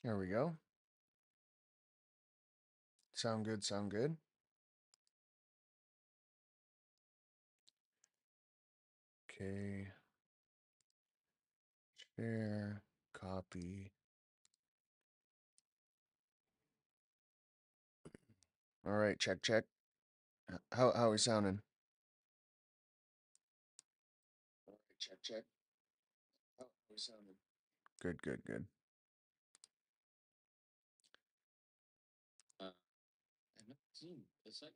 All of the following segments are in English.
There we go. Sound good, sound good. Okay. Share, copy. All right, check, check. How are we sounding? All right, check, check. How are we sounding? Good, good, good. I've not seen a second.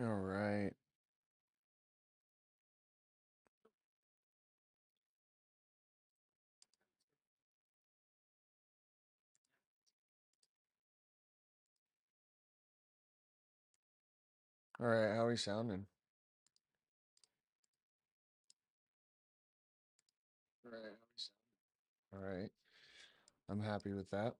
All right. All right, how are we sounding? All right, how are we sounding? All right. I'm happy with that.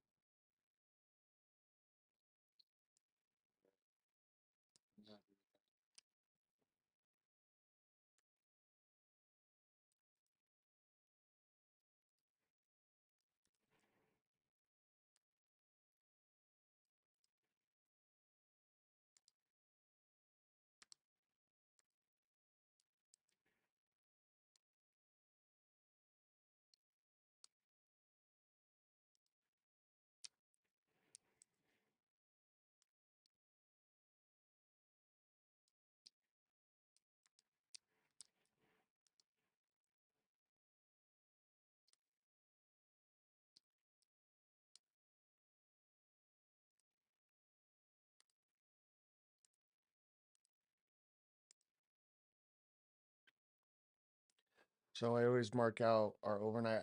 So I always mark out our overnight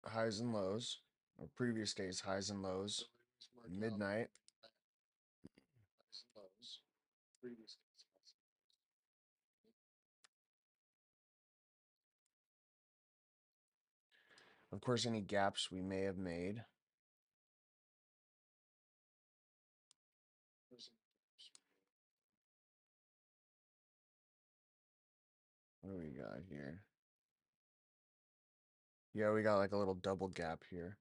highs and lows, or previous day's highs and lows, midnight. Of course, any gaps we may have made. What do we got here? Yeah, we got like a little double gap here.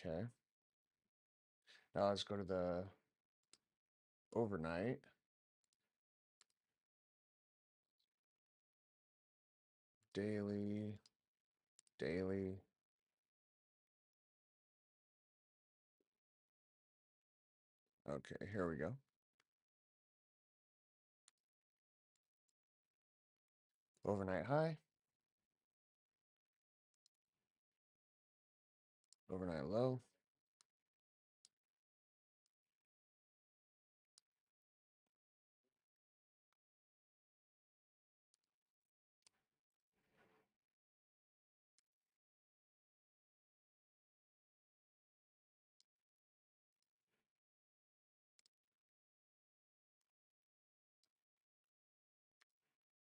Okay. Now let's go to the overnight. Daily. Daily. Okay, here we go. Overnight high. Overnight low.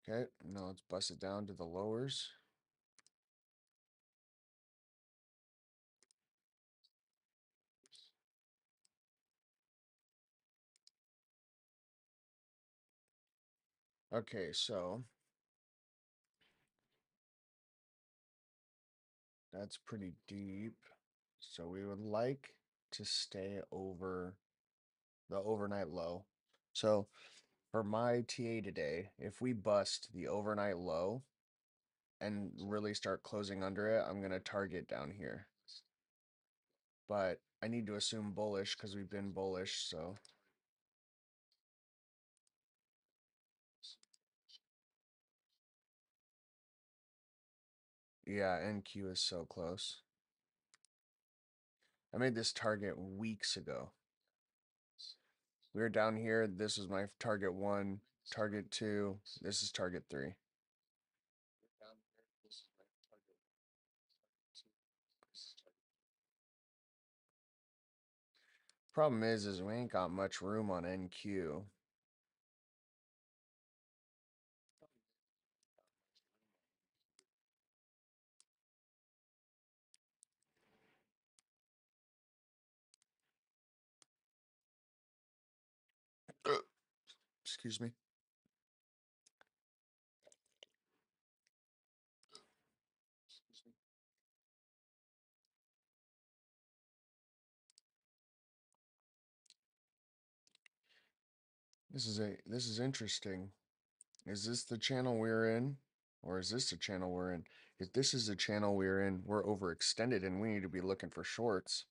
Okay, now let's bust it down to the lowers. Okay, so that's pretty deep. So we would like to stay over the overnight low. So for my TA today, if we bust the overnight low and really start closing under it, I'm going to target down here. But I need to assume bullish because we've been bullish, so yeah, NQ is so close. I made this target weeks ago. We were down here. This was my target 1, target 2. This is target 3. Problem is we ain't got much room on NQ. Excuse me. This is interesting. Is this the channel we're in? Or is this the channel we're in? If this is the channel we're in, we're overextended and we need to be looking for shorts.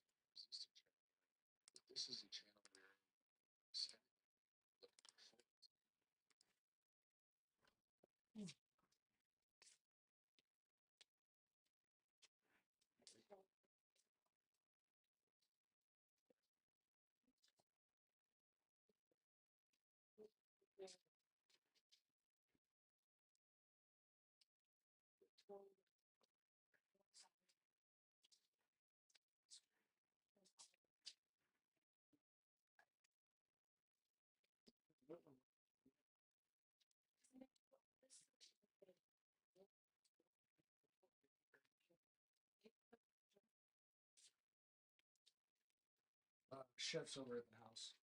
Chef's over at the house.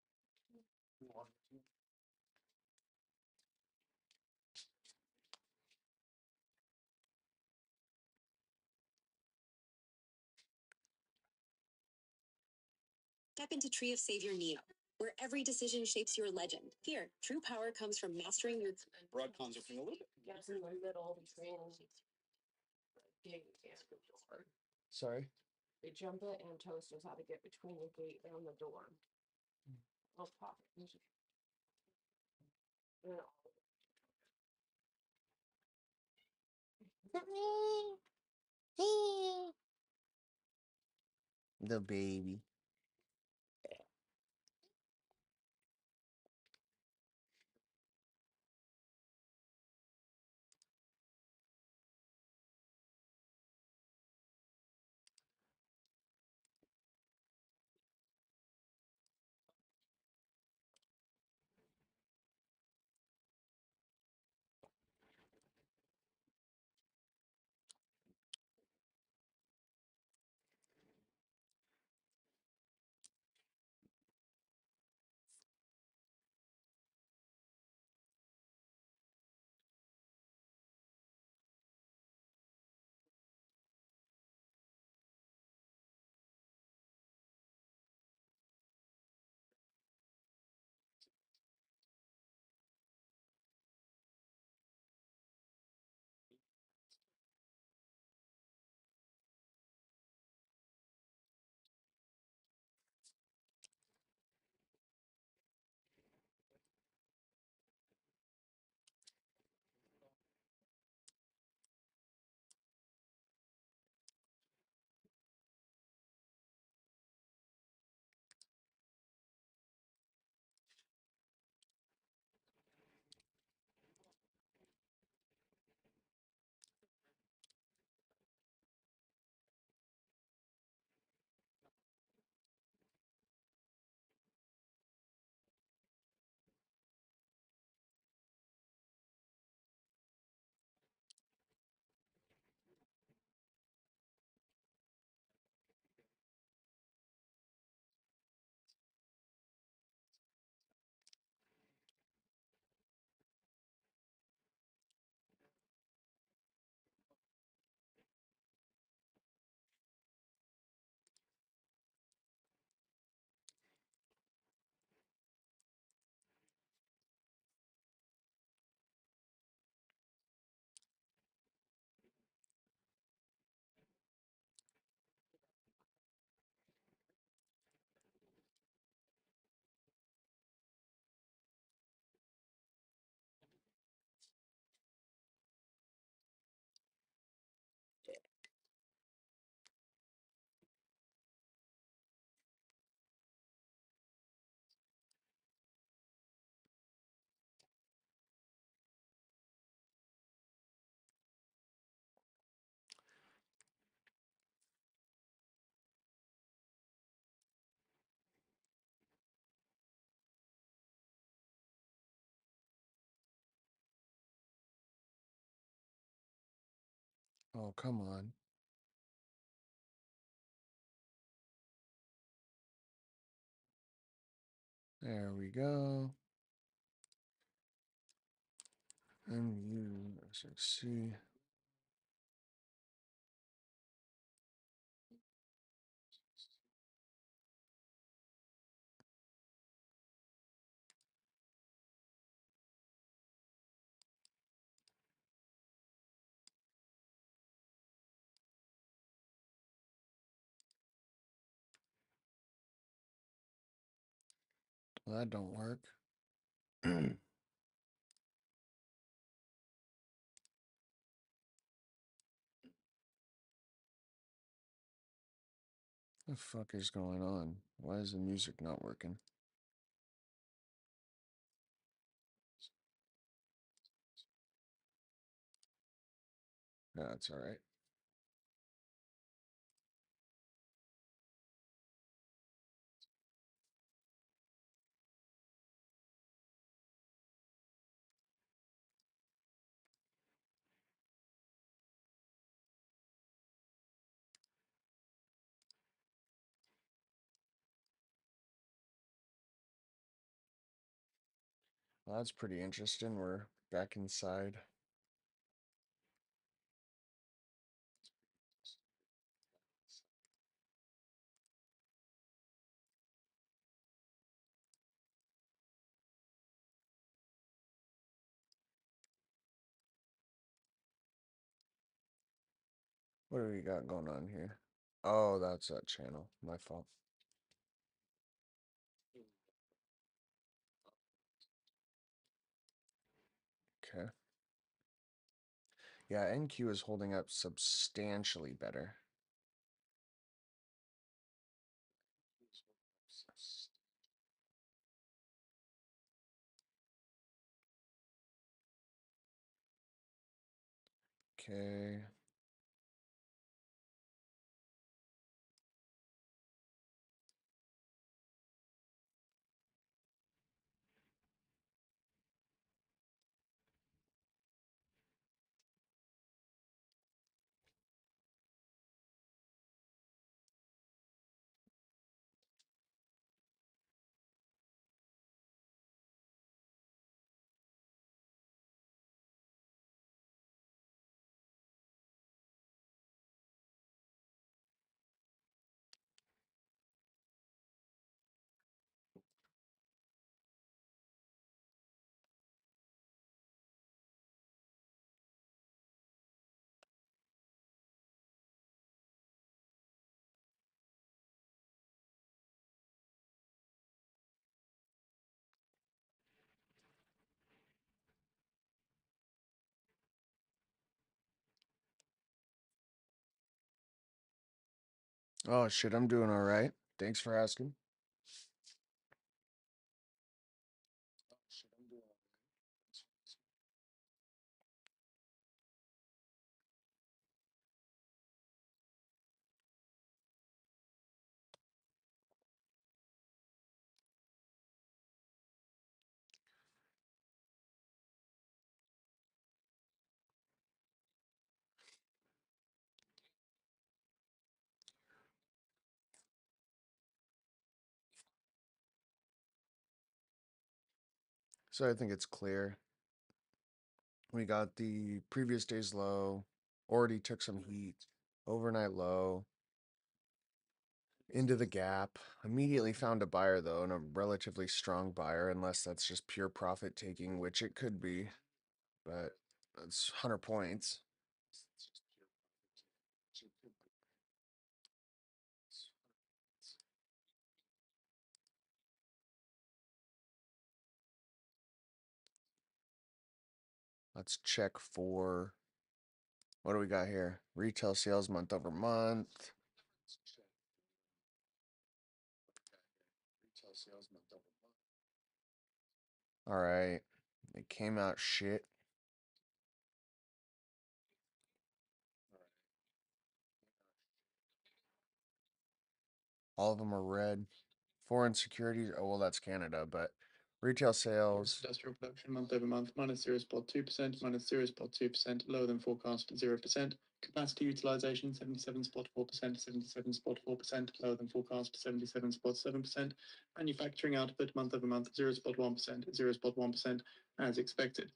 Step into Tree of Savior Neo, where every decision shapes your legend. Here, true power comes from mastering your Broadcoms are from a little bit. Yes, in the middle between gate and the door. Sorry? They jump it and toast us how to get between the gate and the door. Little pocket. Yeah. The baby. Oh, come on. There we go. MUSXC. Well, that don't work. The fuck is going on? Why is the music not working? That's all right. Well, that's pretty interesting. We're back inside. What do we got going on here? Oh, that's that channel. My fault. Okay. Yeah, NQ is holding up substantially better. Okay. Oh shit, I'm doing all right. Thanks for asking. So I think it's clear. We got the previous day's low, already took some heat, overnight low, into the gap. Immediately found a buyer though, and a relatively strong buyer, unless that's just pure profit taking, which it could be, but that's 100 points. Let's check for what do we got here? Retail sales month over month. All right. It came out shit. All of them are red. Foreign securities. Oh, well, that's Canada, but Retail sales. Industrial production month over month -0.2%, -0.2%, lower than forecast 0%. Capacity utilization 77.4%, 77.4%, lower than forecast 77.7%. Manufacturing output month over month 0.1%, 0.1%, as expected.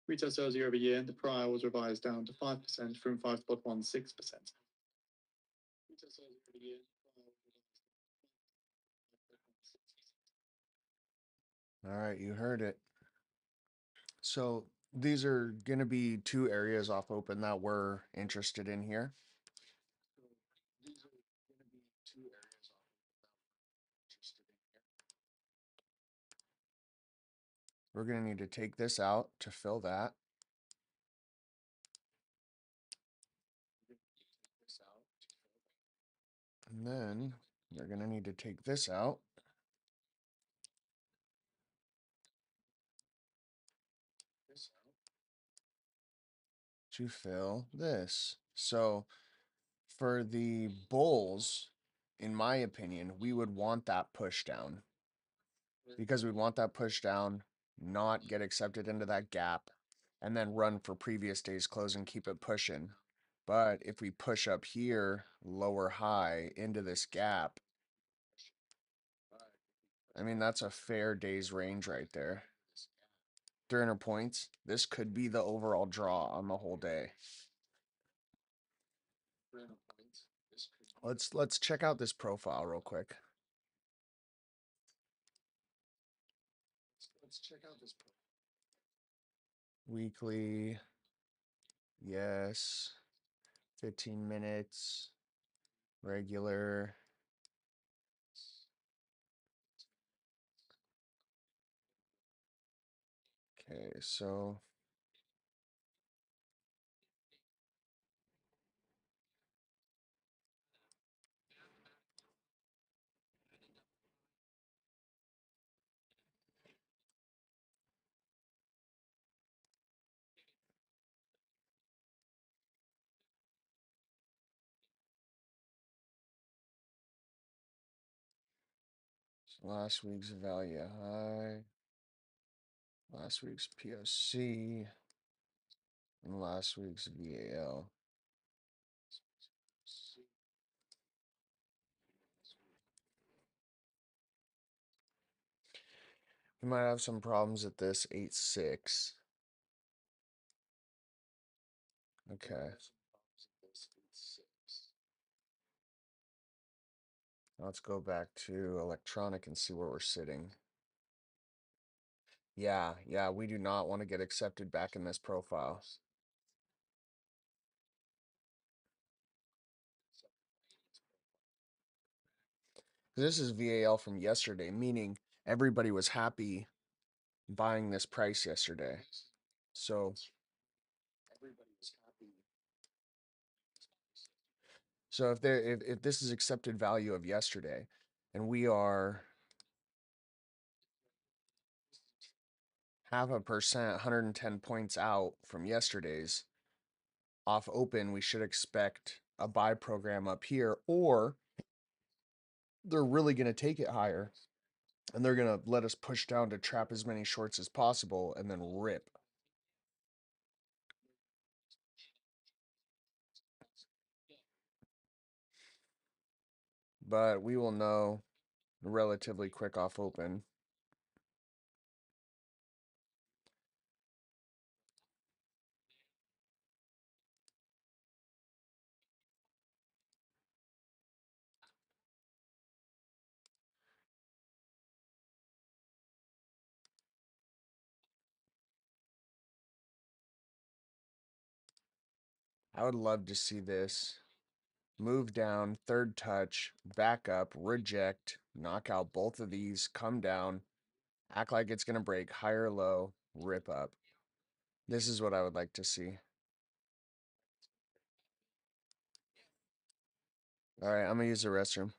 Retail sales year over year, the prior was revised down to 5% from 5.16%. Retail sales year over year. All right, you heard it. So these are going to be two areas off open that we're interested in here. We're going to need to take this out to fill that. And then we're going to need to take this out to fill this. So for the bulls, in my opinion, we would want that push down because we want that push down, not get accepted into that gap, and then run for previous day's close and keep it pushing. But if we push up here, lower high into this gap, I mean, that's a fair day's range right there. 300 points. This could be the overall draw on the whole day. Let's check out this profile real quick. Let's check out this weekly. Yes. 15 minutes. Regular. Okay, so last week's value high, last week's POC, and last week's VAL. We might have some problems at this 8.6. Okay. Let's go back to electronic and see where we're sitting. Yeah, we do not want to get accepted back in this profile. This is VAL from yesterday, meaning everybody was happy buying this price yesterday. So if this is accepted value of yesterday and we are 0.5%, 110 points out from yesterday's off open, we should expect a buy program up here, or they're really going to take it higher and they're going to let us push down to trap as many shorts as possible and then rip. But we will know relatively quick off open. I would love to see this move down, third touch, back up, reject, knock out both of these, come down, act like it's going to break, higher low, rip up. This is what I would like to see. All right, I'm going to use the restroom.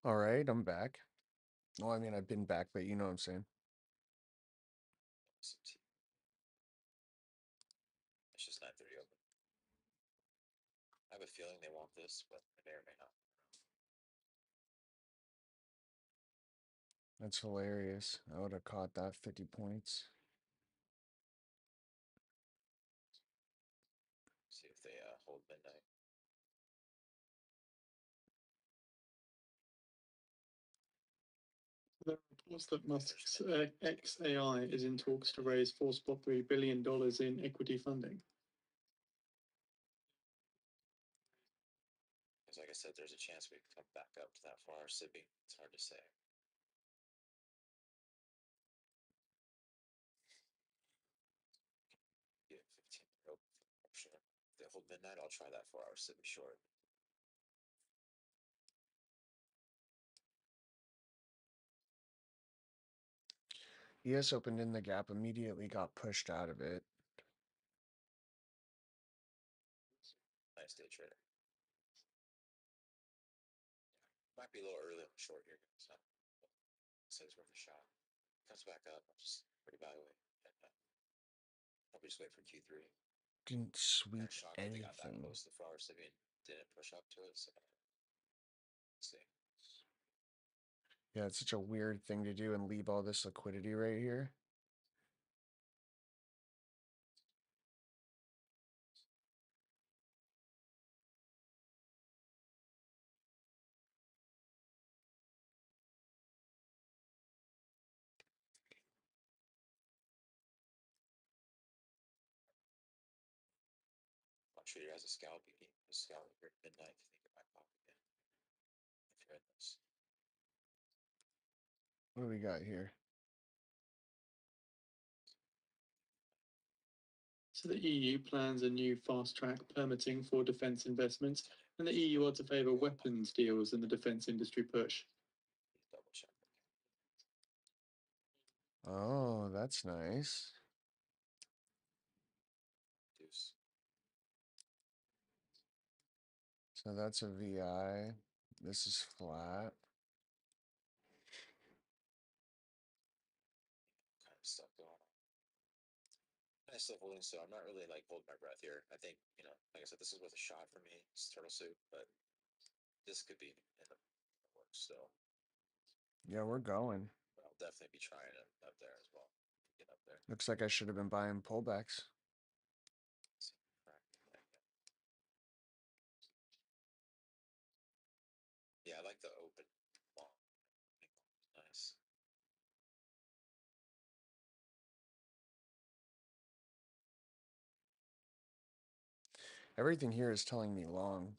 All right, I'm back. Well, I mean, I've been back, but you know what I'm saying. It's just 9:30 open. I have a feeling they want this, but they may or may not. That's hilarious. I would have caught that 50 points. See if they hold midnight. There are reports that Musk's XAI is in talks to raise $4.3 billion in equity funding. Because, like I said, there's a chance we could come back up to that 4-hour SIBI. It's hard to say. Yeah, 15 open for sure. If they hold midnight, I'll try that 4-hour SIBI short. ES opened in the gap, immediately got pushed out of it. Nice day trader. Yeah, might be a little early on the short here, so say it's worth a shot. Comes back up, I'll just reevaluate. And, probably just wait for Q3. Didn't Kind sweep of shocked that they got that anything. close to the 4-hour SIBI and didn't push up to it. So let's see. Yeah, it's such a weird thing to do and leave all this liquidity right here. I'll treat it as a scalp. You need a scalp here at midnight. You think it might pop again if you're in this. What do we got here? So the EU plans a new fast-track permitting for defence investments, and the EU are to favour weapons deals in the defence industry push. Double check. Oh, that's nice. Deuce. So that's a VI. This is flat. Kind of stuff going on. I still holding, so I'm not really like holding my breath here. I think, like I said, this is worth a shot for me. It's turtle soup, but this could be in the works still. Yeah, we're going. But I'll definitely be trying it up there as well. Get up there. Looks like I should have been buying pullbacks. Yeah, I like the open long. Nice. Everything here is telling me long.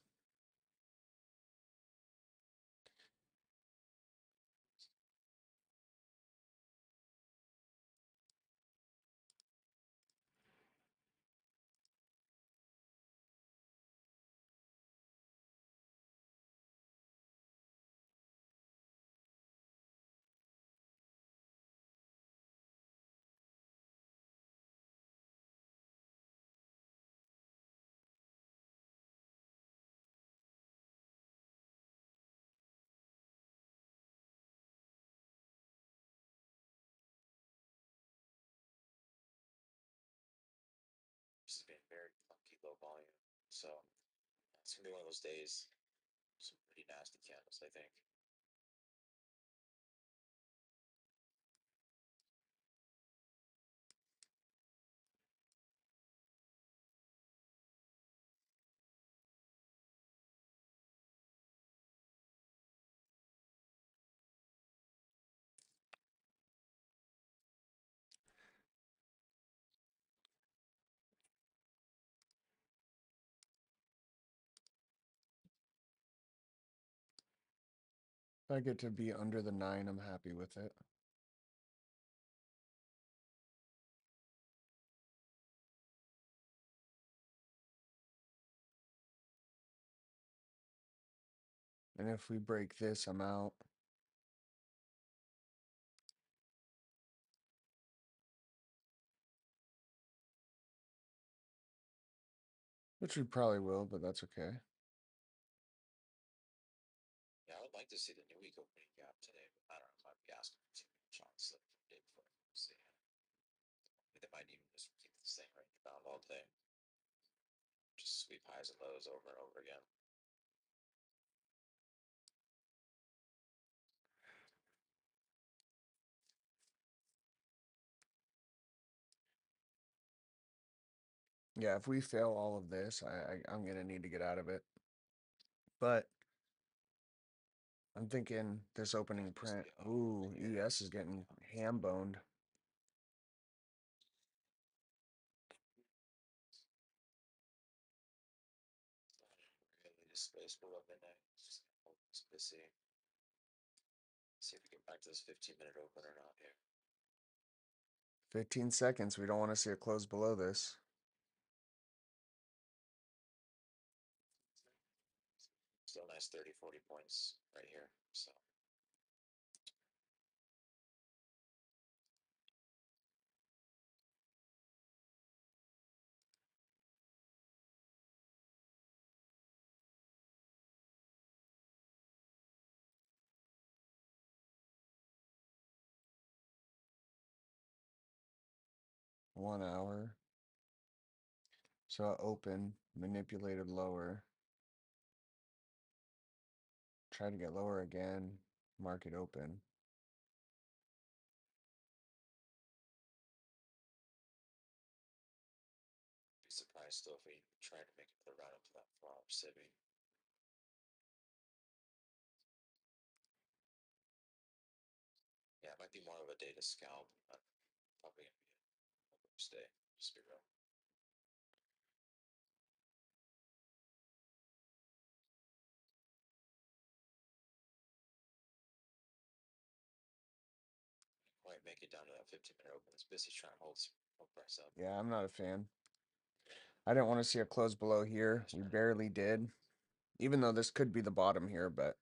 This has been very funky low volume. So it's gonna be one of those days. Some pretty nasty candles, I think. If I get to be under the 9, I'm happy with it. And if we break this, I'm out. Which we probably will, but that's okay. Yeah, I would like to see the new week one thing. Just sweep highs and lows over and over again. Yeah, if we fail all of this, I'm gonna need to get out of it. But I'm thinking this opening print. Ooh, ES is getting ham boned. Really just space below midnight. Just hold this busy. See if we get back to this 15-minute open or not here. 15 seconds. We don't want to see it close below this. Still nice 30, 40 points right here. So One hour. So open, manipulated lower. Try to get lower again. Market open. be surprised still if we try to make it to the run up to that flop Sibby. Yeah, it might be more of a day to scalp. Probably gonna be a stay. Just be real. Quite make it down to that 15-minute open. It's busy trying to hold price up. Yeah, I'm not a fan. I didn't want to see a close below here. We barely did. Even though this could be the bottom here, but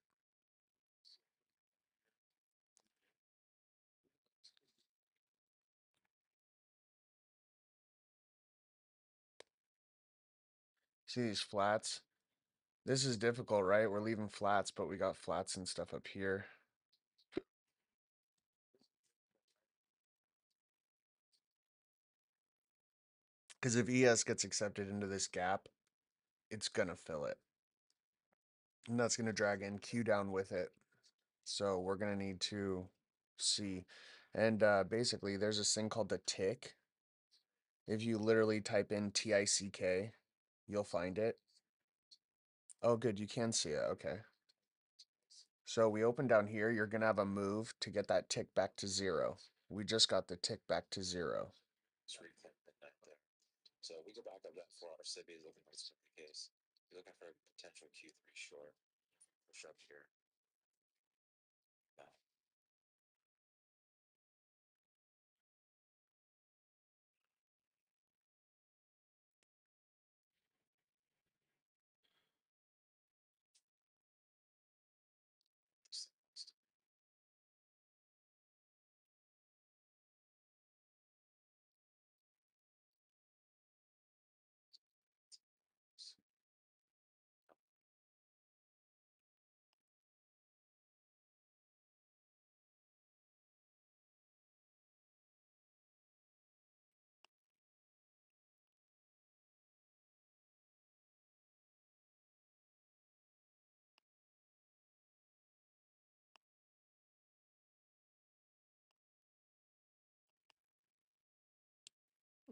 see these flats? This is difficult, right? We're leaving flats, but we got flats and stuff up here. Because if ES gets accepted into this gap, it's going to fill it. And that's going to drag NQ down with it. So we're going to need to see. And basically, there's this thing called the tick. If you literally type in TICK, you'll find it. Oh, good. You can see it. Okay. So we open down here. You're going to have a move to get that tick back to 0. We just got the tick back to 0. It's reclaim midnight there. So we go back up that 4-hour Sibby is looking like it's the case. You're looking for a potential Q3 short. Push up here. Back.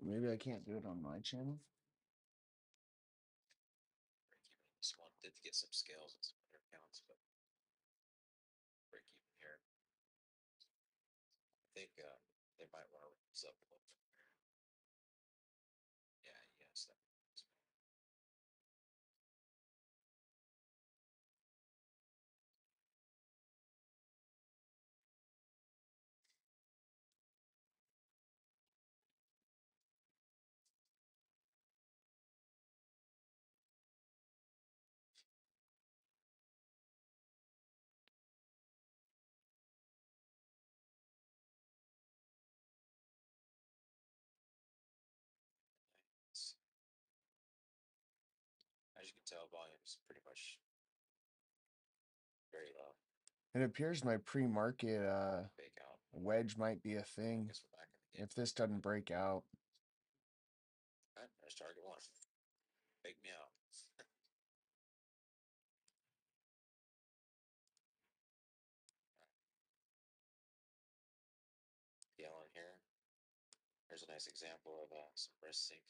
Maybe I can't do it on my channel. Break even on this one. Did get some scales and some other accounts, but break even here. I think they might want to raise up a little bit. Yeah, yes, that. As you can tell, volume's pretty much very low. It appears my pre-market Fake out. wedge might be a I thing guess we're back in the game. if this doesn't break out. I There's target one. Big meow. Yellow in here. Here's a nice example of some wrist sync.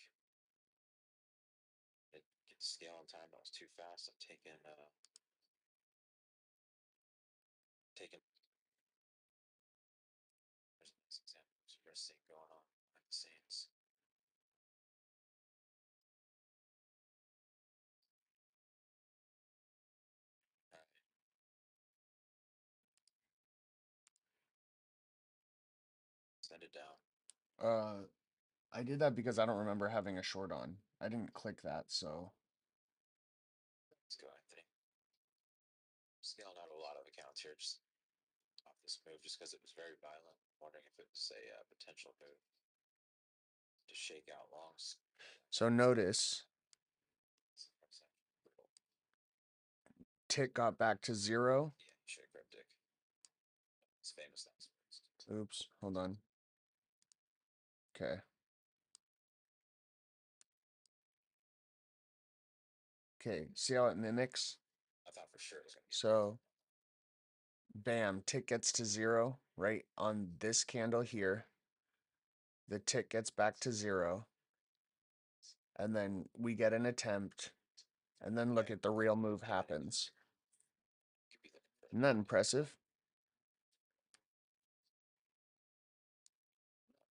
It gets scale in time. That was too fast. I'm taking taking. There's a nice example of some wrist sync going on behind the scenes. All right. Send it down. I did that because I don't remember having a short on. I didn't click that, so Let's go, Anthony. Scaling out a lot of accounts here, just off this move, just because it was very violent. I'm wondering if it was a potential move to shake out longs. so notice tick got back to 0. Yeah, shake cryptic. It's famous things. Oops, hold on. Okay. Okay, see how it mimics? I thought for sure it was gonna be. So, bam, tick gets to 0 right on this candle here. The tick gets back to 0. And then we get an attempt. And then look at the real move happens. Could be looking for Isn't that impressive?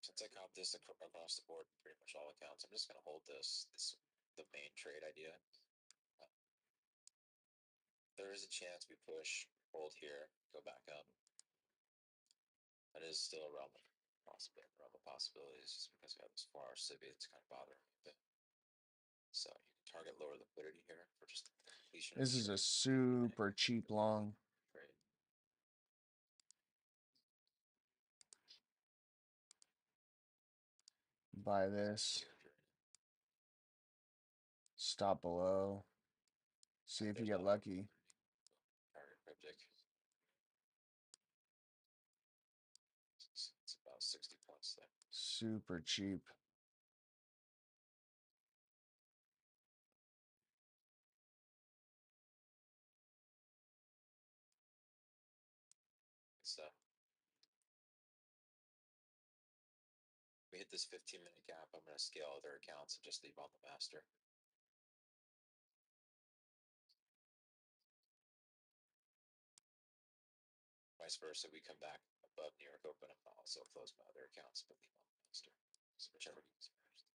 Since I caught this across the board, pretty much all accounts, I'm just gonna hold this. This the main trade idea. There is a chance we push, hold here, go back up. That is still a realm of possibilities, just because we have this 4-hour civvy that's kind of bothering me a bit. So you can target lower liquidity here for just completion. This is a super cheap long. Trade. Buy this. Stop below. See if you get lucky. Target cryptic. It's about 60 points there. Super cheap. Good stuff. We hit this 15-minute gap. I'm going to scale other accounts and just leave on the master. Vice versa, we come back above New York Open. I'll also close my other accounts, but leave on the master. So whichever goes first.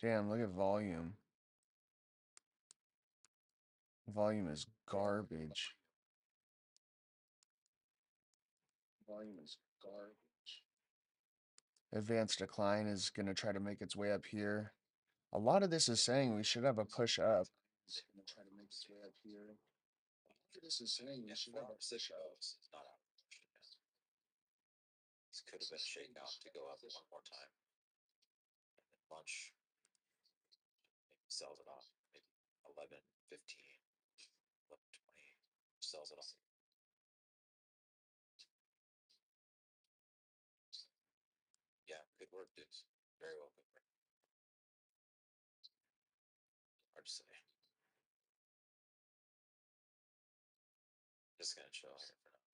Damn, look at volume. Volume is garbage. Volume is garbage. Advanced decline is going to try to make its way up here. A lot of this is saying we should have a push up. It's going to try to make its way up here. This is saying we should have a push up. It's not out of the question yet. This could have been a shakeout to go up one more time. And then lunch maybe sells it off. Maybe 11, 15, 11, 20 sells it off. Yeah, good work, dudes. Very well, good work. Hard to say. Just gonna chill here for now.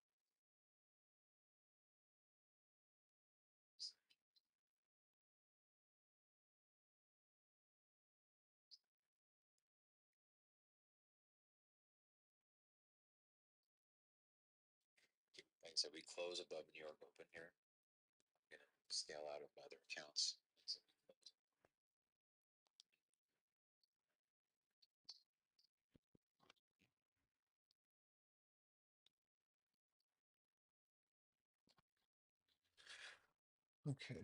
Like I said, we close above New York Open here. I'm gonna scale out of my other accounts. Okay.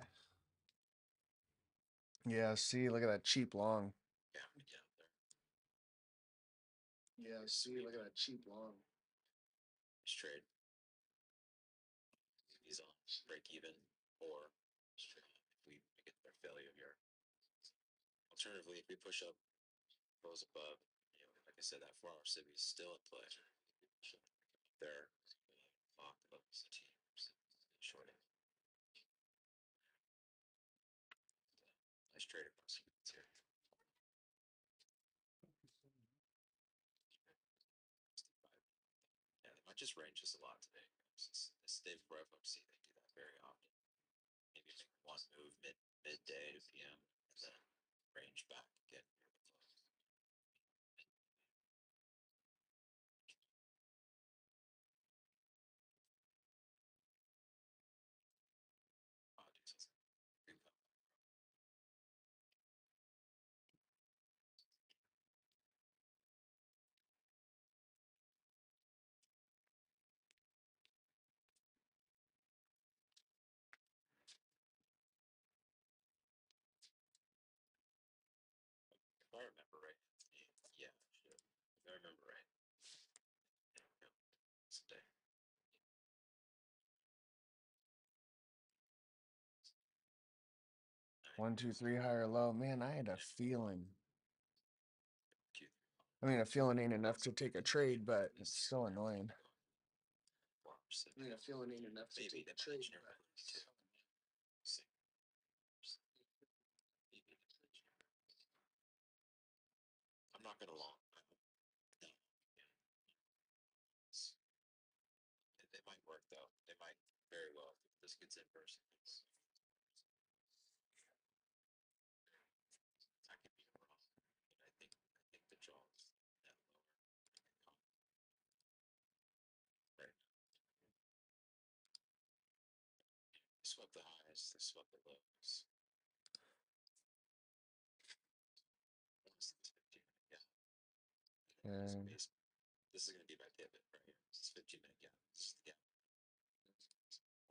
Yeah, see, look at that cheap long. Yeah, I'm gonna get out there. Yeah, see, look at that cheap long. Nice trade. He's on break even, or if we get their failure here. Alternatively, if we push up, goes above, like I said, that 4-hour civ is still in play. There, clock above this team, shorting. Nice trade across here. Yeah, they might just range us a lot today. This day before FOMC, they do that very often. Maybe make one move midday to PM, and then range back again. Oh, dude, if I remember right, yeah, if I remember right, someday. 1, 2, 3, high or low. Man, I had a feeling. I mean, a feeling ain't enough to take a trade, but it's still annoying. I mean, a feeling ain't enough to take a trade, but I'm not gonna long. No. They might work though. They might very well if this gets in person. I could be wrong. I think the draw is that lower. Right. They swept the highs, they swept the lows. Yeah. This is gonna be my pivot right here. This is 15-minute gap. This is the gap.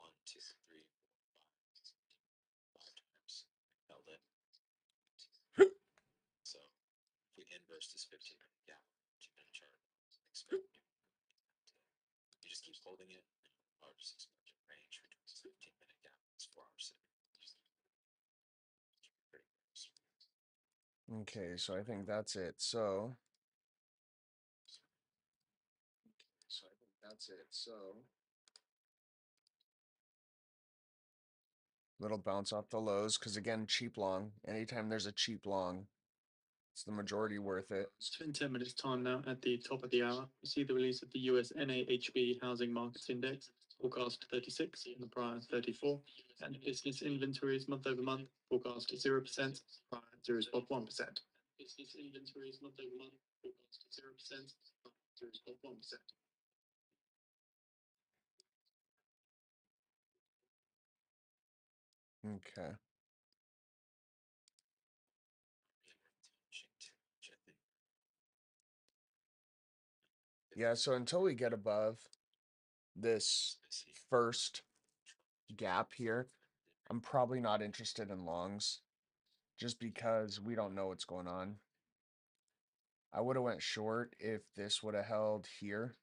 1, 2, 3, 4, 5 times. Held it. So if we inverse this 15-minute gap, 2-minute chart, expect you just keep holding it. Or just expect a range between this 15-minute gap and this 4-hour sit. okay, so I think that's it. So I think that's it. So little bounce off the lows because again, cheap long. Anytime there's a cheap long, it's the majority worth it. It's been 10 minutes time now. At the top of the hour, we see the release of the US NAHB Housing Markets Index, forecast 36 and the prior 34, and business inventories month over month, forecast 0%, prior 0.1%. Business inventories month over month, forecast 0%, prior 0.1%. Okay. Yeah, so until we get above this first gap here, I'm probably not interested in longs just because we don't know what's going on. I would have went short if this would have held here.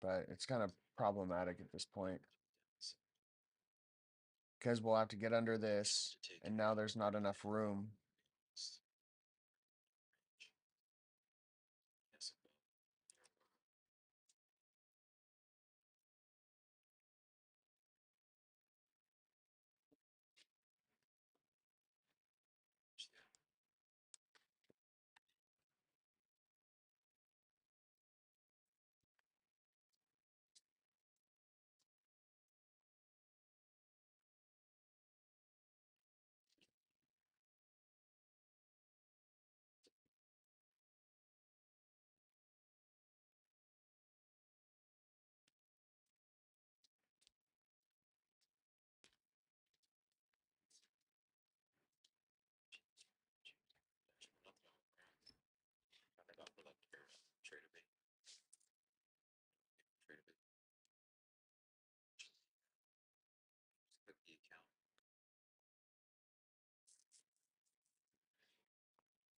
But it's kind of problematic at this point. Because we'll have to get under this, and now there's not enough room.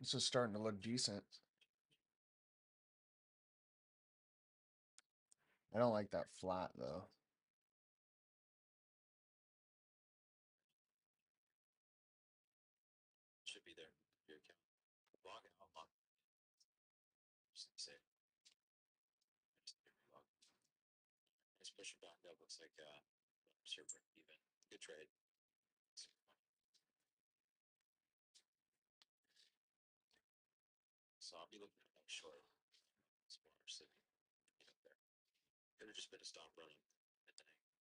This is starting to look decent. I don't like that flat though. Should be there. Your account. Log out. Log. Just say. Just log. Nice pushing back up. Looks like sure break even. Good trade. So I'll be looking at that short. Smaller city. Up there. Could have just been a stop running at the night.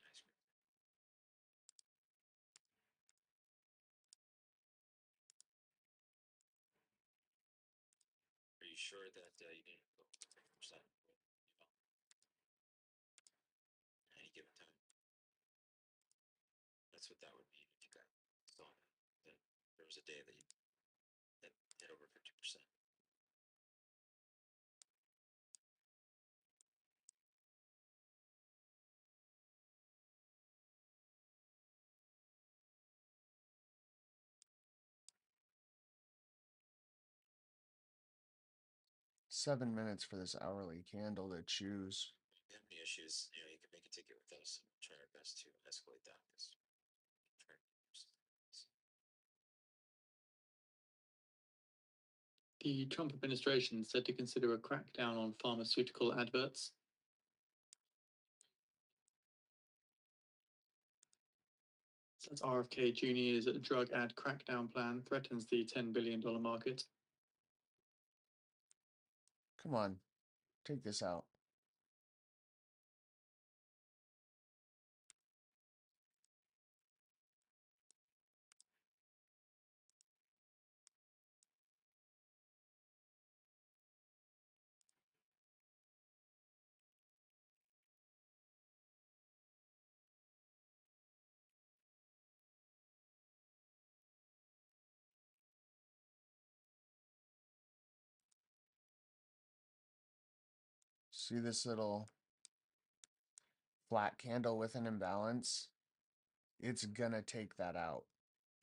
Nice. Are you sure that you didn't go 50%? Any given time. That's what that would mean if you got saw that there was a day that you that hit over 50%. 7 minutes for this hourly candle to choose. If you have any issues, you can make a ticket with us and try our best to escalate that. The Trump administration said to consider a crackdown on pharmaceutical adverts. Says RFK Jr.'s drug ad crackdown plan threatens the $10 billion market. Come on, take this out. See this little flat candle with an imbalance? It's gonna take that out.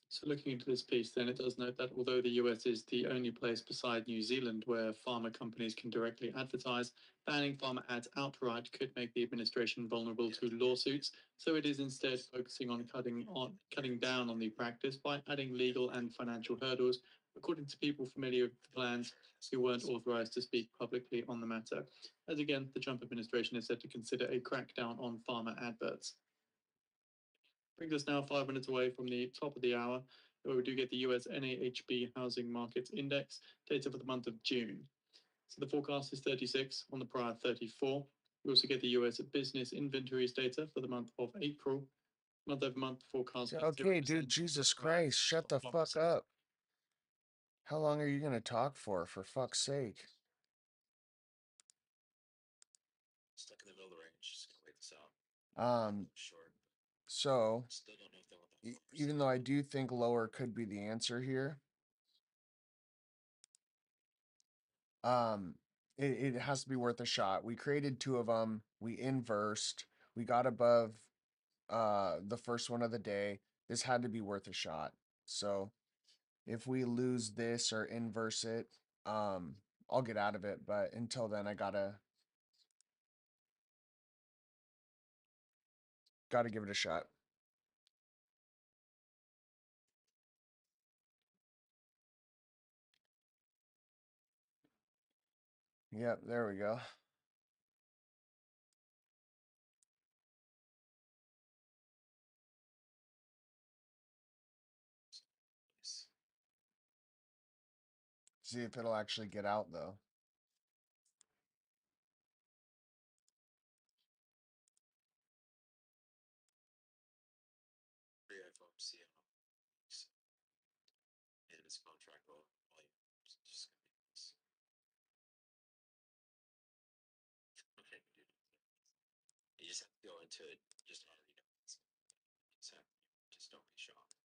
So looking into this piece, then it does note that although the US is the only place beside New Zealand where pharma companies can directly advertise, banning pharma ads outright could make the administration vulnerable to lawsuits. So it is instead focusing on cutting down on the practice by adding legal and financial hurdles, according to people familiar with the plans who weren't authorized to speak publicly on the matter. As again, the Trump administration is said to consider a crackdown on pharma adverts. Brings us now 5 minutes away from the top of the hour, where we do get the US NAHB Housing Markets Index data for the month of June. So the forecast is 36 on the prior 34. We also get the US business inventories data for the month of April. Month over month forecast. Okay, dude, Jesus Christ, shut the fuck up. How long are you gonna talk for fuck's sake? Stuck in the middle of the range. Just gonna wait this out. Short. So Still don't know if they want that even though I do think lower could be the answer here, it has to be worth a shot. We created two of them. We inversed. We got above the first one of the day. This had to be worth a shot. So if we lose this or inverse it, I'll get out of it. But until then, I gotta give it a shot. Yep, there we go. See if it'll actually get out though. FOMC and its contract volume is just gonna be this. Okay, dude. You just have to go into it, just already know it's happening. Just don't be shocked.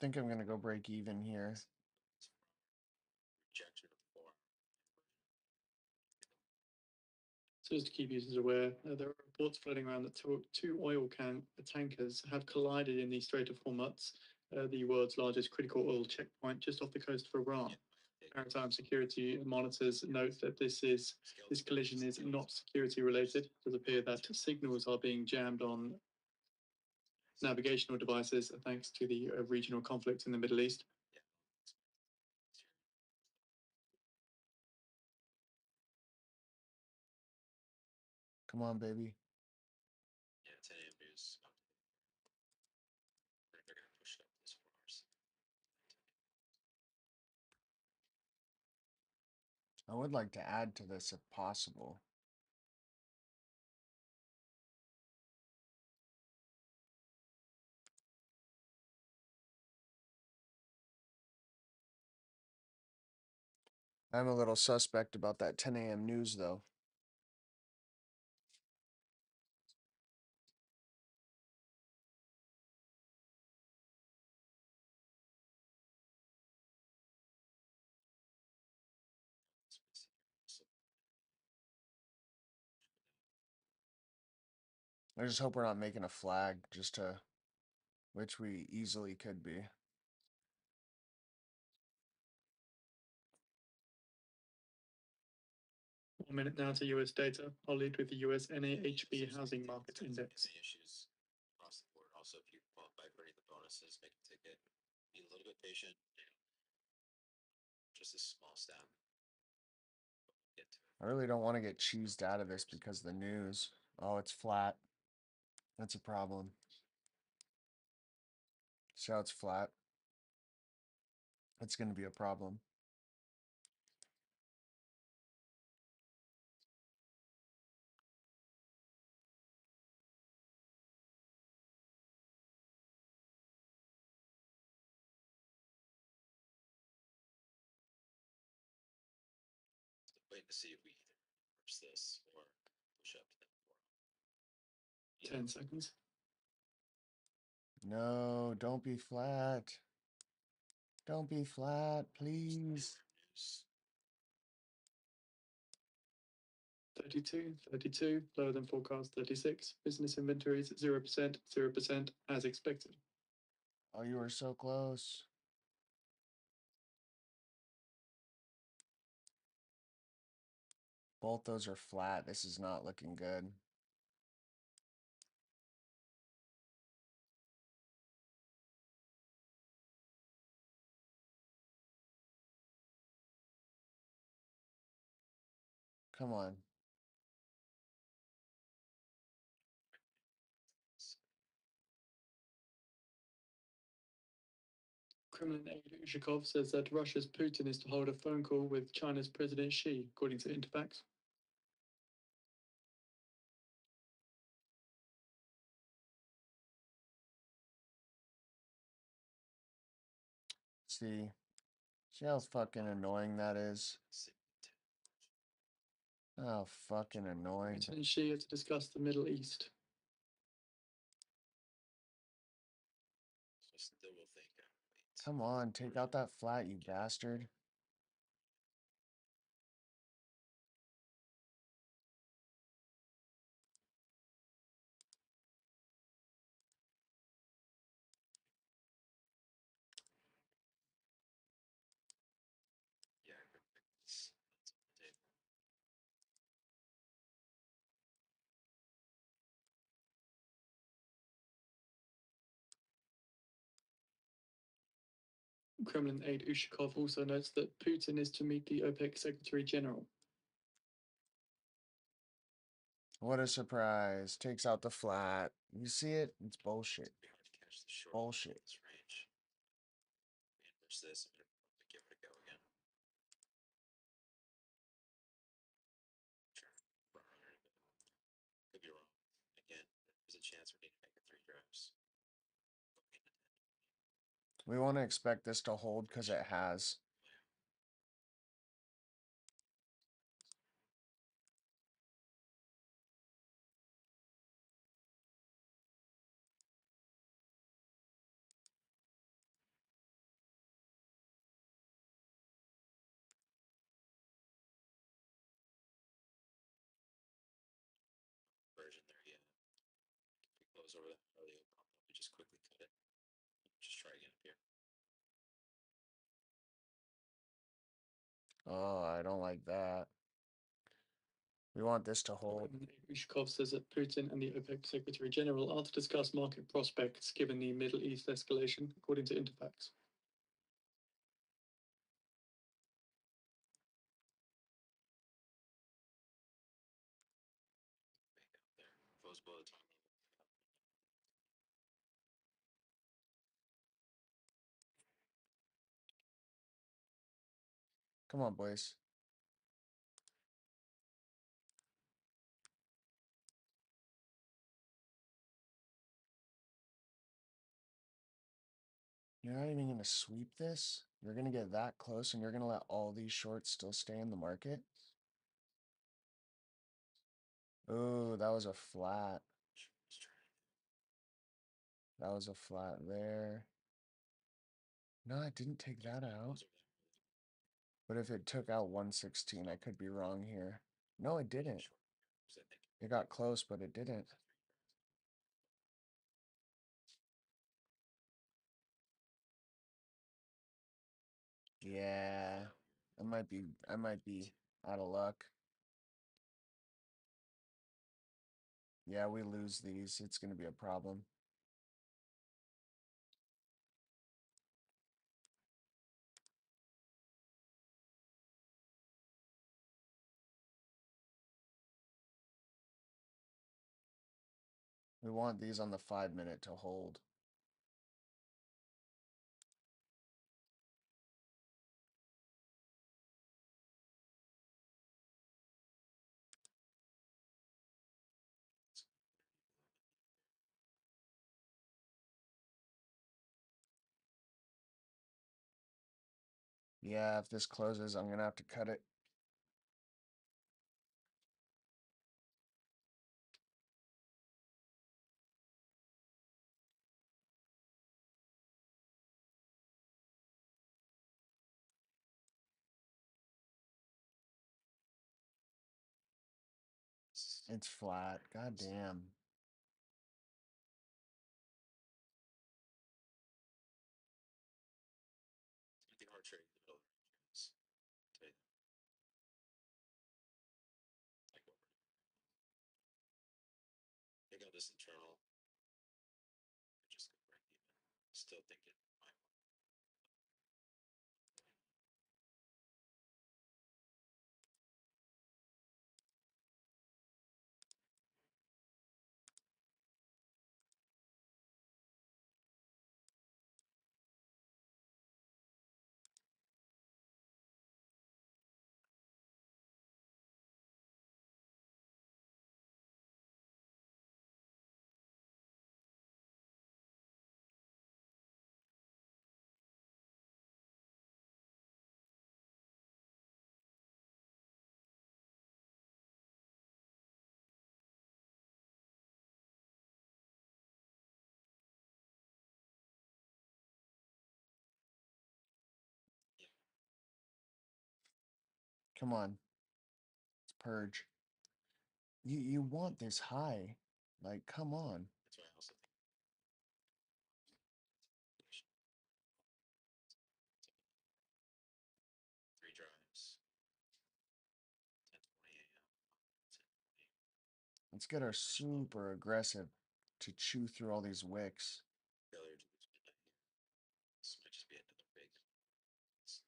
Think I'm gonna go break even here. Rejection of floor. So just to keep users aware, there are reports floating around that two oil tankers have collided in the Strait of Hormuz, the world's largest critical oil checkpoint just off the coast of Iran. Maritime security monitors note that this collision is not security related. It does appear that signals are being jammed on navigational devices thanks to the regional conflict in the Middle East. Come on, baby. Yeah, 10 a.m. news. They're gonna push it up this 4 hours. I would like to add to this if possible. I'm a little suspect about that 10 a.m. news, though. I just hope we're not making a flag just to, which we easily could be. One minute now to US data. I'll lead with the US NAHB housing market index. Any issues across the board. Also, if you qualify for any of the bonuses, make a ticket. Be a little bit patient. Just a small step. Get to it. I really don't want to get cheesed out of this because of the news. Oh, it's flat. That's a problem. See how it's flat? It's going to be a problem. Wait to see if we either reverse this or push up to that 10 seconds. No, don't be flat. Don't be flat, please. news. 32, lower than forecast. 36, business inventories 0%, 0% as expected. Oh, you were so close. Both those are flat. This is not looking good. Come on. Kremlin aide Ushakov says that Russia's Putin is to hold a phone call with China's President Xi, according to Interfax. See how fucking annoying that is? How fucking annoying. Putin and Xi are to discuss the Middle East. So still will think. Wait. Come on, take out that flat, you bastard. Yeah, that's on the table. Kremlin aide Ushakov also notes that Putin is to meet the OPEC Secretary General. What a surprise. Takes out the flat. You see it? It's bullshit. It'd be hard to catch the short Bullshit. in this range. Inverse this. I'm gonna give it a go again. Sure. Front runner. Could be wrong. Again, there's a chance we need to make a 3 drive. We want to expect this to hold because it has. Version there, yeah. If we close over that early open, we just quickly cut it. Just try again up here. Oh, I don't like that. We want this to hold. Ryzhkov says that Putin and the OPEC Secretary General are to discuss market prospects given the Middle East escalation, according to Interfax. There, close below the time level. Come on, boys. You're not even going to sweep this? You're going to get that close and you're going to let all these shorts still stay in the market? Oh, that was a flat. That was a flat there. No, I didn't take that out. But if it took out 116, I could be wrong here. No, it didn't. It got close, but it didn't. Yeah, I might be out of luck. Yeah, we lose these. It's going to be a problem. We want these on the 5-minute to hold. Yeah, if this closes, I'm going to have to cut it. It's flat. God damn. The hard trade in the middle. Like what we're doing. Take out this internal. Just go break even. Still thinking. Come on. It's purge. You want this high. Like, come on. That's why I also think three drives. 10:20 a.m. 10:20. Let's get our super aggressive to chew through all these wicks. Failure to lose midnight here. This might just be another big. It's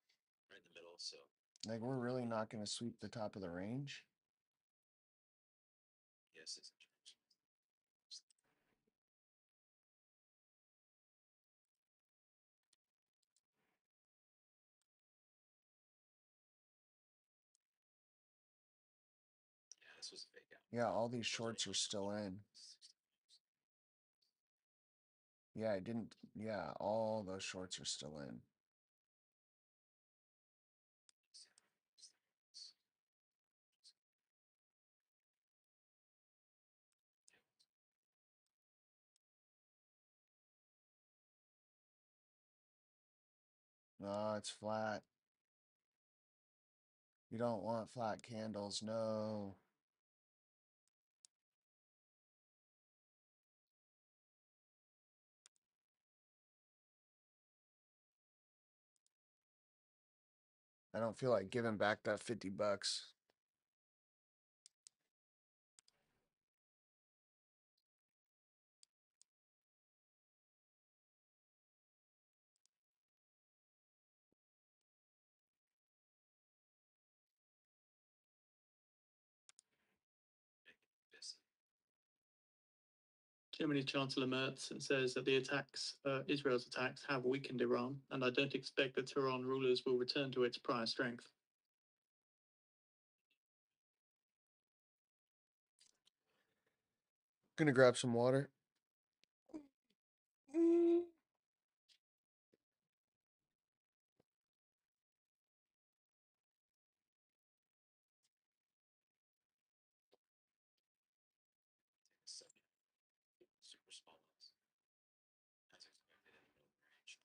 right in the middle, so Like, we're really not going to sweep the top of the range? yes, it's interesting. Yeah, this was a fake out. Yeah, all these shorts are still in. Yeah, I didn't. Yeah, all those shorts are still in. Oh, it's flat. You don't want flat candles, no. I don't feel like giving back that 50 bucks. Germany's Chancellor Merz says that the attacks, Israel's attacks, have weakened Iran, and I don't expect that Tehran rulers will return to its prior strength. Gonna grab some water. Super small ones. As expected in middle range.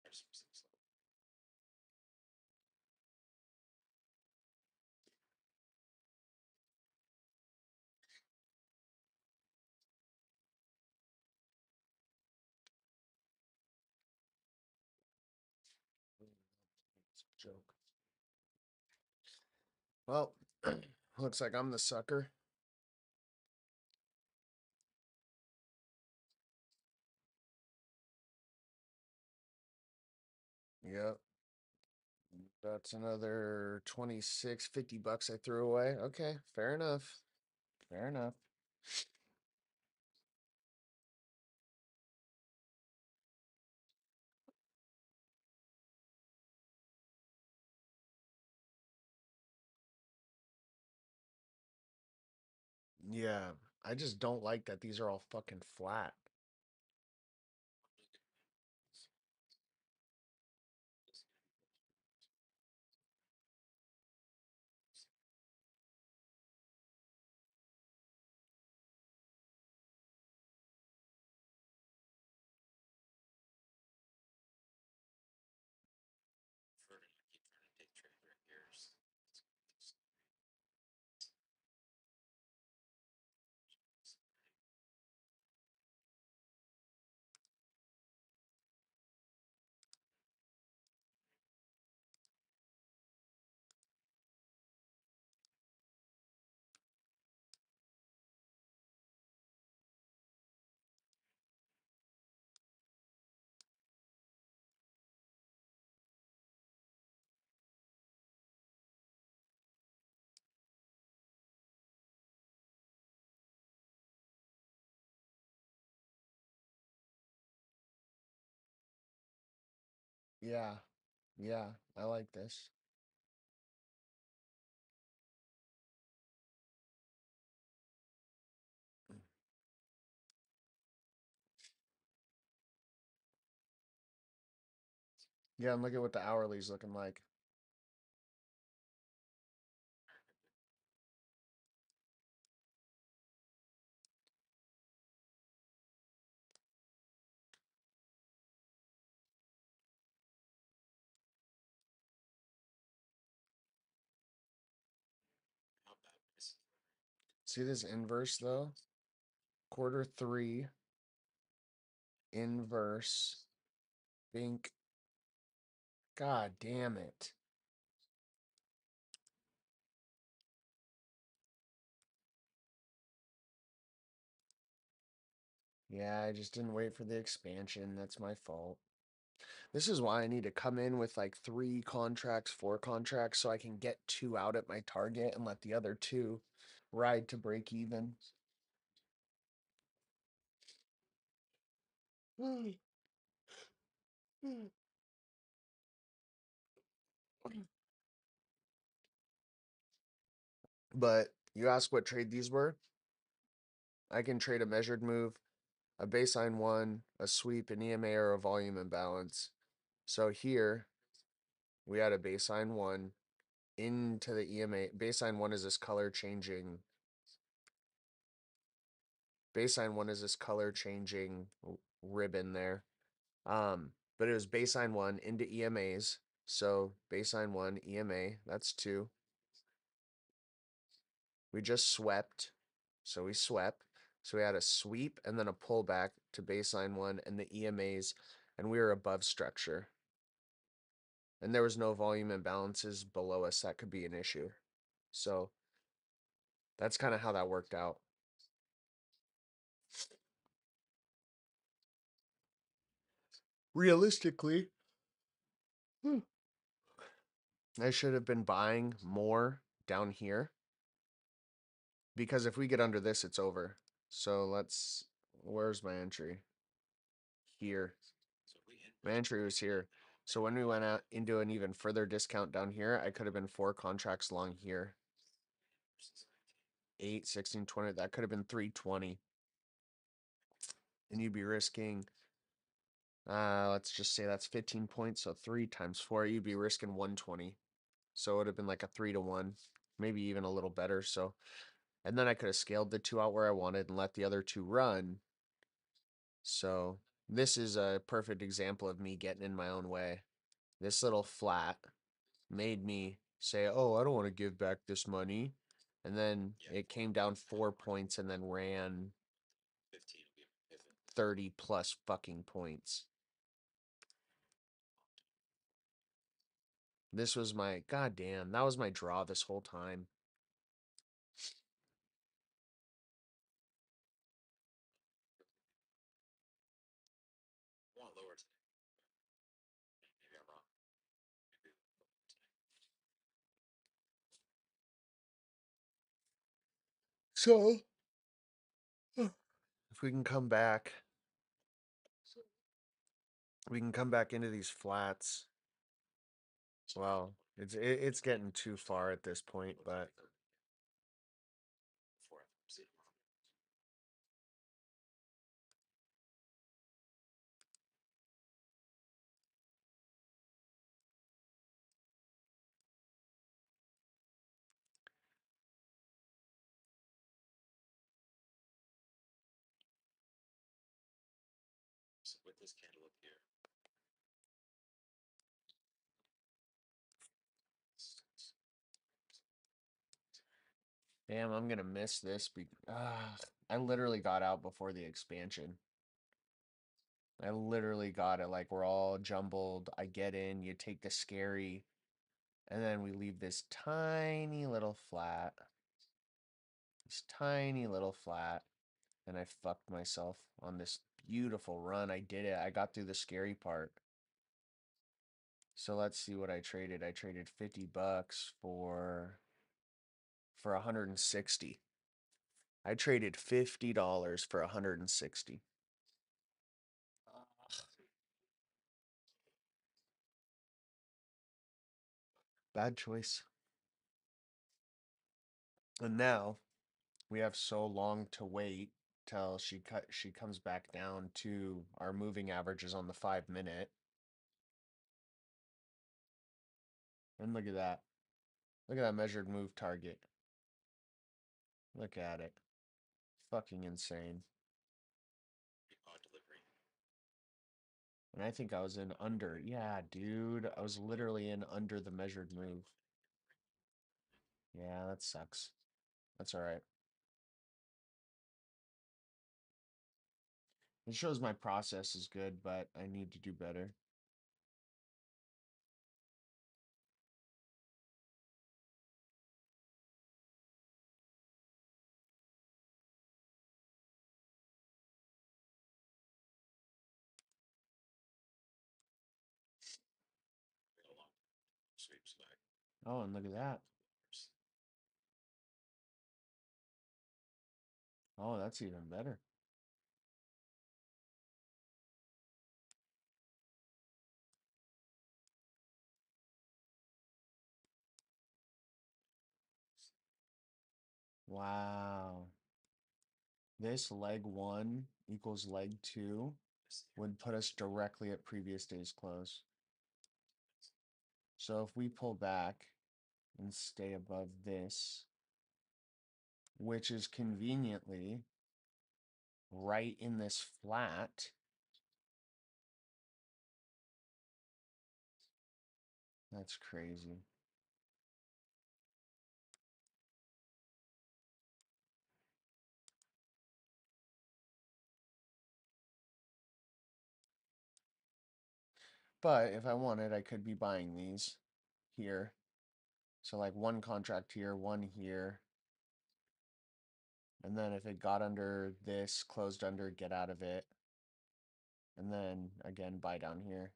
Now this was just Joke. Well, looks like I'm the sucker. Yep. That's another 26, 50 bucks I threw away. Okay, fair enough. Fair enough. Yeah, I just don't like that these are all fucking flat. for I keep trying to take trade right here. Yeah, yeah, I like this. Yeah, and look at what the hourly's looking like. How bad is See this inverse though? Quarter three, inverse, bink. God damn it. Yeah, I just didn't wait for the expansion. That's my fault. This is why I need to come in with like 3 contracts, 4 contracts, so I can get 2 out at my target and let the other 2 ride to break even. But you ask what trade these were? I can trade a measured move, a baseline one, a sweep, an EMA, or a volume imbalance. So here we had a baseline one into the EMA. Baseline one is this color changing. Baseline one is this color changing ribbon there. But it was baseline one into EMAs. So baseline one EMA, that's 2. We just swept. So we swept. So we had a sweep and then a pullback to baseline one and the EMAs, and we were above structure. And there was no volume imbalances below us that could be an issue. So that's kind of how that worked out. Realistically, I should have been buying more down here because if we get under this, it's over. So where's my entry? Here. My entry was here. So when we went out into an even further discount down here, I could have been 4 contracts long here. 8, 16, 20. That could have been 320. And you'd be risking, let's just say that's 15 points. So 3 times 4, you'd be risking 120. So it would have been like a 3-to-1, maybe even a little better. So, and then I could have scaled the 2 out where I wanted and let the other 2 run. So this is a perfect example of me getting in my own way. This little flat made me say, "Oh, I don't want to give back this money." And then it came down 4 points and then ran 30 plus fucking points. This was my goddamn, that was my draw this whole time. Want lower today. Maybe I'm wrong. Maybe So, if we can come back, into these flats. Well, it's getting too far at this point, but before FOMC. So with this candle up here, damn, I'm gonna miss this. I literally got out before the expansion. I literally got it. Like we're all jumbled. I get in, you take the scary, and then we leave this tiny little flat. This tiny little flat. And I fucked myself on this beautiful run. I did it. I got through the scary part. So let's see what I traded. I traded $50 for 160. I traded $50 for 160. Bad choice. And now we have so long to wait till she comes back down to our moving averages on the 5 minute. And look at that. Look at that measured move target. Look at it. Fucking insane. odd delivery. And I think I was in under. Yeah, dude. I was literally in under the measured move. Yeah, that sucks. That's all right. It shows my process is good, but I need to do better. creeps back. Oh, and look at that. Oh, that's even better. Wow. This leg 1 equals leg 2 would put us directly at previous day's close. So if we pull back and stay above this, which is conveniently right in this flat, that's crazy. But if I wanted, I could be buying these here. So like one contract here, one here. And then if it got under this, closed under, get out of it. And then again, buy down here.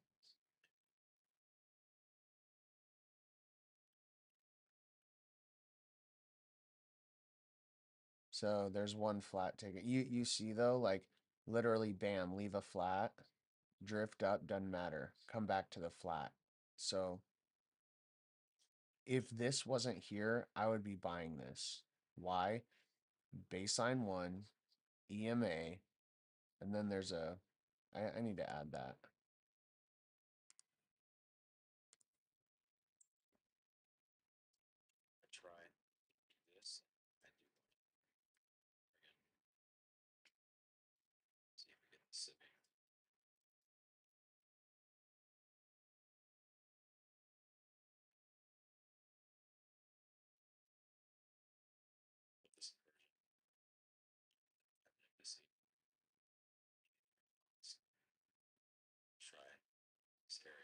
So there's one flat ticket. You see though, like literally bam, leave a flat, drift up, doesn't matter. Come back to the flat. So if this wasn't here, I would be buying this. Why? Baseline 1, EMA, and then there's a I need to add that. I try this. I do again. See if we get the sipping. Put this version. To see. Try this area.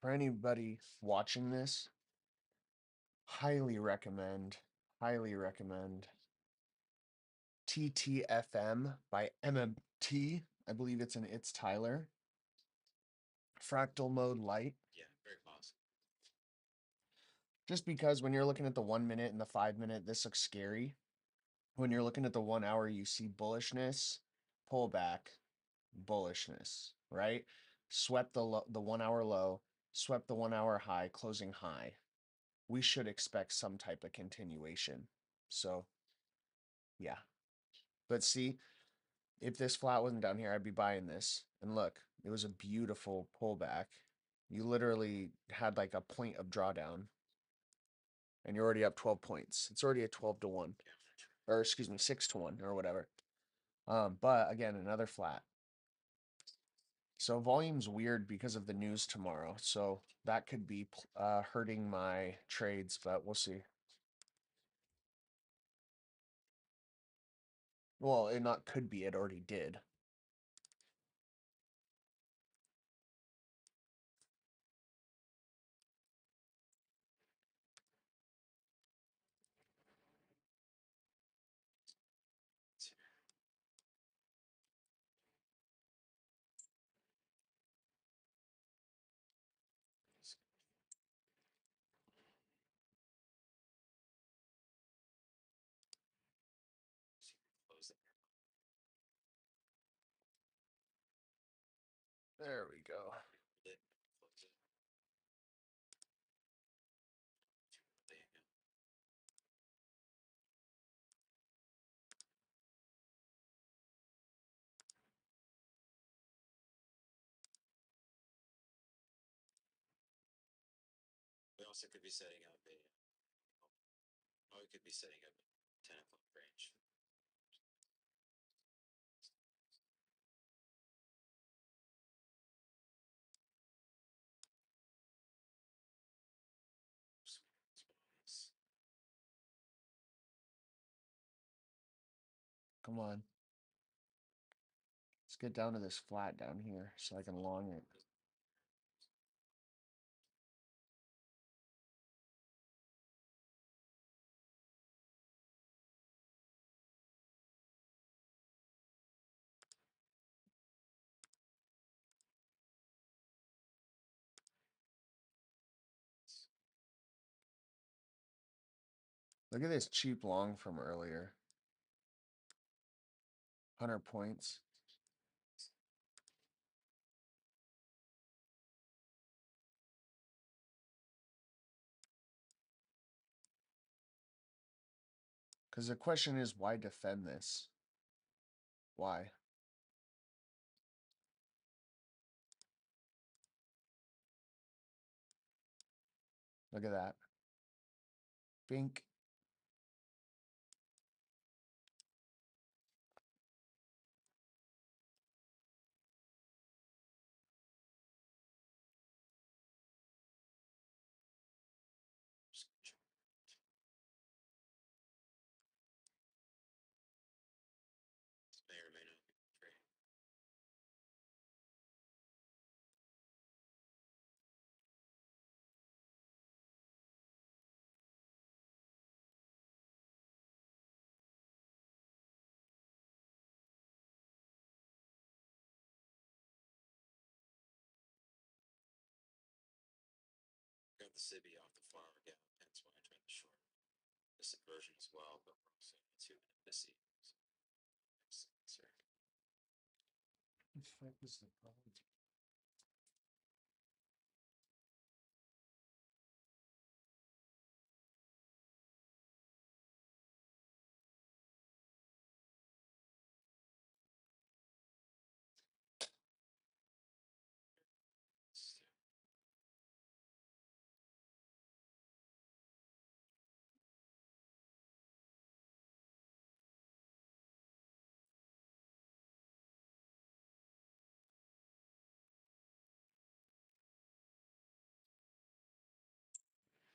For anybody watching this, highly recommend TTFM by MMT. I believe it's an It's Tyler. Fractal Mode Light. Yeah, very possible. Just because when you're looking at the 1 minute and the 5 minute, this looks scary. When you're looking at the 1 hour, you see bullishness, pullback, bullishness, right? Swept the 1 hour low, swept the 1 hour high, closing high. We should expect some type of continuation. So, yeah. But see, if this flat wasn't down here, I'd be buying this. And look, it was a beautiful pullback. You literally had like a point of drawdown, and you're already up 12 points. It's already a 12-1, or excuse me, 6-1 or whatever. But again, another flat. So volume's weird because of the news tomorrow. So that could be hurting my trades, but we'll see. Well, it not could be, it already did. Close it. There we go. Close it. There you go. We also could be setting up a. Oh, we could be setting up a 10 o'clock range. Come on. Let's get down to this flat down here so I can long it. Look at this cheap long from earlier. 100 points. Because the question is, why defend this? Why? Look at that. Bink. May or may not be free. Got the Sibby off the flower gap, hence why I tried the short. This inversion as well, but we're also into an Missy. So, answer. What the fuck is the problem?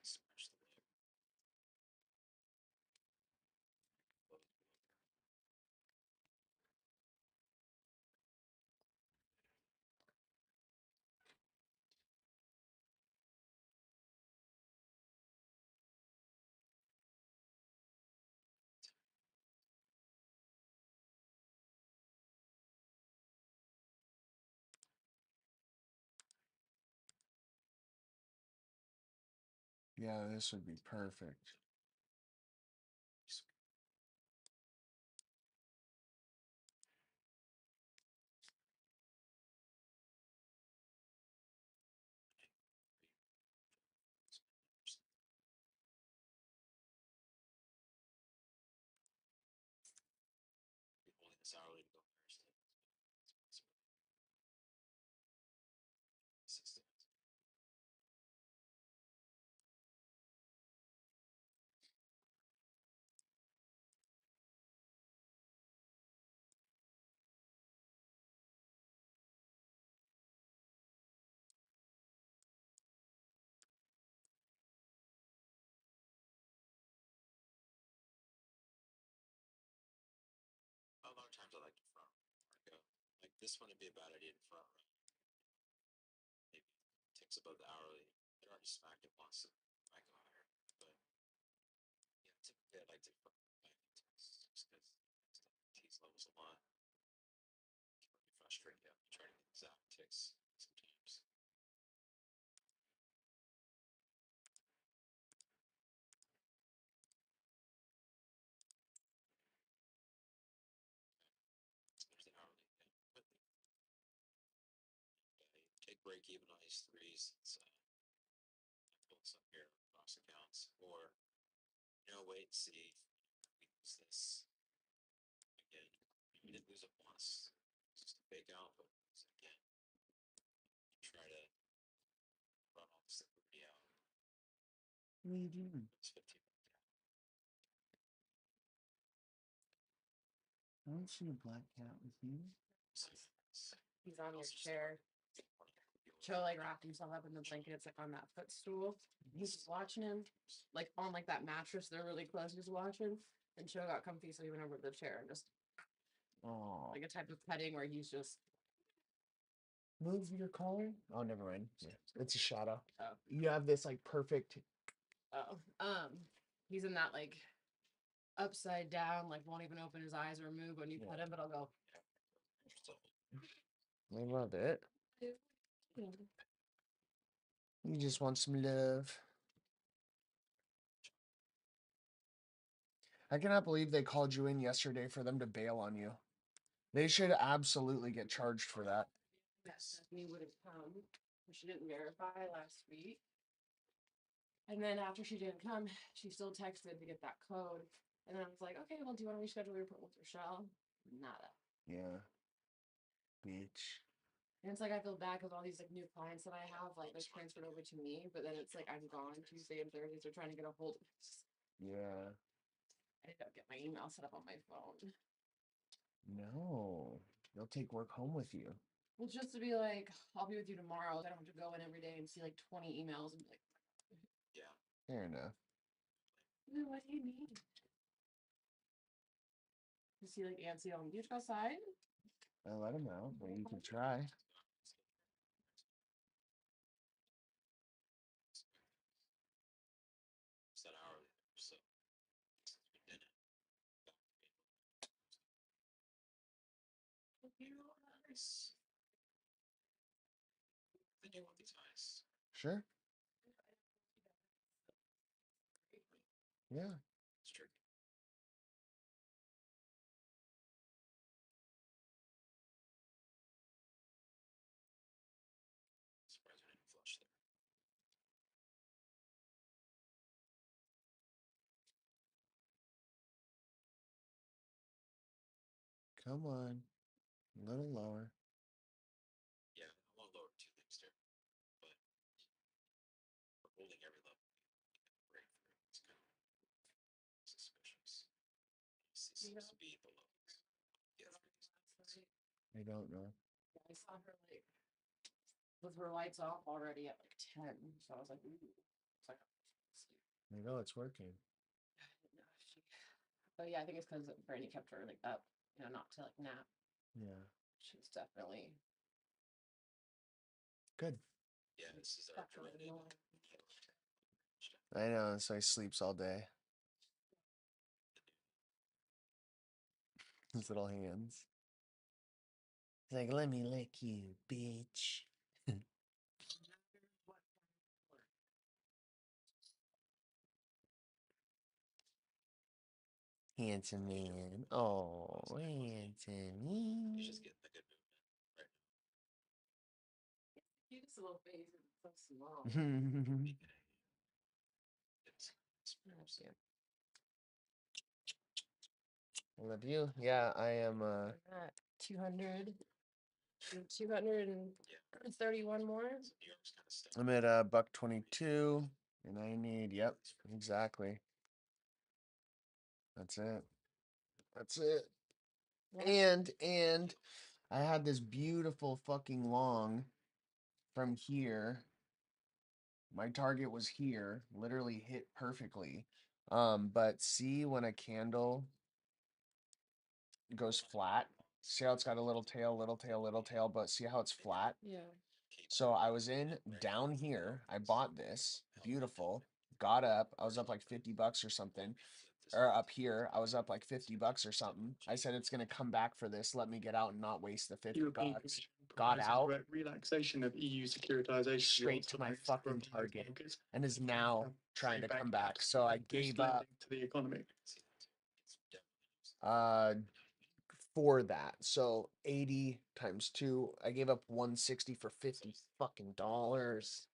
Smash the lip. Yeah, this would be perfect. Be holding this hourly to go first. 60. A lot of times I like to front go. Like this one would be a bad idea to front run. Maybe ticks above the hourly. It already smacked it once, so I might go higher. But yeah, typically I like to front run ticks just because tease levels a lot. It can be frustrating. Yeah, try to get exact ticks sometimes. There's the hourly. Yeah. But take break even on these threes. It's build some here across accounts, or wait and see. We lose this again. We did lose it once. It's just a fake out, but again, try to run all this liquidity out. What are you doing? It's 15. I don't see a black cat with you. He's on your chair. Joe like wrapped himself up in the blanket. It's like on that footstool. He's just watching him, like on like that mattress. They're really close. He's watching, and Joe got comfy, so he went over to the chair and just Oh, Like a type of petting where he's just move your collar. Oh, never mind. Yeah, it's a shadow. oh You have this like perfect. oh he's in that like upside down, like won't even open his eyes or move when you pet him, but I'll go. I love it. You just want some love. I cannot believe they called you in yesterday for them to bail on you. They should absolutely get charged for that. Stephanie would have come, but she didn't verify last week. And then after she didn't come, she still texted to get that code. And then I was like, okay, well, do you want to reschedule your appointment with Rochelle? Nada. Yeah. Bitch. And it's like I feel bad because all these like new clients that I have, like they're transferred over to me, but then it's like I'm gone Tuesday and Thursdays. They're trying to get a hold of me. Yeah. I don't get my email set up on my phone. No. They'll take work home with you. Well, just to be like, I'll be with you tomorrow. I don't have to go in every day and see like 20 emails and be like, Yeah. Fair enough. what do you need? You see like antsy on the outside? I let him out, but you can try. It's that hour. So we did it. Then you want these eyes. Sure. Yeah. It's tricky. Surprised I didn't flush there. Come on. A little lower. Yeah, I want to lower two things there, but we're holding every level right through. It's kind of suspicious. Seems to be the lowest. Yeah, through these levels. I don't know. Yeah, I saw her like with her lights off already at like 10. So I was like, ooh. It's like, I know it's working. I didn't know if she. But yeah, I think it's because Brandy kept her like up, not to like nap. Yeah. She's definitely Good. Yeah, this is our definitely dreaded. annoying. I know, so he sleeps all day. His little hands. He's like, let me lick you, bitch. Handsome man. Oh, handsome He's man. just getting the good movement right Cutest little face. It's so small. now. It's That's you. I love you. Yeah, I am. At 200. 231 more. New York's kind of stuck. I'm at $1.22, and I need. Yep, exactly. That's it. That's it. And I had this beautiful fucking long from here. My target was here, literally hit perfectly. But see when a candle goes flat, see how it's got a little tail, little tail, little tail, but see how it's flat? Yeah. So I was in down here. I bought this beautiful, got up. I was up like $50 or something. Or up here, I was up like $50 or something. I said it's gonna come back for this. Let me get out and not waste the European $50. Commission Got proposes out relaxation of EU securitization straight rules to for my banks fucking and private target mortgages, and is which now have trying to bank come back. capital So I and boost gave up lending to the economy. uh for that. So 80 times 2, I gave up 160 for 50 fucking dollars.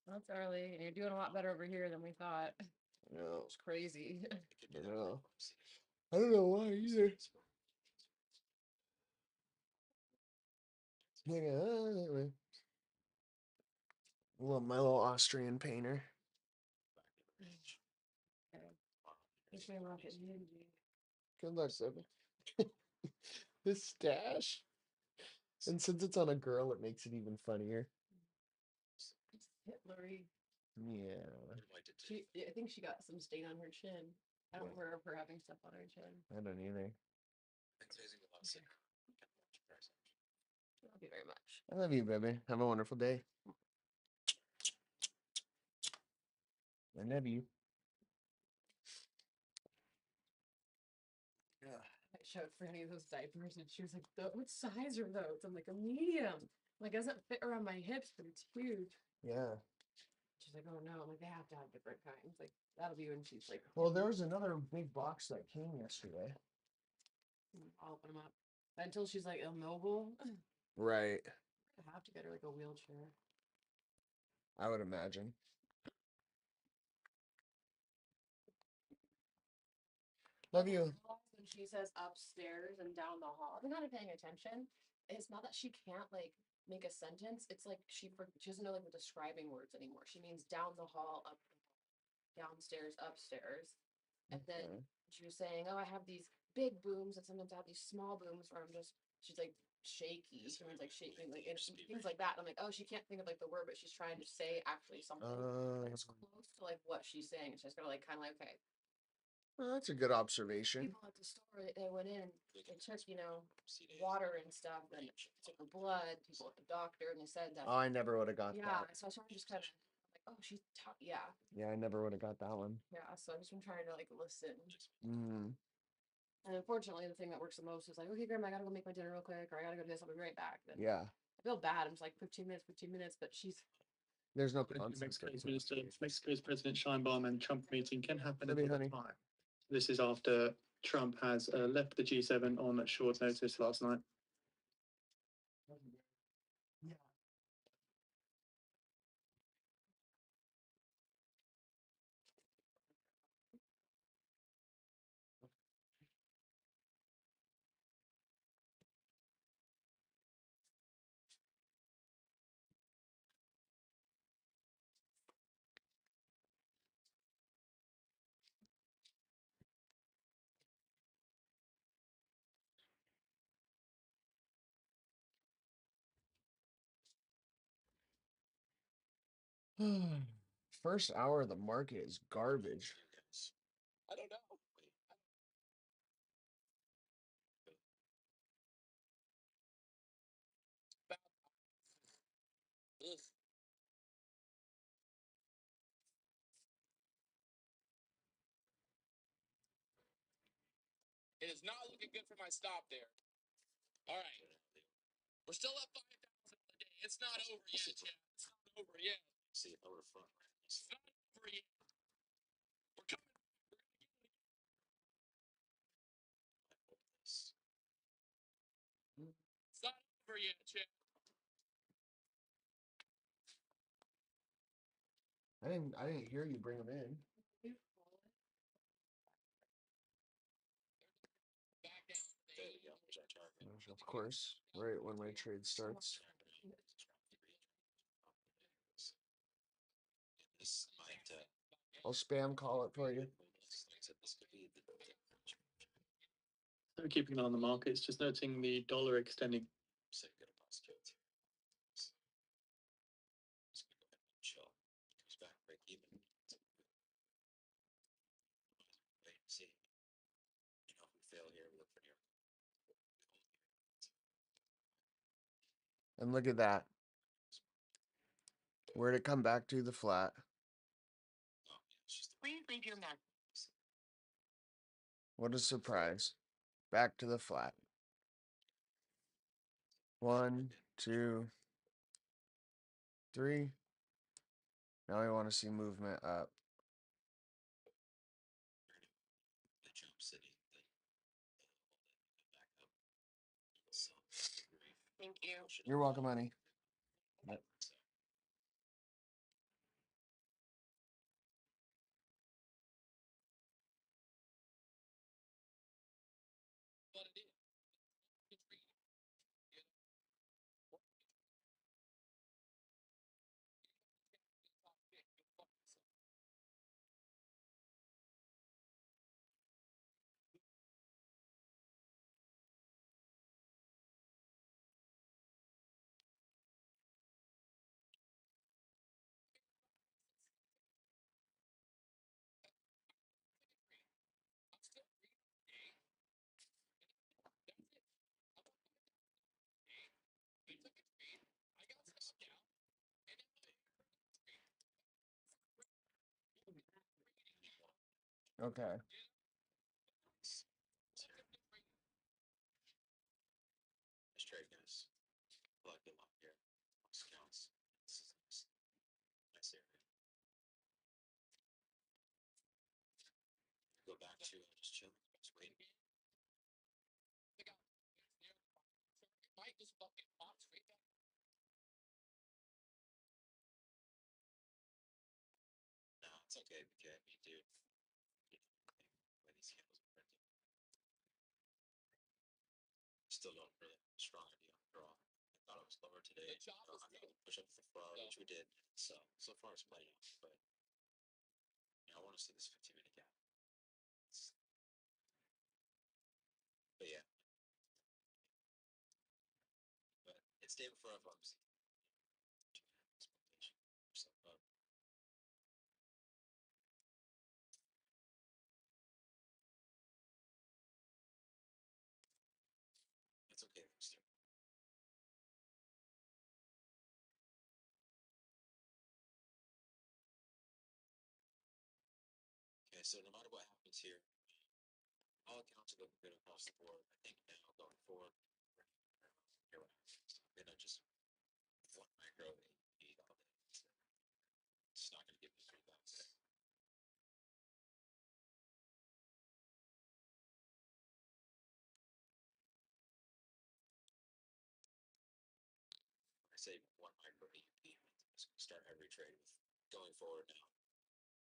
That's early. And you're doing a lot better over here than we thought. No, It's crazy. I know. I don't know why either. Anyway. My little Austrian painter. Wish me luck at Ninja. Good luck, Seven. This stash. And since it's on a girl, it makes it even funnier. Hitlery. Yeah. I think she got some stain on her chin. I don't remember her having stuff on her chin. I don't either. It's using a lot Thank you very much. I love you, baby. Have a wonderful day. I love you. Yeah. I showed Franny those diapers and she was like, what size are those? I'm like, a medium. I'm like, it doesn't fit around my hips, but it's huge. Yeah. She's like, oh no. I'm like, they have to have different kinds. Like, that'll be when she's like, Well, there was another big box that came yesterday. I'll open them up. Until she's like immobile, Right. I have to get her like a wheelchair. I would imagine. Love you. When she says upstairs and down the hall, I'm not paying attention. It's not that she can't like make a sentence. It's like she doesn't know like the describing words anymore. She means down the hall, up the hall, downstairs, upstairs. And then Okay. she was saying, "Oh, I have these big booms, and sometimes I have these small booms where I'm just." She's like shaky. She means like shaking, like and things like that. And I'm like, oh, she can't think of like the word, but she's trying to say actually something that's close to like what she's saying. She's gotta like kind of like okay. Well, that's a good observation. People at the store, they went in, they took, water and stuff, and took her blood, people at the doctor, and they said that, Oh, I never would have got yeah, that. so I sort of just kind of, like, oh, yeah, Yeah, I never would have got that one. yeah, so I've just been trying to, like, listen. Mm. And unfortunately, the thing that works the most is like, okay, Grandma, I gotta go make my dinner real quick, or I gotta go do this, I'll be right back. Then Yeah. I feel bad, I'm just like, 15 minutes, but she's, There's no Mexico's consequence. Mexico's President Scheinbaum and Trump meeting can happen at Love you, any honey. time. This is after Trump has left the G7 on short notice last night. Yeah. First hour of the market is garbage. I don't know. Ugh. It is not looking good for my stop there. All right. We're still up 5,000 a day. It's not over yet, Chad. It's not over yet. See, over front. It's not over yet. We're coming. It's not over yet, Chad. I didn't hear you bring them in. Back down. There you go. There's our target. Of course, right when my trade starts. This might. I'll spam call it for you. This could be the. So keeping an eye on the markets, just noting the dollar extending. Say good possibility. Just go ahead and chill. Comes back break even. Wait and see. You know, if we fail here, we look for here. And look at that. Where'd it come back to? The flat. Oh, yeah, it's just the Please leave your message. What a surprise. Back to the flat. 1, 2, 3. Now we want to see movement up. the jump city. The back up. So, Thank you. You're welcome, honey. Yep. But it is. Okay. Nice trade, guys. Like them up here. Scouts. This is nice area. Go back to just chill. Just wait. Might just fucking pop straight back. No, it's okay, BK. Me, dude. You know, when these candles are printing. Still don't really have a strong idea on the draw. I thought it was lower today. The chop was I good. push up the flow, Yeah. which we did. So far it's playing off, but you know, I want to see this 15-minute gap. But yeah. But it's day before I've obviously. So, it's okay. Still. Okay, so no matter what happens here, all accounts are looking good across the board. I think now going forward, here what happens. I'm gonna just one micro AD all day. It's not gonna give me 3,000. I say one micro AUP. Just start every trade with going forward now,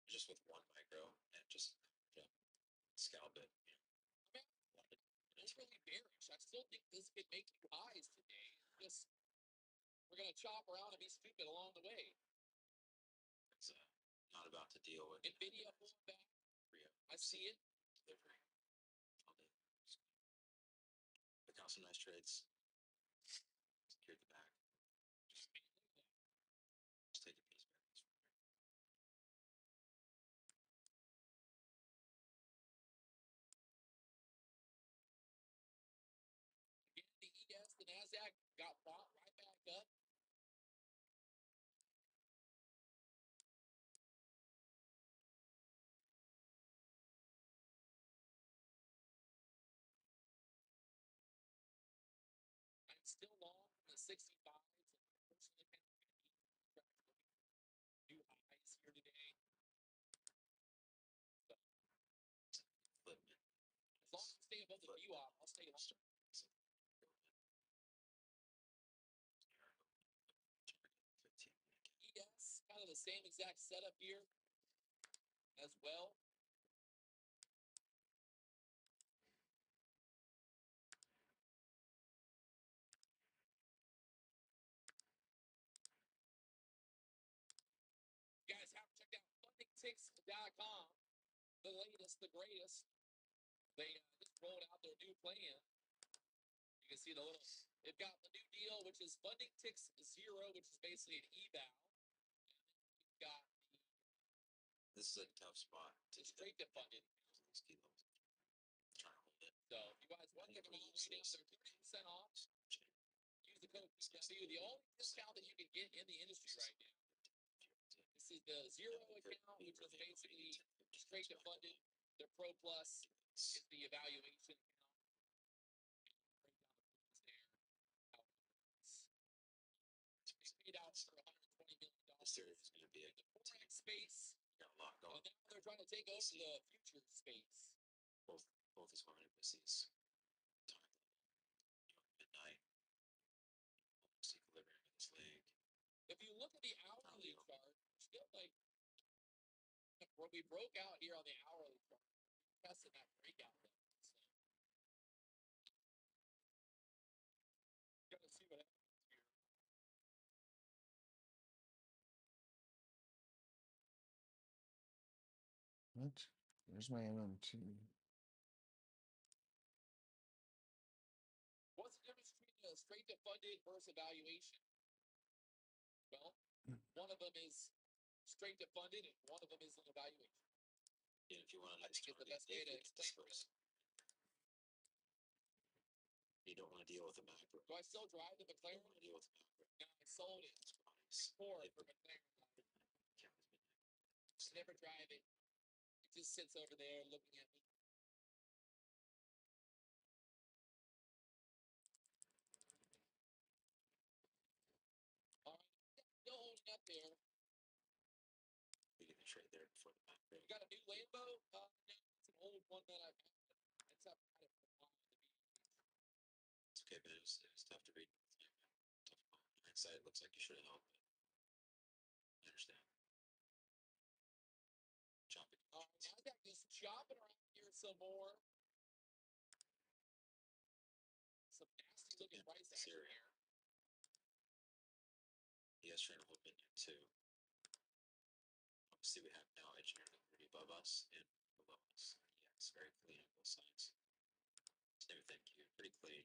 just with one micro and just scalp it. You know, It's really bearish. I still think this could make you highs today. Just we're gonna chop around and be stupid along the way. it's not about to deal with Nvidia pulling back. I see it. delivery. All day. Pick out some nice trades. Secure the back. Just take a piece back. Again, the ES, the NASDAQ got bought right back up. I'm still long from the 65s and personally kind of new highs here today. Flip. As long as we stay above the view off, I'll stay long. ES, kind of the same exact setup here as well. You guys have to check out fundingticks.com, the latest, the greatest. They just rolled out their new plan. You can see the little, they've got the new deal, which is Funding Ticks Zero, which is basically an eval. And then you've got the This is a tough spot to straight to funded. these key levels. Trying to hold it. So if you guys want to check them out right now, they're 30% off. Use the code PW. The only discount that you can get in the industry right now. This is the zero account, which is basically straight to funded. Their Pro Plus is the evaluation account. Break down the fees there. How it works. They paid out for $120 million. This series is going to be in the Forex space. got a lot going. And now they're trying to take over the future space. Both is going to indices. Time midnight. Almost equilibrium in this leg. If you look at the hourly chart, still like we broke out here on the hourly chart. Testing that breakout level. So gotta see what happens here. What? Where's my MMT? What's the difference between a straight to funded versus evaluation? Well, one of them is straight to funded and one of them is an evaluation. Yeah, if you want I think it's the best way to explain it. You don't want to deal with a macro. Do I still drive the You McLaren? don't want to deal with a macro. No, I sold it. It's For If McLaren. Never drive it. just sits over there looking at me. All right, still holding up there. We get the trade there before the back. You got a new Lambo? No, it's an old one that I've had. I've had it for a while. It's okay, man. It was tough to read. Tough call. Hindsight, it looks like you should have helped, but I understand. Chopping. All right, NASDAQ just chopping around here some more. Some nasty looking price action Syria. here. He is trying to hold minion too. Obviously, we have now engineer liquidity above us and below us. Yeah, it's very clean on both sides. No, thank you. Pretty clean.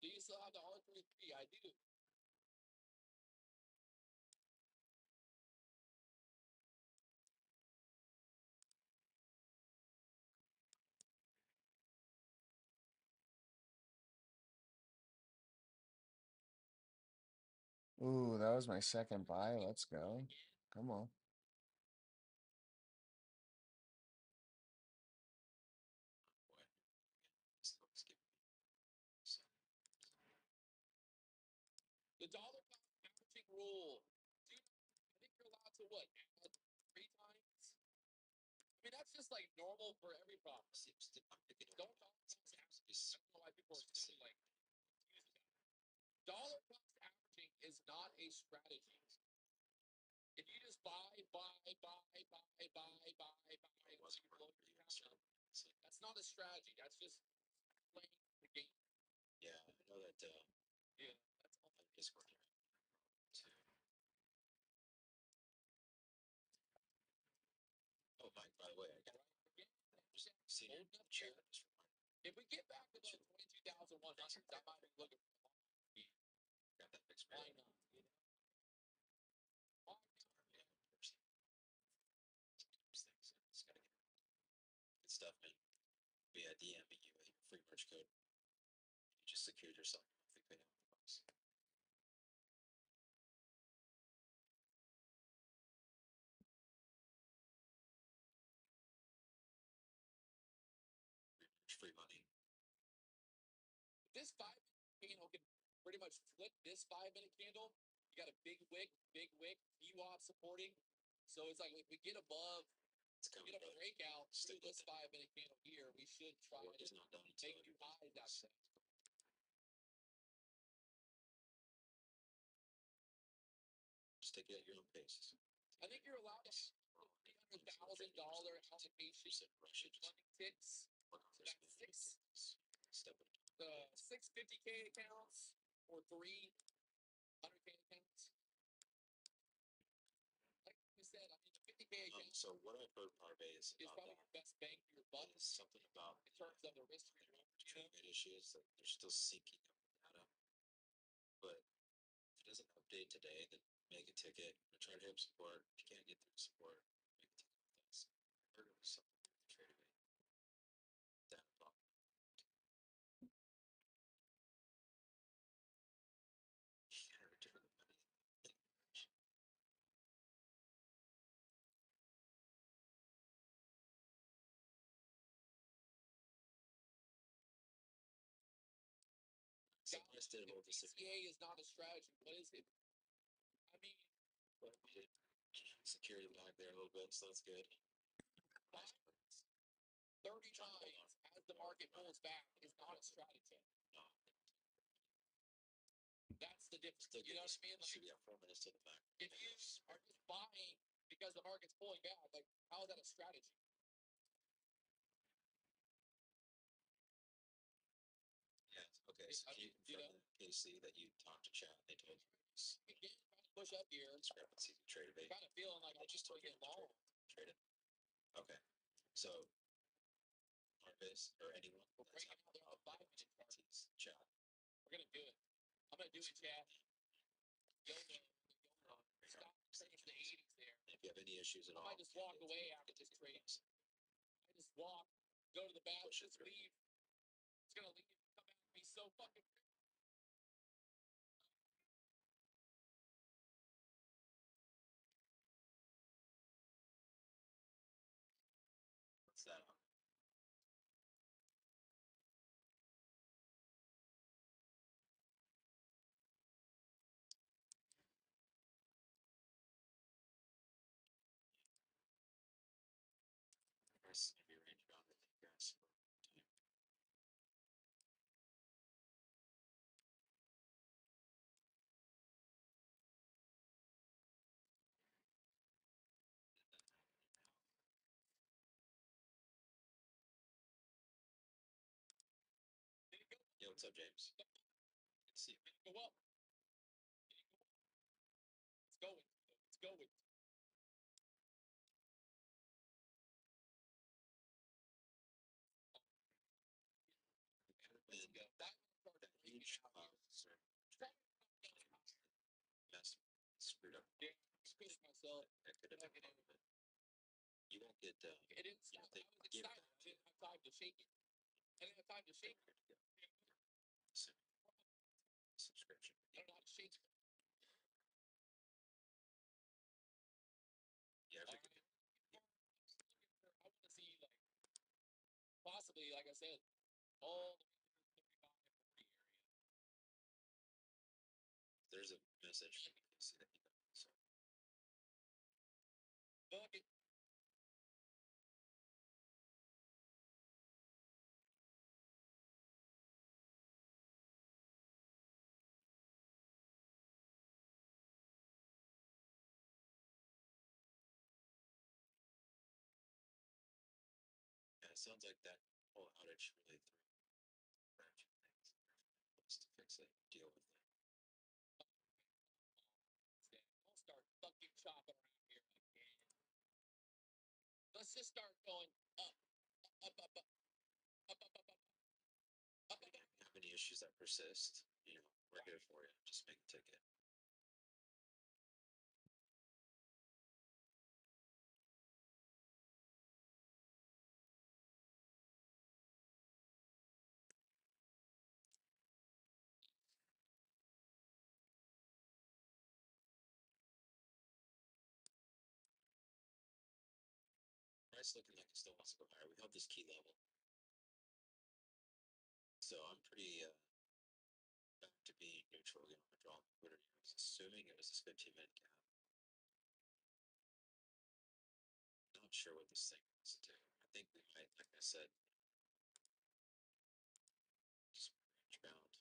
Do you still have the R33? I do. Ooh, that was my second buy. Let's go. Come on. Boy, this looks giving me. So, The dollar cost averaging rule. Dude, I think you're allowed to what? Add 3 times? I mean, that's just like normal for every problem. seems to I'm picking up. Don't dollar cost averaging. I don't know why people are so like confused about it. Dollar cost averaging is not a strategy. If you just buy, It was until you blow your account so, up, that's not a strategy. That's just playing the game. yeah, I know that Yeah, that's all. on Discord here. Too. Oh, Mike, by the way, I got seen it in the chat. Just remind If we get back to the 22,100, I might be looking for a lot. got that fixed. Why not? You know? Why not? It's gotta get good stuff, man. We had DM you with your free merch code. You just secured yourself. I think they have the box. Free money. This 5-minute candle can pretty much flip this 5-minute candle. You got a big wick, VWAP supporting. So it's like if we get above, It's coming, get a brother. breakout through Stick with this it. 5-minute candle here, we should try Work to is not done until make new highs after that. Just take it at your own pace. I think you're allowed to have $300,000 allocation Rush it. Just funding ticks. work on So this. that's Step it. 650K accounts or 300K accounts. Like you said, I mean, the 50K account So what I've heard Parveys is about probably that your best bang for your buck is something about in terms of the risk reward. trade issues that they're still syncing up the data. But if it doesn't update today, then make a ticket or try to hit support. If you can't get through support, make a ticket with us. I heard it was something with the trade rate. That about yeah, return the money. So I still hold the same. CA is not a strategy. What is it? I mean, But we did secure the back there a little bit, so that's good. 30 times as the market pulls back is not a strategy. No, That's the difference. still You know what I mean? Should Like, be at 4 minutes to the back. if you are just buying because the market's pulling back, like, how is that a strategy? Yeah, okay, so I can you mean, you confirm that KC that you talked to chat, they told you this Again, trying to push up here, discrepancy you traded bait, kind of feeling like they I'm just just told you it to long. trade it? Okay, so Marcus or anyone We're that's breaking out there on having 5-minute chart. opportunities, chat. We're gonna do it. I'm gonna do it, Chad. YOLO. Stop trading to the 80s there. If you have any issues at I all. might just walk away after this trade. I just walk, go to the bathroom, Push it just through. leave. It's gonna leave, come back and be so fucking Nice maybe range bound, I think, guys. Time. Yo, what's up, James? Good to see you. Go up. Let's go with. Let's go with. And That that range messed screwed up. yeah, screwed myself. That could have been part of it. You won't get It didn't you stop. know, I was give excited. I didn't have time to shake it. I didn't have time to shake it. subscription. I don't know how to shake it. Yeah, All right. I want to see like possibly, like I said, all the way through 35, 40 area. there's a message. You see that email. So Look at yeah, it sounds like that whole outage really threw a bunch of things. Let's to fix it, deal with it. don't start fucking chopping around here again. Let's just start going up, up, up, up, up, up, up, up, up, If you have any issues that persist, you know, we're here for you. Just make a ticket. Price looking like it still wants to go higher. We held this key level. So I'm pretty back to being neutral again on the draw liquidity. I was assuming it was this 15-minute gap. Not sure what this thing wants to do. I think we might, like I said, just range bound.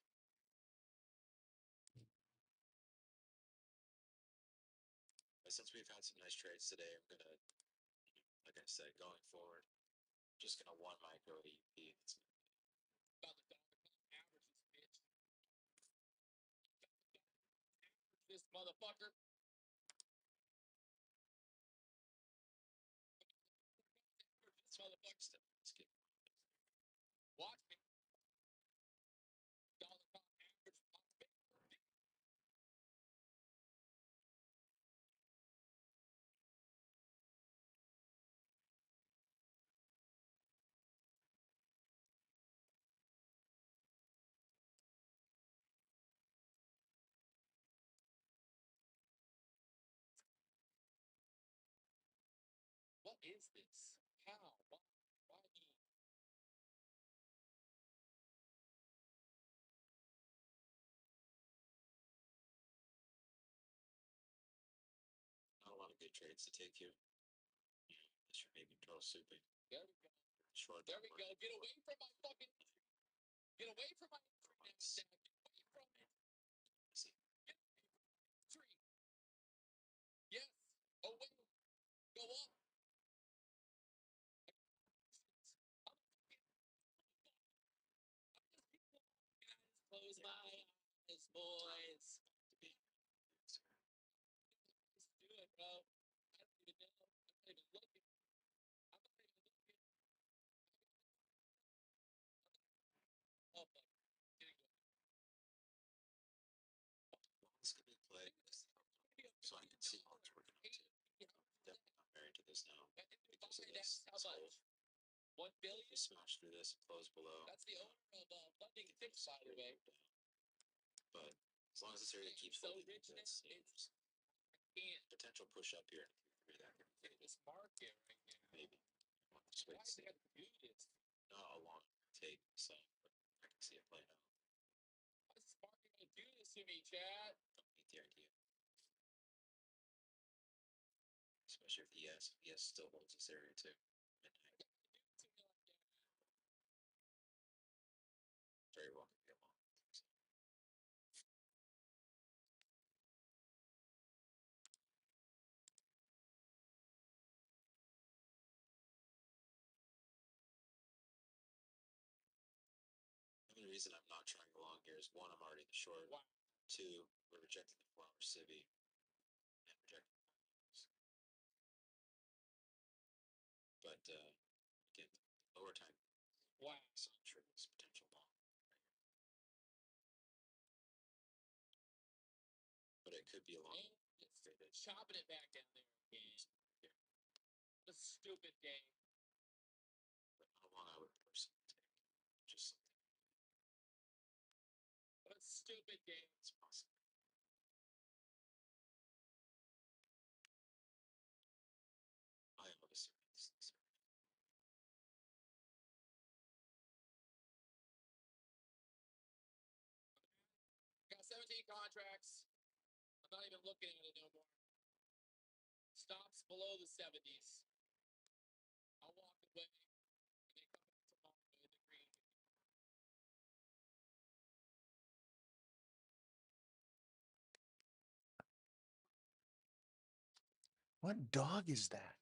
But since we've had some nice trades today, I'm gonna, like I said, going forward, just gonna one micro EP. It's about the dollar cost average this bitch. This motherfucker. This motherfucker. let's get Watch me. Dollar cost average. What is this? How? Why? Why me? not a lot of good trades to take here. Unless you're maybe draw souping. There we go. Short. There we go. Get away from my fucking. Get away from my months. Get away from it. See, Get away from my tree. Yes. Away. Go up. I'm just close my eyes, boys. to be Let's do it, bro. I don't even know. I'm not even looking. I'm not even looking. Oh, fuck. Didn't go. this could be play. So I can see how it's working out too. Definitely not married to this now because of this. How much? 1 billion? We smashed through this and closed below. That's the owner of Funding Fix, by the way. But as long as this area keeps So holding like rich now, this, you know, it's there's can't potential push up here in 3-3 that could in this market right now. maybe. Just Why wait and is see. it do this? Not a long take, so but I can see it playing out. Why is this market gonna do this to me, Chad? Don't hate the idea. Especially if ES still holds this area too. Midnight. reason I'm not trying along here is one, I'm already in the short. Wow. Two, we're rejecting the 4-hour civvy and rejecting. But again, the lower time. Wow. So I'm sure there's potential long. But it could be a long. And it's chopping it back down there again. What a stupid game. But how long I would personally take? Just something. What a stupid game. It's possible. I am of a certain. Got 17 contracts. I'm not even looking at it no more. Stops below the 70s. I'll walk away when they come back tomorrow in the green. What dog is that?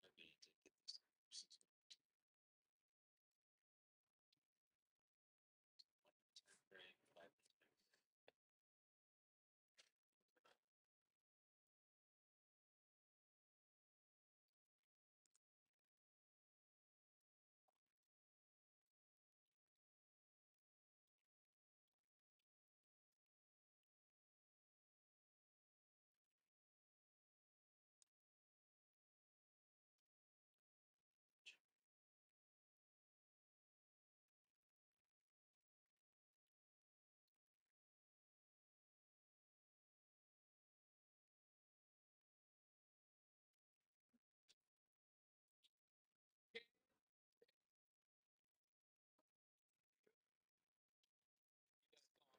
I need to get this.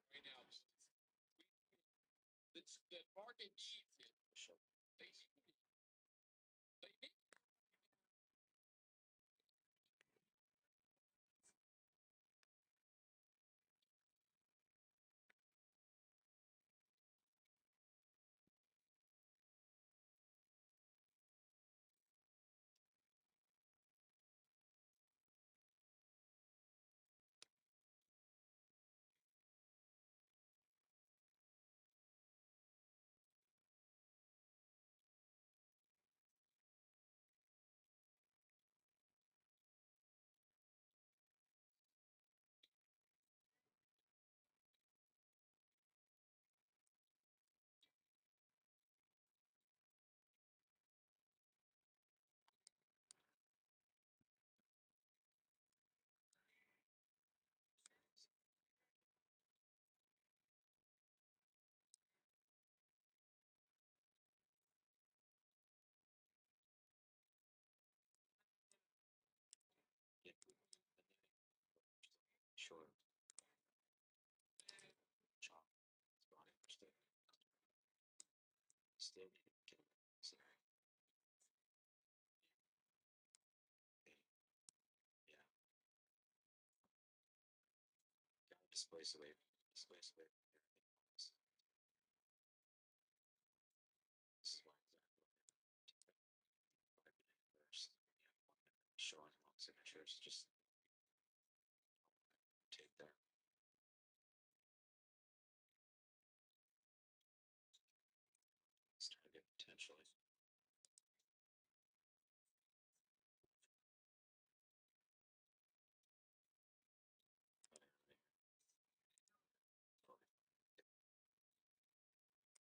Right now, the market needs it. They need it. They need it. Yeah. Sure. Chop. Body. Still need to kill it. So, yeah. Gotta displace away. Displace away. This is why exactly. First, yeah, showing long signatures. Just take that. Start again potentially.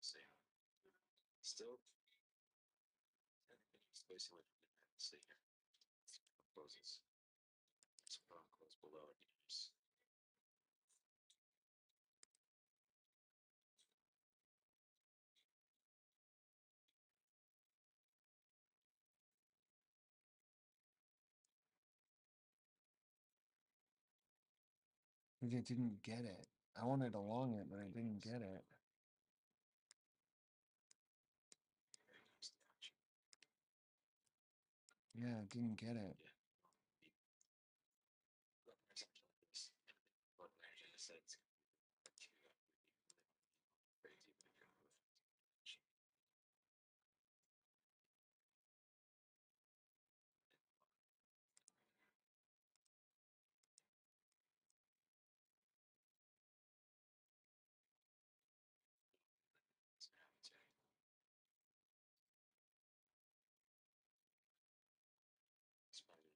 See. Still. Spacing away from the see here. Closes. It's close below it. Just But it didn't get it. I wanted to long it, but I didn't get it. Yeah, I didn't get it.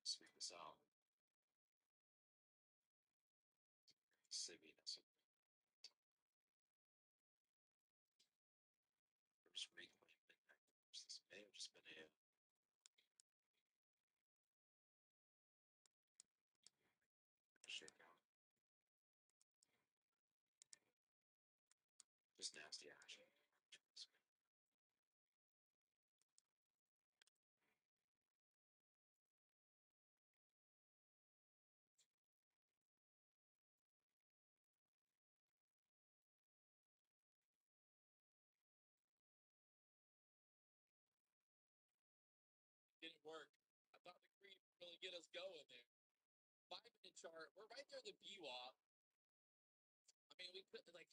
Sweep this out. Civviness. Just reclaim midnight. This may have just been a shakeout. Just nasty action. Didn't work. I thought the green would really get us going there. 5-minute chart. We're right there in the VWAP. I mean, we could like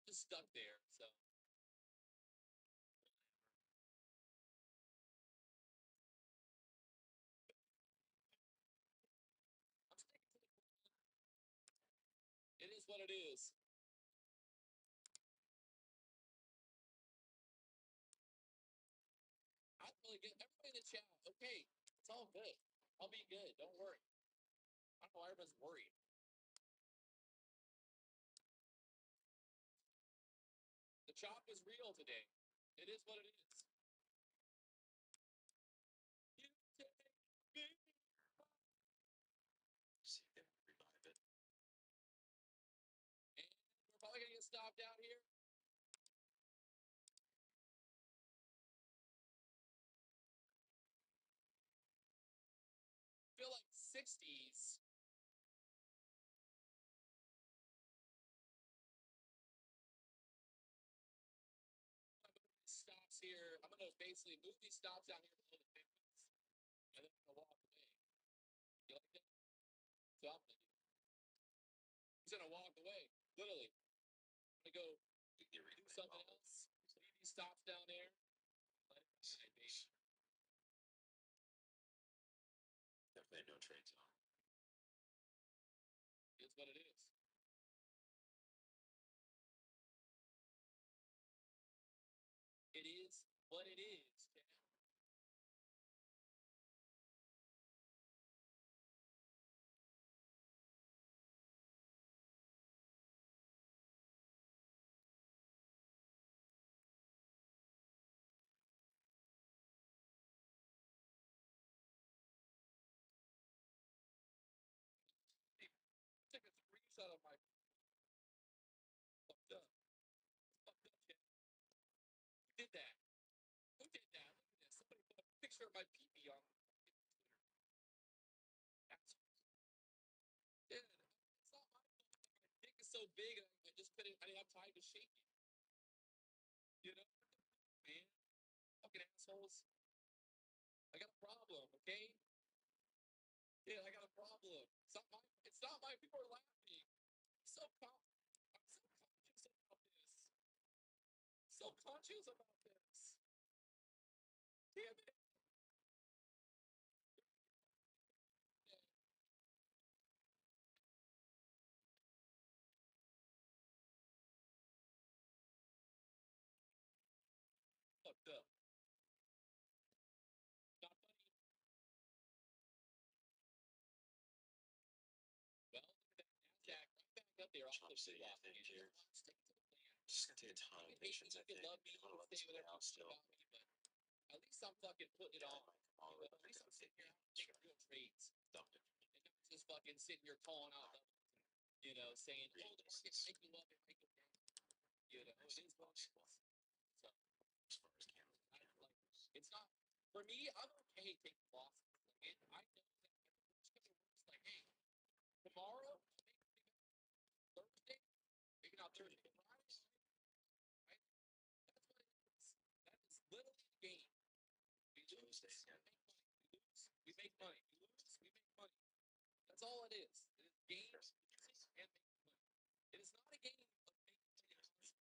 just stuck there. So I'm sticking to the. It is what it is. I really get everybody in the chat. Okay, it's all good. I'll be good. Don't worry. I don't know why everyone's worried. The chop is real today. It is what it is. You take me. See if they revive it. And we're probably gonna get stopped out here. Feel like 60s. Stops here. I'm gonna basically move these stops down here below the 50s, and then I'm gonna walk away. You like that? So I'm gonna do. He's gonna walk away. Literally. I'm gonna go do something else. Leave these stops down there. Let it ride, baby. Definitely no trade zone. It's what it is. It is what it is, Ken. Take a screenshot of my fucked up. Fucked up, Ken. Who did that? Who did that? Look at this. Somebody put a picture of my pee on Twitter. That's dude. It's not my fault. My dick is so big, I just couldn't. I didn't have time to shake it. You know, man. Fucking assholes. I got a problem, okay? Yeah, I got a problem. It's not my. It's not my. People are laughing. I'm so conscious about this. So conscious about this. Damn it. Yeah, fucked up. Not funny. Well, look at that Nasdaq right back up there. Chop City, I think, here. Stick to the plan. It's just gonna take a ton of patience, I think. Love me, I'm gonna let stay this play whatever out you still. about me, but at least I'm fucking putting it Yeah, on. I might come all the way At back least to I'm the sitting here 50. making real trades. Dumped it. And not just fucking sitting here calling out levels and, you know, saying, oh, the market might go up, it might go down. You know, it is possible. So, As far as candle like, it's not, for me, I'm okay taking losses. Like, I know that if the worst comes to worst, like, hey, tomorrow, I'll make Right? That's what it is. That is literally the game. We lose, we make money. We lose, we make money. We lose, we make money. That's all it is. It is game, losing, and making money. It is not a game of making money.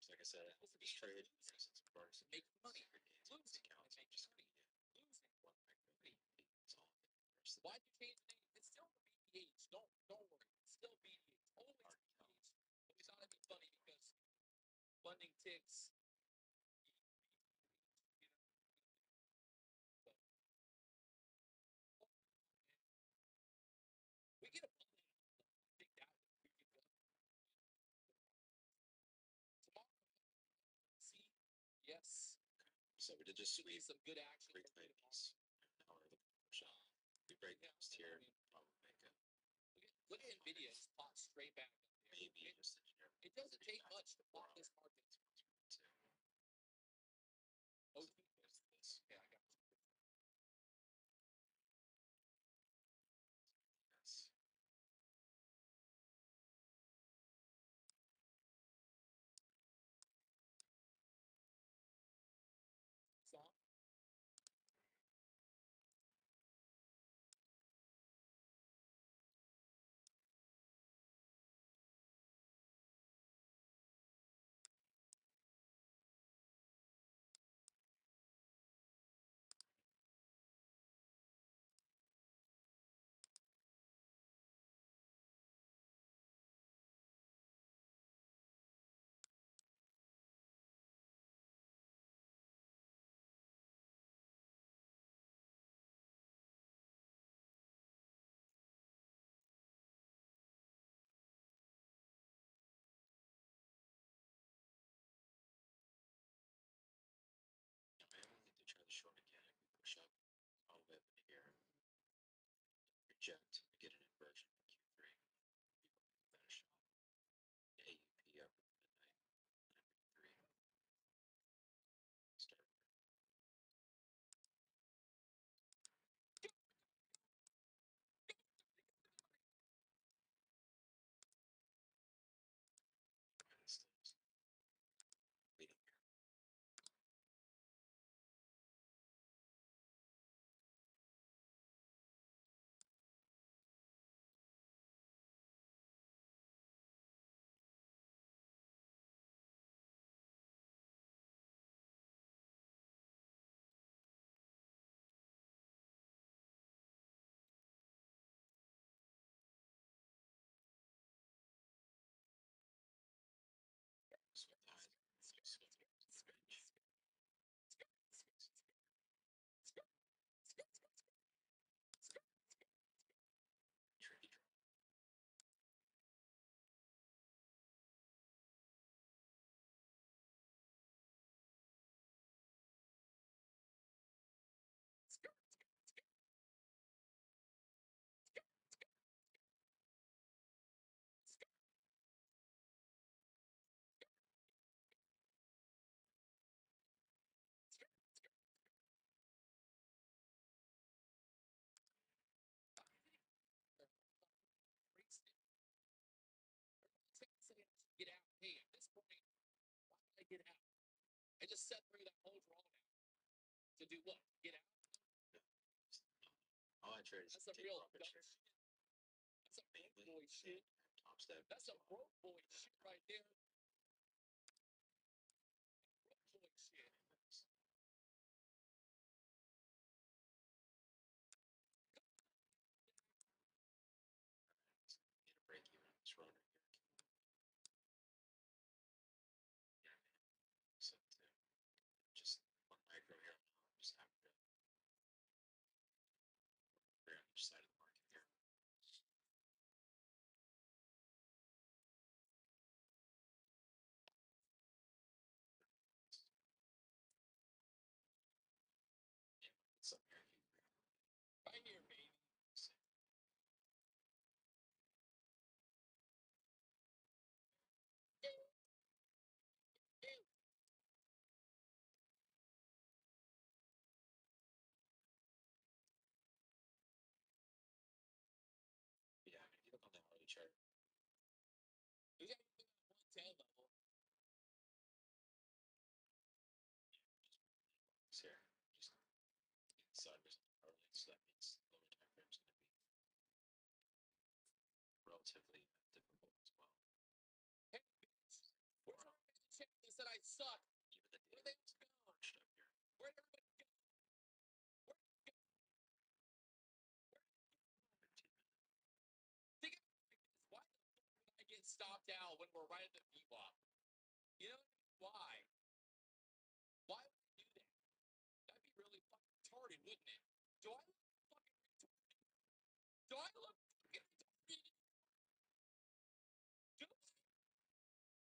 Like I said, It's supposed to be this trade, losing, since it's part of making money, games, losing, and accounts, making just money, losing, one micro money. it's all first. Why'd you change the name? It's still the BDH. Don't worry. It's still BDH. Always BDH. But we thought it'd be funny because funding ticks. You know, but we get a bundle. I think that we could go tomorrow. See, yes. So we did just Should be sweep some good action three from me play tomorrow. piece. Now we're looking for shot. We break Yeah, next I here, mean, probably make a look at Nvidia. It's popped straight back up there. maybe just engineer. It doesn't take much to pop this market. Two. Oh, So there's this. yeah, I got you. Yes. Song. Yeah, maybe we need to try the short again. If we push up all the way up into here, reject, get an inversion in Q3. People give that a shot. AUP up at midnight. Three. Start. Waiting here. So that tricky draw. Get out. Hey, at this point, why did I get out? I just set through that whole drawdown to do what? Get out? All I tried is That's some take real profit dumb share. shit. That's some broke Mainly, boy shit. top step. That's some broke boy shit right there. Broke boy shit. Need a break even on this runner here. Yeah, man. So just one micro here. Just have to. We're on each side of the market here. suck. Even the Where daily they all gone? punched up here. Where'd everybody go? Where'd they go? 15 minutes. Think about it like this. Why the fuck would I get stopped out when we're right at the VWAP? You know what I mean? Why? Why would I do that? That'd be really fucking retarded, wouldn't it? Do I look fucking retarded? Do I look fucking retarded? Do I?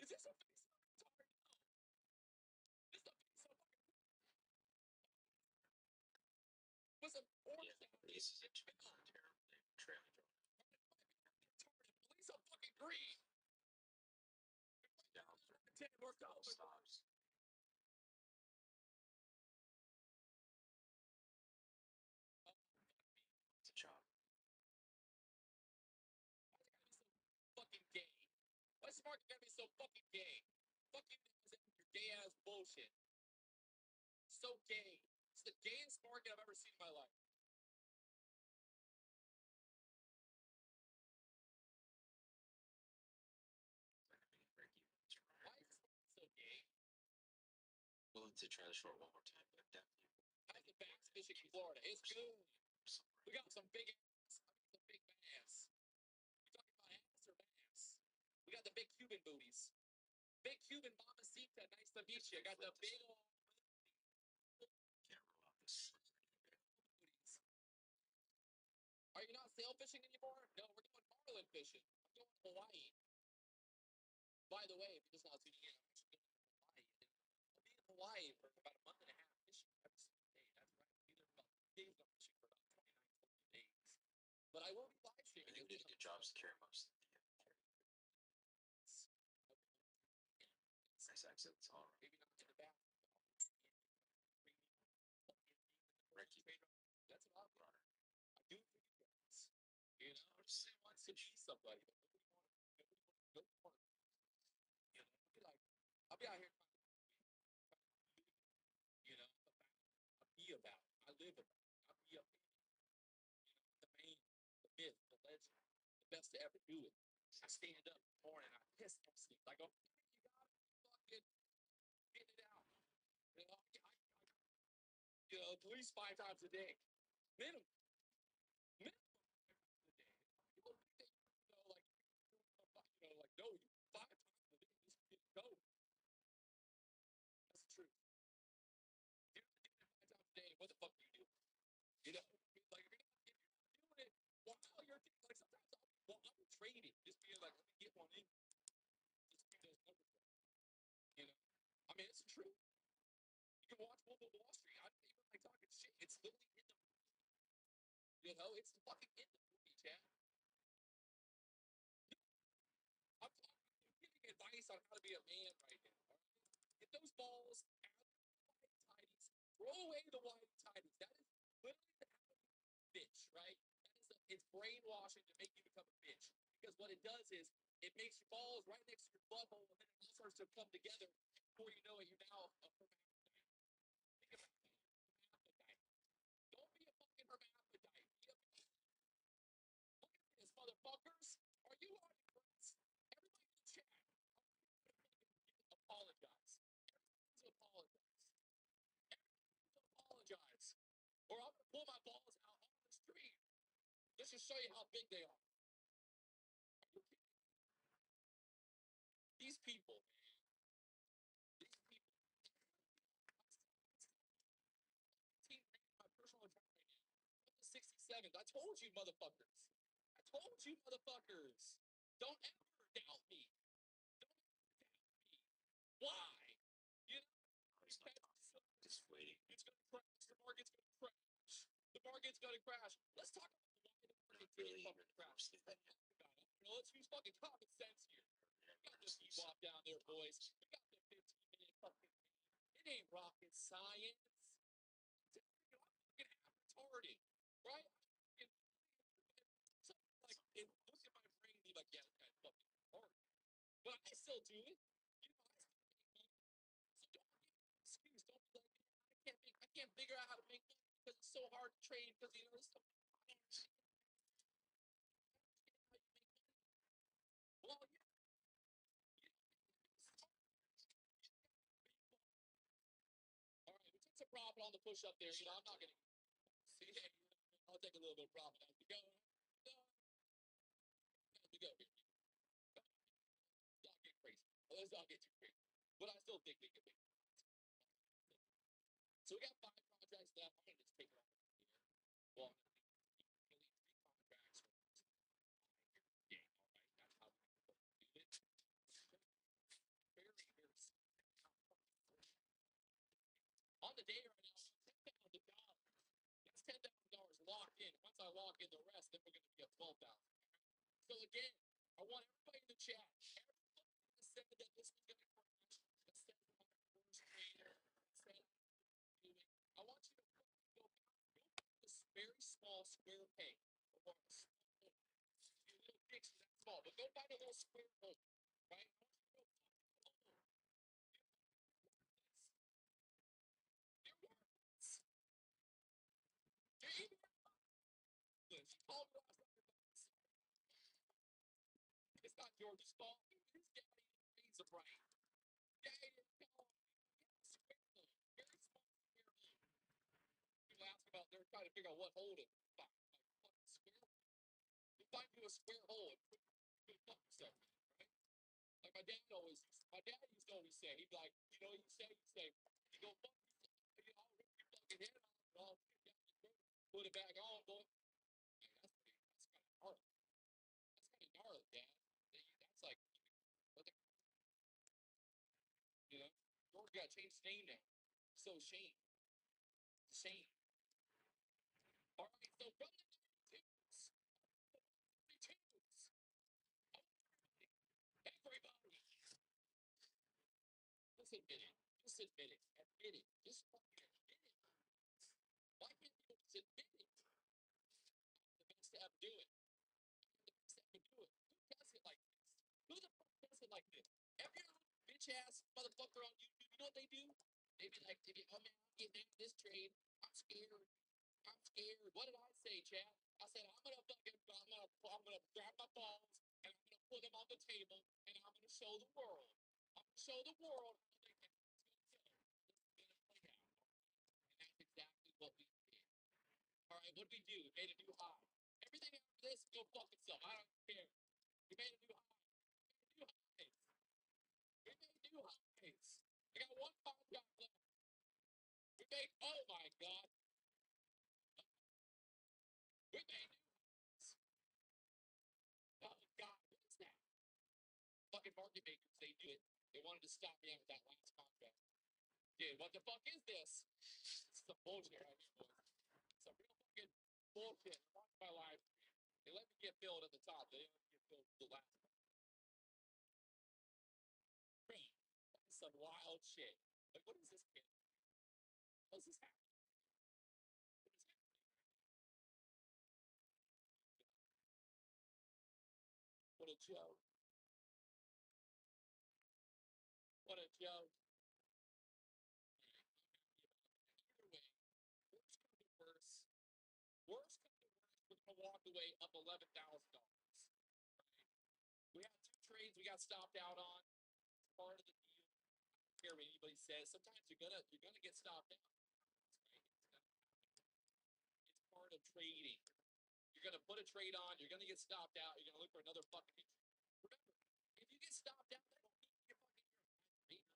Is this a face of a retard? No. This is a face of a fucking was a Yeah, this is a terrible thing. Trailing drone. retarded. At least I'm fucking green. Down for 10 more double goals. stops. It's a chop. Why is it gotta be so fucking gay? Why is Mark gotta be so fucking gay? Fuck you guys and your gay ass bullshit. So gay. It's the gayest market I've ever seen in my life. Break even. It's right. Why is this market so gay? Willing to try the short one more time, but definitely. How's the bass fishing in Florida? It's good. Somewhere. We got some big ass. I mean, some big bass. You talking about ass or bass? We got the big Cuban booties. Big Cuban mamacita. Nice to meet you. I got the big old Can't roll out this. booties. Are you not sail fishing anymore? No, we're going marlin fishing. I'm going to Hawaii. By the way, if you're just not tuning in, I'm actually going to Hawaii. I'll be in Hawaii for about a month and a half fishing every single day. That's right. I'll be there for about 3 days. I'm fishing for about 29 total days. But I will be live I streaming. think we did a good job securing most of the nice exits. All right. Maybe not in the back. Ricky. That's what I'll do. Runner. I do it for you guys. You know, Just everybody wants to be somebody, but nobody wants. You know, I'll be out here trying to, you know, I'll be about. I live about. I'll be up here. You know, the man, the myth, the legend, the best to ever do it. I stand up in the morning, I piss my sleep. I go, you gotta fucking get it out. You know, you know, at least 5 times a day. Minimum. Minimum 5 times a day. People think that, you know, like, you know, like, no, you 5 times a day, just get it going. That's the truth. If you're not doing it 5 times a day, what the fuck do you do? You know, like, if you're not doing it while you're doing, like, sometimes I'm trading, just being like, let me get one in. Just do those numbers right. You know, I mean, it's the truth. You can watch Wolf of Wall Street. I'm not even like talking shit. It's literally in the movie. You know, it's fucking in the movie, Chad. I'm giving advice on how to be a man right now. All right? Get those balls out of the white tighties. Throw away the white tighties. That is literally how to become a bitch, right? It's brainwashing to make you become a bitch. Because what it does is it makes your balls right next to your butthole, and then it all starts to come together. Before you know it, you're now a hermaphrodite. Think about that. You're a hermaphrodite. Don't be a fucking hermaphrodite. Be a man. Look at this, motherfuckers. Are you on drugs? Everybody in the chat. I'm going to apologize. Everybody to apologize. Everybody to apologize. Or I'm going to pull my balls out on the street. Just to show you how big they are. Are you kidding? These people, man. These people. My personal account right now. Up to 67. I told you, motherfuckers. I told you, motherfuckers. Don't ever doubt me. Don't ever doubt me. Why? You know, It's not tough. Just waiting. it's gonna crash. The market's gonna crash. The market's gonna crash. Let's talk about why the market Really didn't fucking crash. You know, let's use fucking common sense here. We got the VWAP down there, boys. We got the 15-minute fucking thing. It ain't rocket science. I'm fucking half retarded, right? So, like, it looks at my brain and be like, yeah, this guy's fucking retarded. But I still do it. You know, I still make money. So don't give me an excuse. Don't be like, man, I can't figure out how to make money because it's so hard to trade because, you know, this stuff. I don't understand. I don't understand how you make money. Well, yeah. You know, it's hard. drop it on the push up there. You know, I'm not gonna see. Hey, I'll take a little bit of profit as we go. As we go here. Let's not get crazy. Let's not get too crazy. But I still think we can make it. So we got 5 contracts left. I'm gonna just take it off here. Well, I'm gonna delete 3 contracts from this 5-year game. All right, that's how we do it. Very, very simple. On the day right now, $10,000. That's $10,000 locked in. Once I lock in the rest, then we're gonna be at 12,000. So again, I want everybody in the chat. Everybody that said that this was gonna crash, that said that my first trader, that said I was doing. I want you to go find this very small square peg or a small hole. Your little dicks are that small, but go find a little square hole, right? I want you to go fucking hole. You're worthless. You're even worthless. You called me last night about this. It's not George's fault. His daddy needs a brain. Daddy didn't tell him. Get a square hole. Very small square hole. People ask about, they're trying to figure out what hole to find. Like, fucking square hole. You find you a square hole and put fuck yourself in it, right? Like my dad used to always say, he'd be like, you know what you say, you go fuck yourself, you know, rip your fucking head off and all shit down your throat, put it back on, boy. Like, that's kind of gnarly. That's kind of gnarly, Dad. That's like, what the, you know, George got to change his name now. So shame. Shame. All right, so from the 92s, everybody, just admit it. Just admit it. Admit it. Just fucking admit it. Why can't people just admit it? The best to ever do it. The best to ever do it. Who does it like this? Who the fuck does it like this? Every other bitch ass motherfucker on YouTube, you know what they do? They be like, oh man, I'm getting into this trade. I'm scared. I'm scared. What did I say, Chad? I said I'm gonna grab my balls and I'm gonna put them on the table and I'm gonna show the world. I'm gonna show the world how they think it's gonna go. This is gonna play out. And that's exactly what we did. All right, what did we do? We made a new high. Everything after this, go fuck itself. I don't care. We made a new high. We made new highs. We made new highs. I got 1 contract left. We made, oh my God. We made new highs. Oh God, what is that? Fucking market makers, they do it. They wanted to stop me out with that last contract. Dude, what the fuck is this? It's some bullshit right here, boys. Some real fucking bullshit. Watch my live stream. They let me get billed at the top. They let me get billed the last one. That's some wild shit. Like, what is this kid? How is this happening? What is happening? What a joke. What a joke. Either way, worst come to worst. Worst come to worst, we're gonna walk away up $11,000. Right? We had 2 trades we got stopped out on. It's part of the deal. I don't care what anybody says. Sometimes you're gonna get stopped out. Right? It's part of trading. You're gonna put a trade on. You're gonna get stopped out. You're gonna look for another fucking entry. Remember, if you get stopped out, that don't mean you're a bad trader.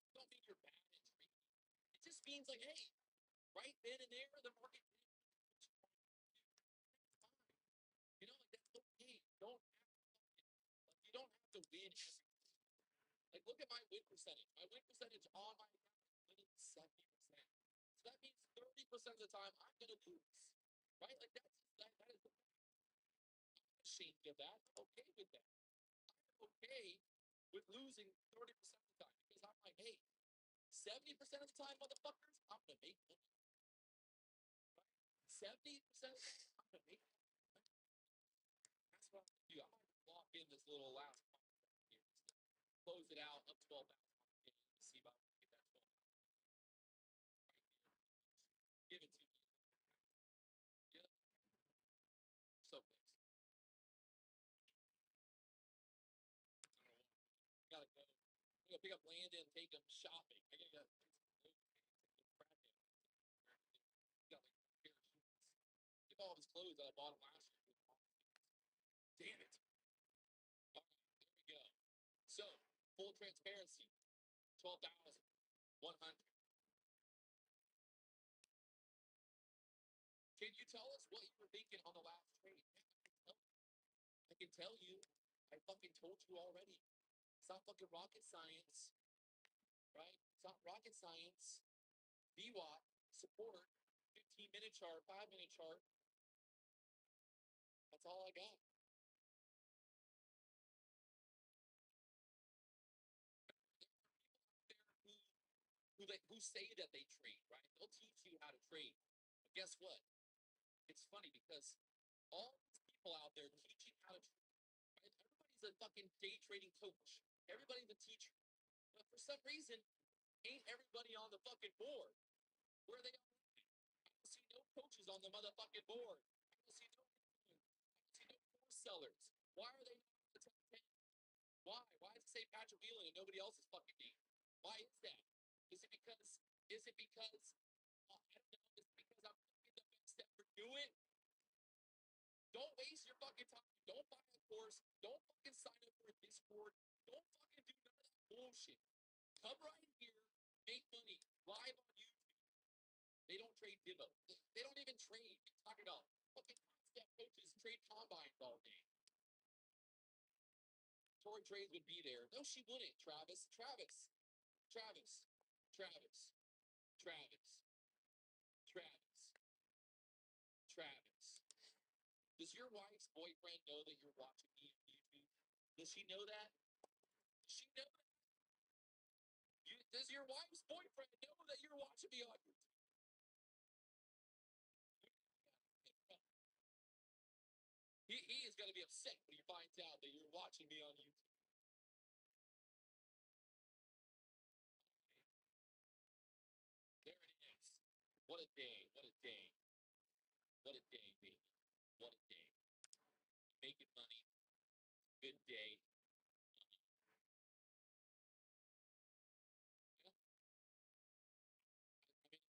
It don't mean you're bad at trading. It just means like, hey, right then and there, the market didn't do what you wanted to do. That's fine. You know, like that's okay. Don't have to fucking, like you don't have to win every time. Like look at my win percentage. My win percentage on my account is literally 70%. So that means 30% of the time I'm gonna lose. Right? Like that's just that is the fact. I'm not ashamed of that. I'm okay with that. I'm okay with losing 30% of the time because I'm like, hey, 70% of the time, motherfuckers, I'm gonna make money. Right? 70% of the time, I'm gonna make money. That's what I'm gonna do. I'm gonna lock in this little last contract here. Just to close it out up 12,000 on the game. Let's see if I can get that 12,000 right here. Give it to me. Yeah. So close. I don't know. Gotta go. I'm gonna pick up Landon and take him shopping. I gotta go. 12,100. Can you tell us what you were thinking on the last trade? I can tell you. I fucking told you already. It's not fucking rocket science, right? It's not rocket science. VWAP, support, 15-minute chart, 5-minute chart. That's all I got. Who say that they trade, right? They'll teach you how to trade. But guess what? It's funny because all these people out there teaching how to trade, right? Everybody's a fucking day trading coach. Everybody's a teacher. But for some reason, ain't everybody on the fucking board. Where are they all? I don't see no coaches on the motherfucking board. I don't see no anyone. I don't see no course sellers. Why are they not on the top 10? Why? Why does it say Patrick Wheelan and nobody else is fucking name? Why is that? Is it because I don't know, is it because I'm fucking the best that ever do it? Don't waste your fucking time. Don't buy a course. Don't fucking sign up for a Discord. Don't fucking do none of that bullshit. Come right here, make money live on YouTube. They don't trade Divo. They don't even trade. You're talking about fucking concept coaches trade combines all day. Tori Trades would be there. No, she wouldn't, Travis. Travis. Travis. Travis. Travis. Travis. Travis. Does your wife's boyfriend know that you're watching me on YouTube? Does she know that? Does she know that? Does your wife's boyfriend know that you're watching me on YouTube? He is going to be upset when he finds out that you're watching me on YouTube. There it is. What a day. What a day. What a day, baby. What a day. Making money. Good day. Yeah. I mean,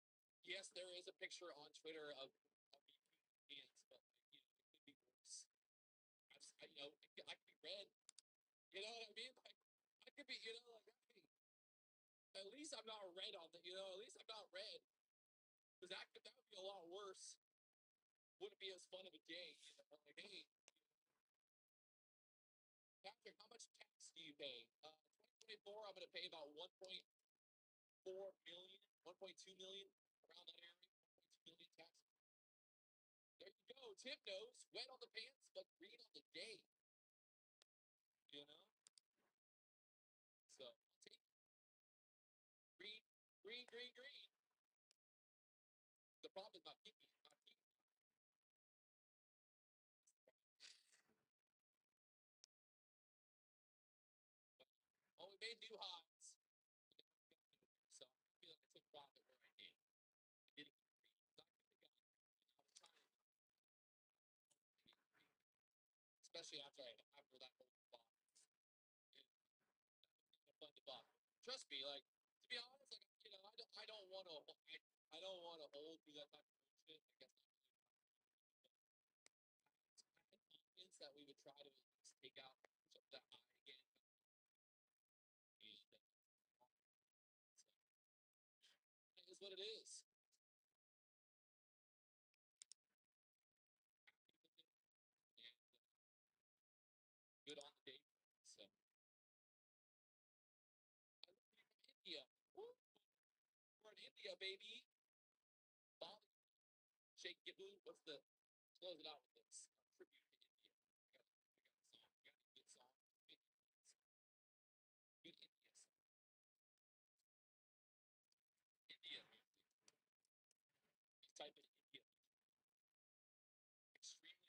yes, there is a picture on Twitter of me peeing hands, but like, it could be worse. I could be red. You know what I mean? Like, I could be, like, hey, at least I'm not red on the, at least I'm not red. Because that would be a lot worse. Wouldn't be as fun of a day. Like, hey, Patrick, how much tax do you pay? 2024, I'm going to pay about 1.4 million, 1.2 million, around that area, 1.2 million tax. There you go. Tim knows. Wet on the pants, but green on the day. You know? So, I'll take it. Green, green, green, green. The problem is not keeping. Not keeping. Oh, we made new highs. So I feel like I took profit where I did. I didn't get green. I could have gotten green. I was trying to get green. Especially after that whole debacle. It's a fun debacle. Trust me, like, to be honest, like, I don't want to I don't want to hold through that type of bullshit. I guess not really. I had confidence that we would try to at least take out that high again. And so, it is what it is. And good on the day. So I look at from India. Woo! We're in India, baby. Bali, Shake Gibu. What's the close it out with this tribute to India? I got a song. You got a good song. Good India song. India music. Just type in India music. Extremely.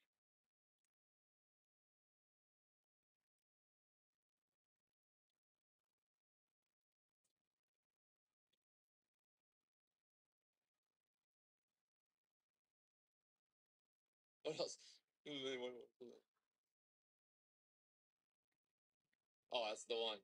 What else? Oh, that's the one.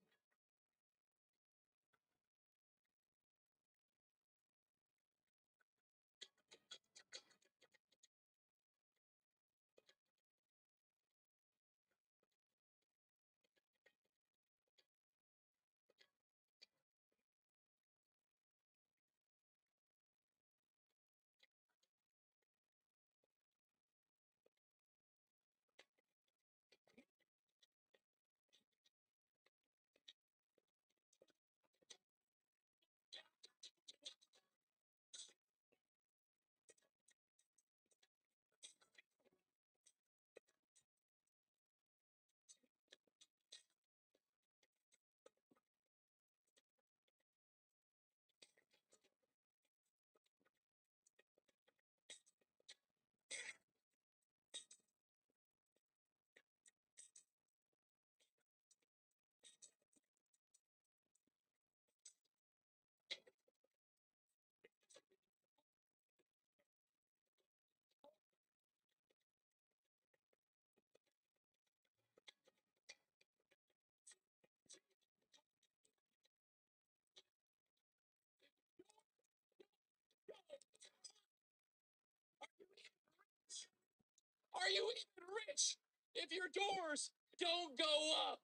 Are you even rich if your doors don't go up?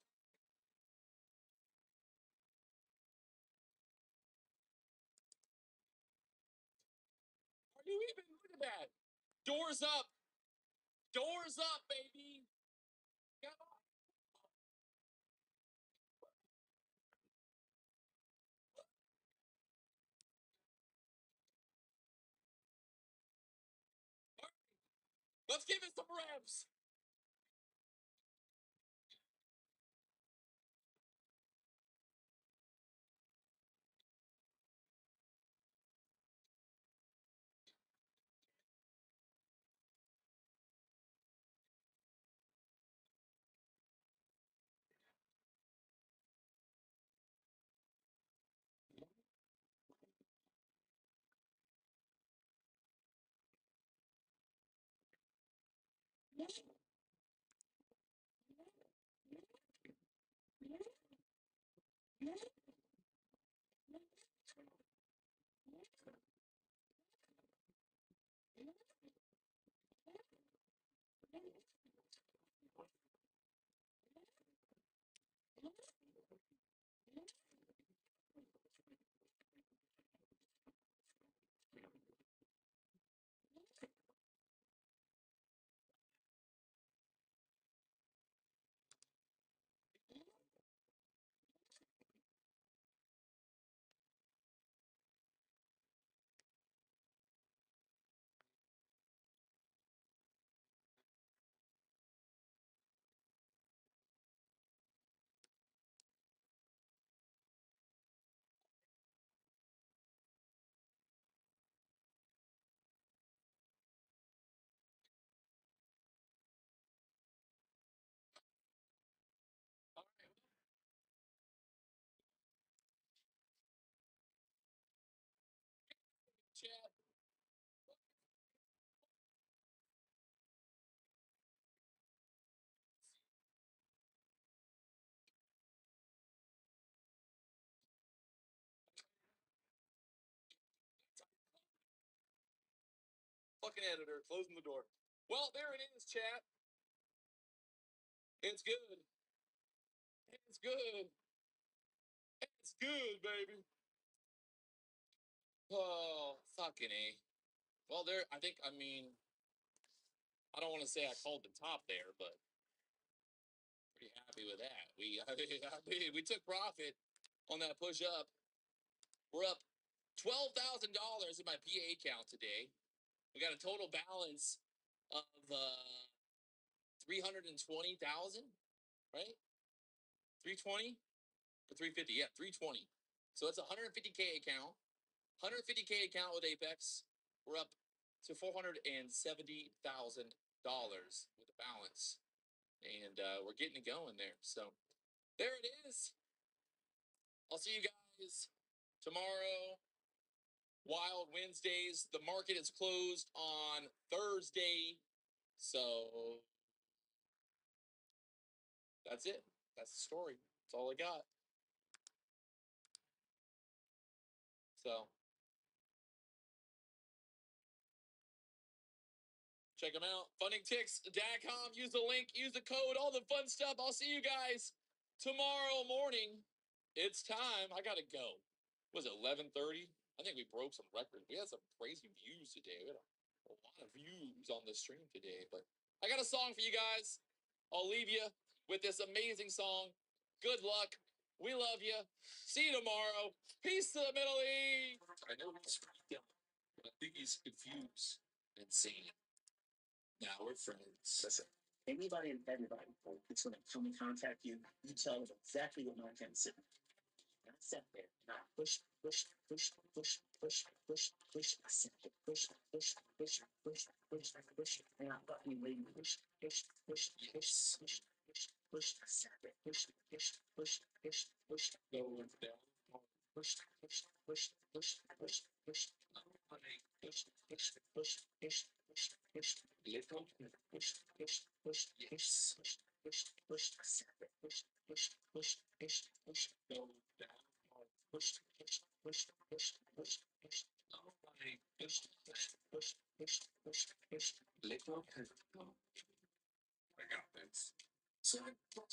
Are you even, look at that. Doors up. Doors up, baby. Come on. Let's give it some reps. Chat. Fucking editor, closing the door. Well, there it is, chat. It's good. It's good. It's good, baby. Oh, fucking A. Well, there, I mean, I don't want to say I called the top there, but pretty happy with that. We took profit on that push up. We're up $12,000 in my PA account today. We got a total balance of 320,000, right? 320 or 350? Yeah, 320. So it's a 150K account. 150K account with Apex. We're up to $470,000 with the balance, and we're getting it going there. So there it is. I'll see you guys tomorrow. Wild Wednesdays. The market is closed on Thursday, so that's it. That's the story. That's all I got. So check them out. Fundingticks.com. Use the link, use the code, all the fun stuff. I'll see you guys tomorrow morning. It's time. I gotta go. Was it 11:30? I think we broke some records. We had some crazy views today. We had a lot of views on the stream today. But I got a song for you guys. I'll leave you with this amazing song. Good luck. We love you. See you tomorrow. Peace to the Middle East. I know he's freaked out, but I think he's confused and insane. Now we're friends. Listen. Anybody and everybody that's going to come and contact you, you tell them exactly what my friend said. And I sat there and I pushed, I sat there, and I fucking waited, I sat there, go down. Little yes. I sat there, go down. Little got this. So, so,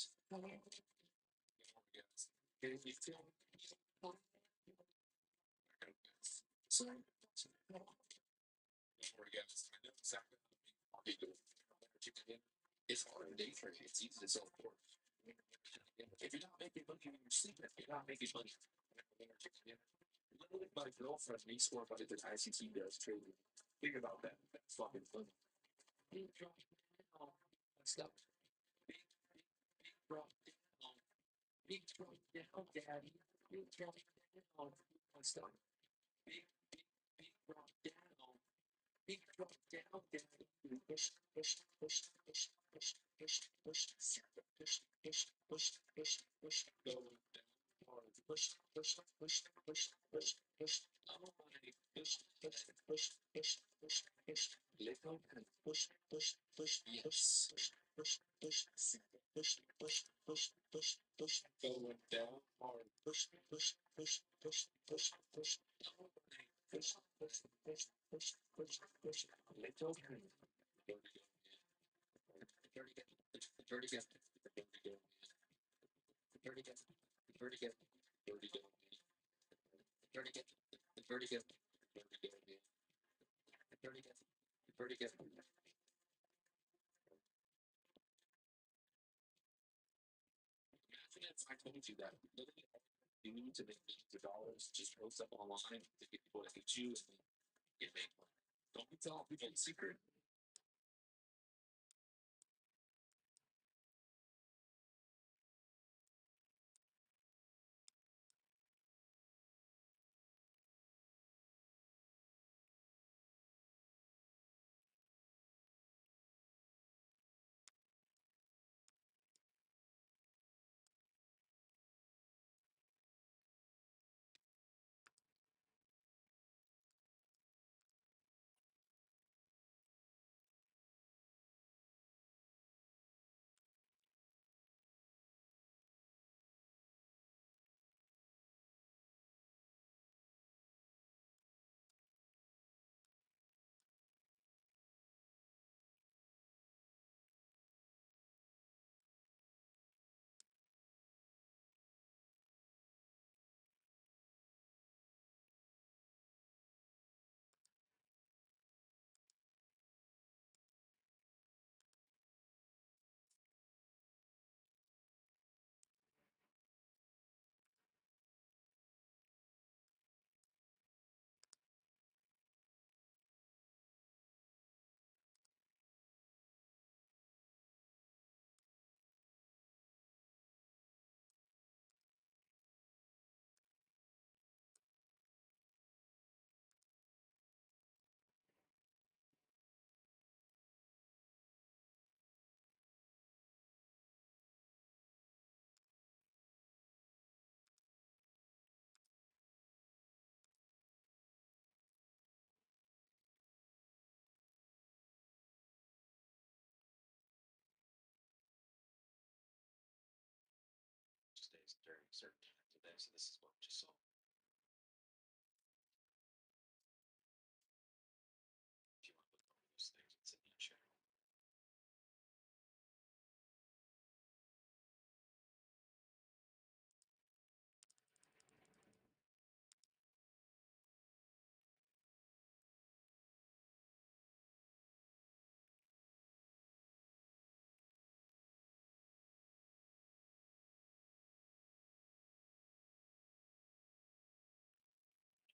it's hard to day trade. It's easy to sell for. If you're not making money when you're sleeping, you're not making money. Literally, my girlfriend makes more money than ICT does trading. Think about that. That's fucking funny. Stop. Drop down. Big drop down, daddy. Big drop down. Stop. Big drop down. Big drop down, daddy. Push, push, push, push, push, push, push, push, push, push, push, push, go down. Push, push, push, push, push, push. Oh my, push, push, push, push, push, push. Let go and push, push, push, yes. Push, push, push, push, push, push, push, push. Going down hard. Push, push, push, push, push, push. Oh my, push, push, push, push, push, push. Let go and dirty get, dirty get, dirty get, dirty get, dirty get, dirty get, dirty get, dirty get, dirty get, dirty get, dirty get. Imagine if I told you that literally all you need to make millions of dollars, just post up online to get people to hate you and get made money. Don't be telling people the secret. Stays during certain times of day, so this is what we just saw. If you want to look over those things, it's in the channel.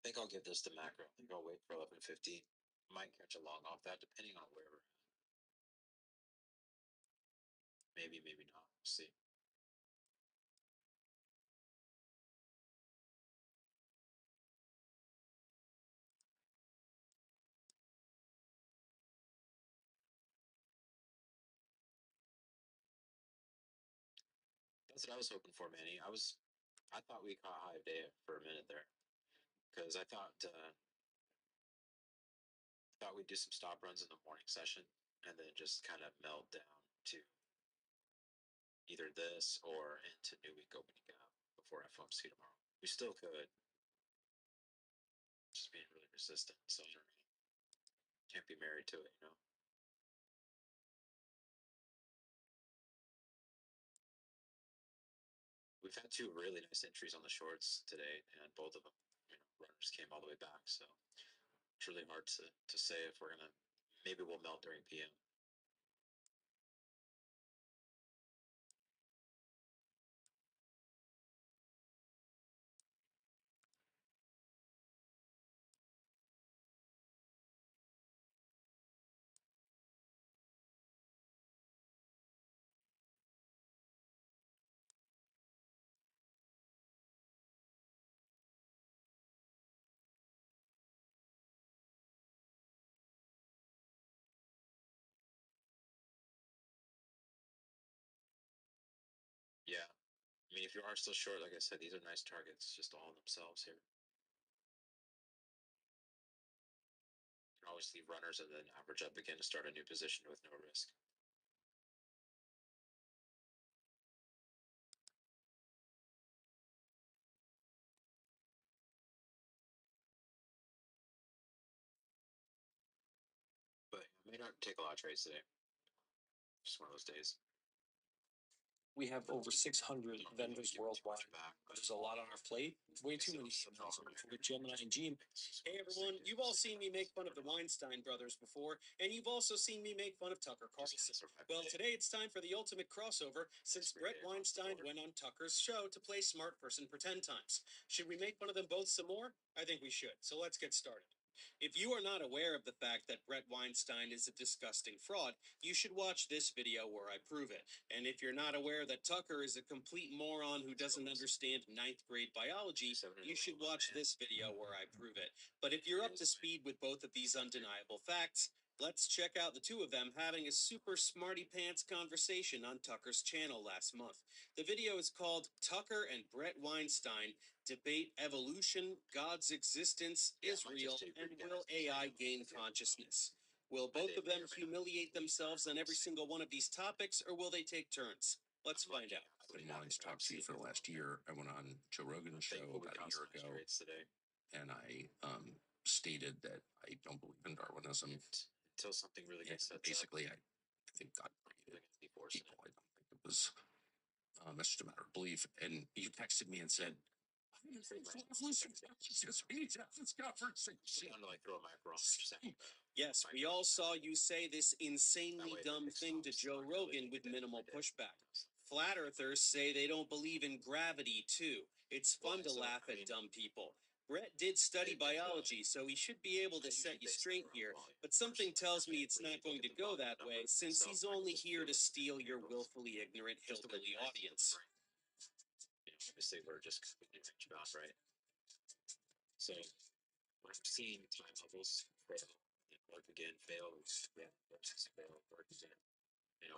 I think I'll give this to macro. I think I'll wait for 11:15. Might catch a long off that, depending on where we're at. Maybe, maybe not. We'll see. That's what I was hoping for, Manny. I thought we caught high day for a minute there because I thought we'd do some stop runs in the morning session and then just kind of meld down to either this or into new week opening gap before FOMC tomorrow. We still could, just being really resistant. So I don't know. Can't be married to it, you know. we've had two really nice entries on the shorts today, and both of them, runners came all the way back. So it's really hard to say if we're gonna. Maybe we'll melt during PM. Yeah. I mean, if you are still short, like I said, these are nice targets, just all themselves here. You can always leave runners and then average up again to start a new position with no risk. But I may not take a lot of trades today. Just one of those days. We have over 600 vendors worldwide. There's a lot on our plate. Way too many emails with Gemini and Gene. Hey everyone, you've all seen me make fun of the Weinstein brothers before, and you've also seen me make fun of Tucker Carlson. Well, today it's time for the ultimate crossover since Brett Weinstein went on Tucker's show to play smart person pretend times. Should we make fun of them both some more? I think we should. So let's get started. If you are not aware of the fact that Brett Weinstein is a disgusting fraud, you should watch this video where I prove it. And if you're not aware that Tucker is a complete moron who doesn't understand ninth grade biology, you should watch this video where I prove it. But if you're up to speed with both of these undeniable facts, let's check out the two of them having a super smarty pants conversation on Tucker's channel last month. The video is called Tucker and Brett Weinstein Debate Evolution, God's Existence, Israel, and Will AI Gain Consciousness? Will both of them humiliate themselves on every single one of these topics, or will they take turns? Let's find out. I've been wanting to talk to you for the last year. I went on Joe Rogan's show about a year ago, and I stated that I don't believe in Darwinism. Until something really gets set basically, I think God created people. I don't think it was. It's just a matter of belief. And you texted me and said, we need to have this conversation. Yes, we all saw you say this insanely dumb thing to Joe Rogan with minimal pushback. Flat earthers say they don't believe in gravity, too. It's fun to laugh at dumb people. Brett did study biology, so he should be able to set you straight here, but something tells me it's not going to go that way, since he's only here to steal your willfully ignorant hillbilly audience. Obviously, we're just completely range bound, right? So when I'm seeing time levels fail and work again, fail, yeah, fail, work again.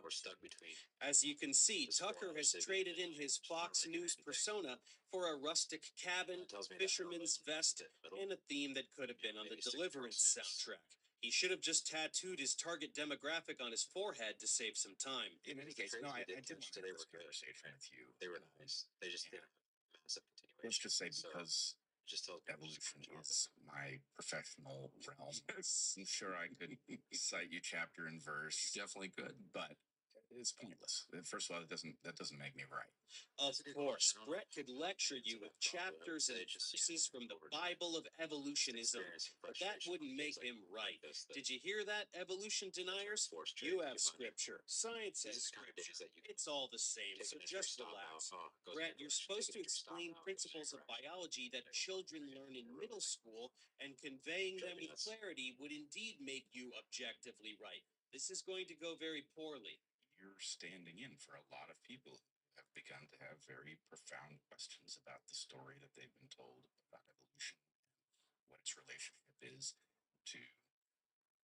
We're stuck between. As you can see, Tucker has traded in his Fox News persona for a rustic cabin, fisherman's vest, and a theme that could have been on the Deliverance soundtrack. He should have just tattooed his target demographic on his forehead to save some time. In any case, no, I did want to have this conversation with you. They were nice. They just didn't have massive continuation. Let's just say because just evolution is my professional realm. I'm sure I could cite you chapter and verse. You definitely could, but it's pointless. First of all, that doesn't make me right. Of course, Brett could lecture you with chapters and verses from the Bible of evolutionism, but that wouldn't make him right. Did you hear that, evolution deniers? You have scripture. Science has scripture. It's all the same, so just relax. Brett, you're supposed to explain principles of biology that children learn in middle school, and conveying them with clarity would indeed make you objectively right. This is going to go very poorly. You're standing in for a lot of people who have begun to have very profound questions about the story that they've been told about evolution and what its relationship is to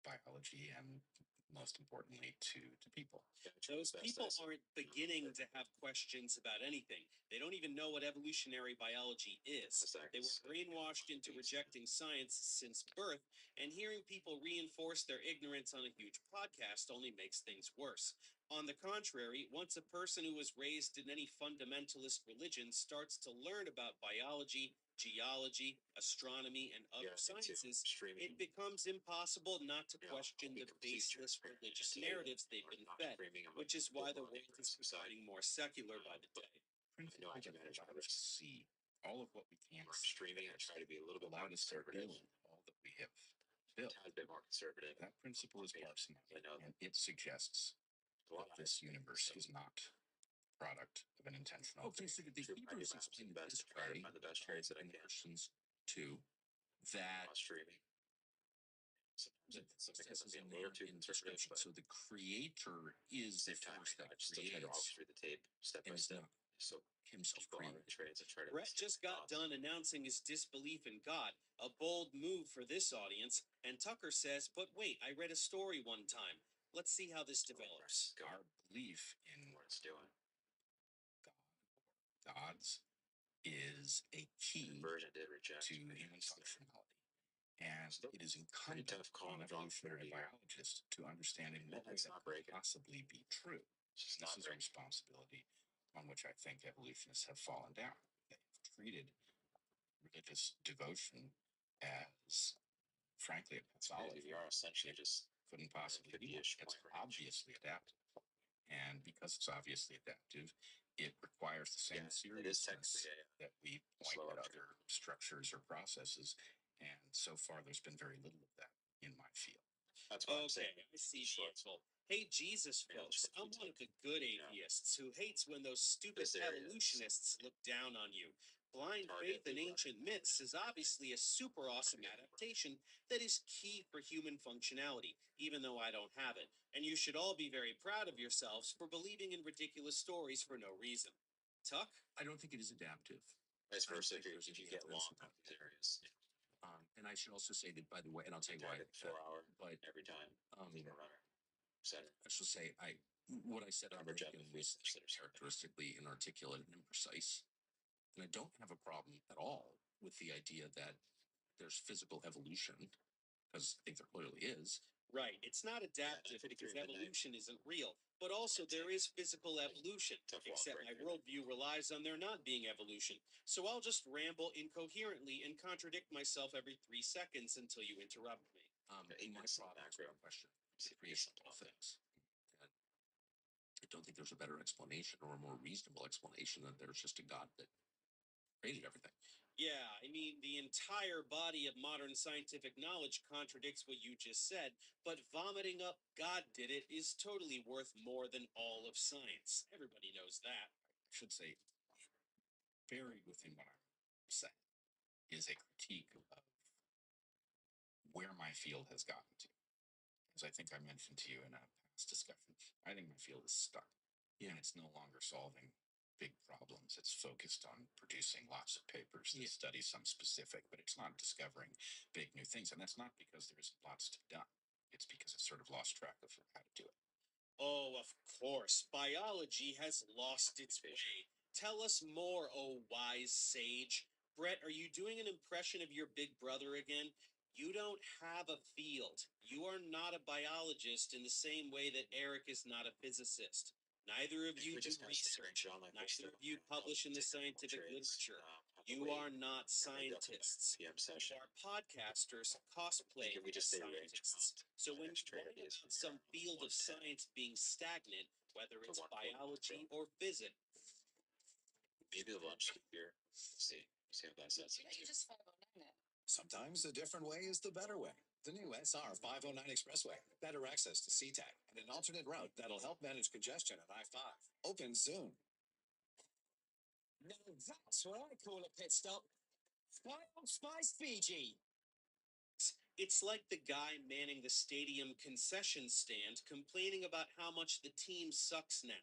biology and most importantly to people. Those people aren't beginning to have questions about anything. They don't even know what evolutionary biology is. They were brainwashed into rejecting science since birth, and hearing people reinforce their ignorance on a huge podcast only makes things worse. On the contrary, once a person who was raised in any fundamentalist religion starts to learn about biology, geology, astronomy, and other sciences, it becomes impossible not to question the baseless religious narratives they've been fed, which is why the world is becoming more secular by the day. principle I that can manage my allowed us to risks. see all of what we can Where I'm see, streaming, I try to be a little bit more allowed us to conservative. build all that we have built. A tad bit more conservative. That principle is Yeah, parsimony, I know and it suggests a lot that of this it, universe so- is not a product of an intentional. Okay, so the True, I do Hebrews my explained absolute it best this to try to way, find the best trades that I and the can. Christians too, that While streaming. Sometimes it's because I'm being a little too conservative, but so the creator is the same time, force that I still try to walk creates, through the tape step and by it's step. not So him people on supreme. the trades, I try to. Brett just got done announcing his disbelief in God, a bold move for this audience, and Tucker says, but wait, I read a story one time. Let's see how this develops. Our belief in What it's doing. gods is a key Conversion did reject to me. human functionality. And Still it is pretty incumbent tough calling on the wrong evolutionary 30 here. biologists to understanding what way It's that not could breaking. possibly be true. It's just This not is a breaking. responsibility on which I think evolutionists have fallen down. They have treated religious devotion as, frankly, a pathology. You are essentially just Couldn't possibly be. It's 50-ish point range. obviously adaptive. And because it's obviously adaptive, it requires the same Yeah, it is seriousness technically that we point slow at up other structures or processes. And so far, there's been very little of that in my field. That's what I'm Okay, saying. I see the info. Hey, Jesus, Yeah, folks, short I'm key one of tech. the good Yeah. atheists who hates when those stupid This area is evolutionists look down on you. Blind target faith in the ancient myths is obviously a super awesome adaptation that is key for human functionality, even though I don't have it. And you should all be very proud of yourselves for believing in ridiculous stories for no reason. Tuck? I don't think it is adaptive. vice I don't versa. think If there's you any get evidence long of on these areas, And I should also say that, by the way, and I'll tell you why. target 4 hour But every time. Leave a runner. Center. I shall say, what I said on Coverage up Lincoln if we was consider something. characteristically inarticulate and imprecise. And I don't have a problem at all with the idea that there's physical evolution, because I think there clearly is. Right. It's not adaptive because 9:53 midnight. evolution isn't real. But also there is physical evolution, Tough walk except right my there. worldview relies on there not being evolution. So I'll just ramble incoherently and contradict myself every 3 seconds until you interrupt me. Eight My minutes in the problem is macro. one question. See, The creation decent of all off it. things. And I don't think there's a better explanation or a more reasonable explanation that there's just a God that created everything. Yeah, I mean, the entire body of modern scientific knowledge contradicts what you just said, but vomiting up God did it is totally worth more than all of science. Everybody knows that. I should say, buried within what I'm saying is a critique of where my field has gotten to. As I think I mentioned to you in a past discussion, I think my field is stuck. And it's no longer solving big problems. It's focused on producing lots of papers that study some specific, but it's not discovering big new things. And that's not because there isn't lots to be done. It's because it's sort of lost track of how to do it. Oh, of course. Biology has lost its way. Tell us more, oh wise sage. Brett, are you doing an impression of your big brother again? You don't have a field. You are not a biologist in the same way that Eric is not a physicist. Neither of you do research. Neither of you publish in the scientific literature. You are not scientists. PM You session. are podcasters cosplaying If we just as stay range scientists. So when you trade whine is about some field of 110 science being stagnant, whether it's 140 biology or physics, Maybe the lunch here. See how that sets. You just 509 it. Sometimes a different way is the better way. The new SR 509 Expressway, better access to SeaTac, and an alternate route that'll help manage congestion at I-5. Open soon. now that's what I call a pit stop. Spice Fiji. It's like the guy manning the stadium concession stand complaining about how much the team sucks now.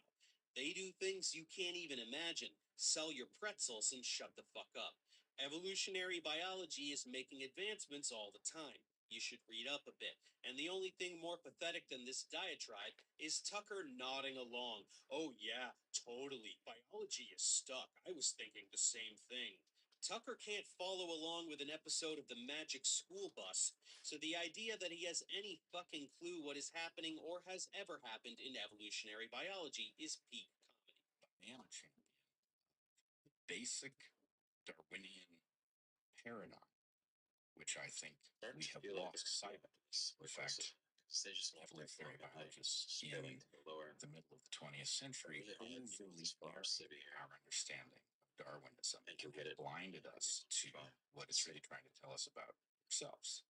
They do things you can't even imagine. Sell your pretzels and shut the fuck up. Evolutionary biology is making advancements all the time. You should read up a bit. And the only thing more pathetic than this diatribe is Tucker nodding along. Oh, yeah, totally. Biology is stuck. I was thinking the same thing. Tucker can't follow along with an episode of the Magic School Bus, so the idea that he has any fucking clue what is happening or has ever happened in evolutionary biology is peak comedy. I am a champion. Basic Darwinian paradigm, which I think we have lost sight of. In fact, So they just won't evolutionary think about it, like, biologists in scaling to the lower. the middle of the 20th century Really hard to overly use for our narrowed city here. our understanding of Darwinism And and get it. blinded us to what it's really trying to tell us about ourselves.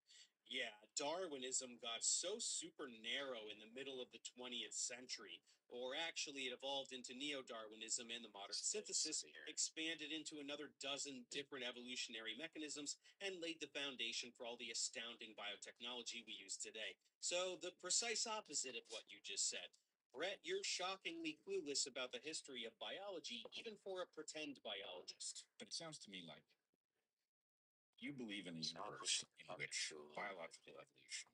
Yeah, Darwinism got so super narrow in the middle of the 20th century, or actually, it evolved into neo Darwinism, and the modern synthesis expanded into another dozen different evolutionary mechanisms and laid the foundation for all the astounding biotechnology we use today. So, the precise opposite of what you just said. Brett, you're shockingly clueless about the history of biology, even for a pretend biologist. But it sounds to me like you believe in a So I'll universe push in up which to a little biological bit. evolution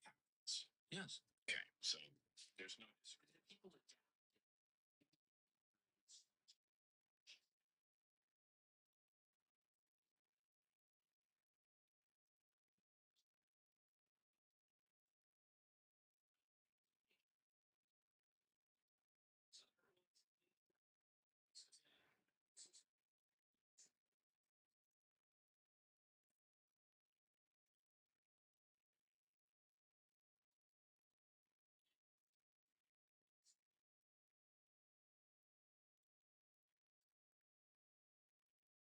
happens. Yes. Okay. So there's no disagreement.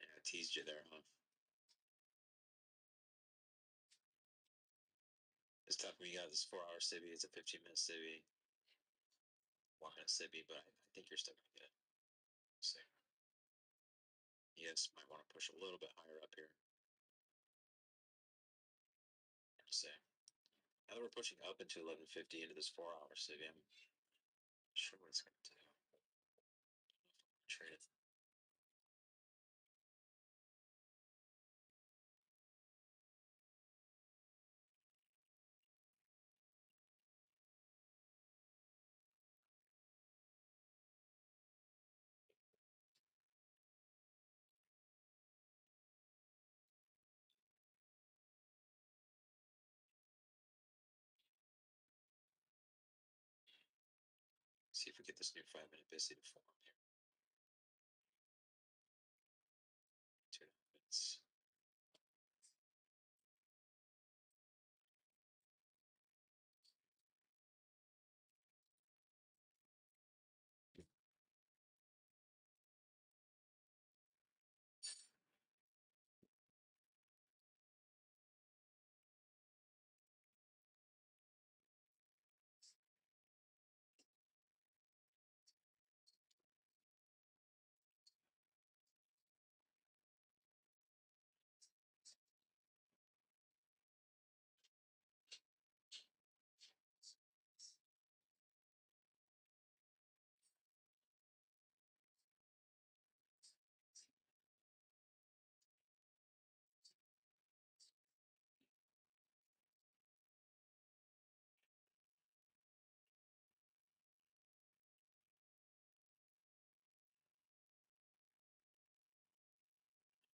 Yeah, I teased you there, huh? It's tough when you got this 4 hour civvy, it's a 15-minute civvy, 1 minute civvy, but I think you're still gonna get it. So yes, might want to push a little bit higher up here. Say now that we're pushing up into 1150 into this 4 hour civvy, I'm not sure what it's gonna do. Trade it. See if we get this new 5 minute busy to form here. 2 minutes.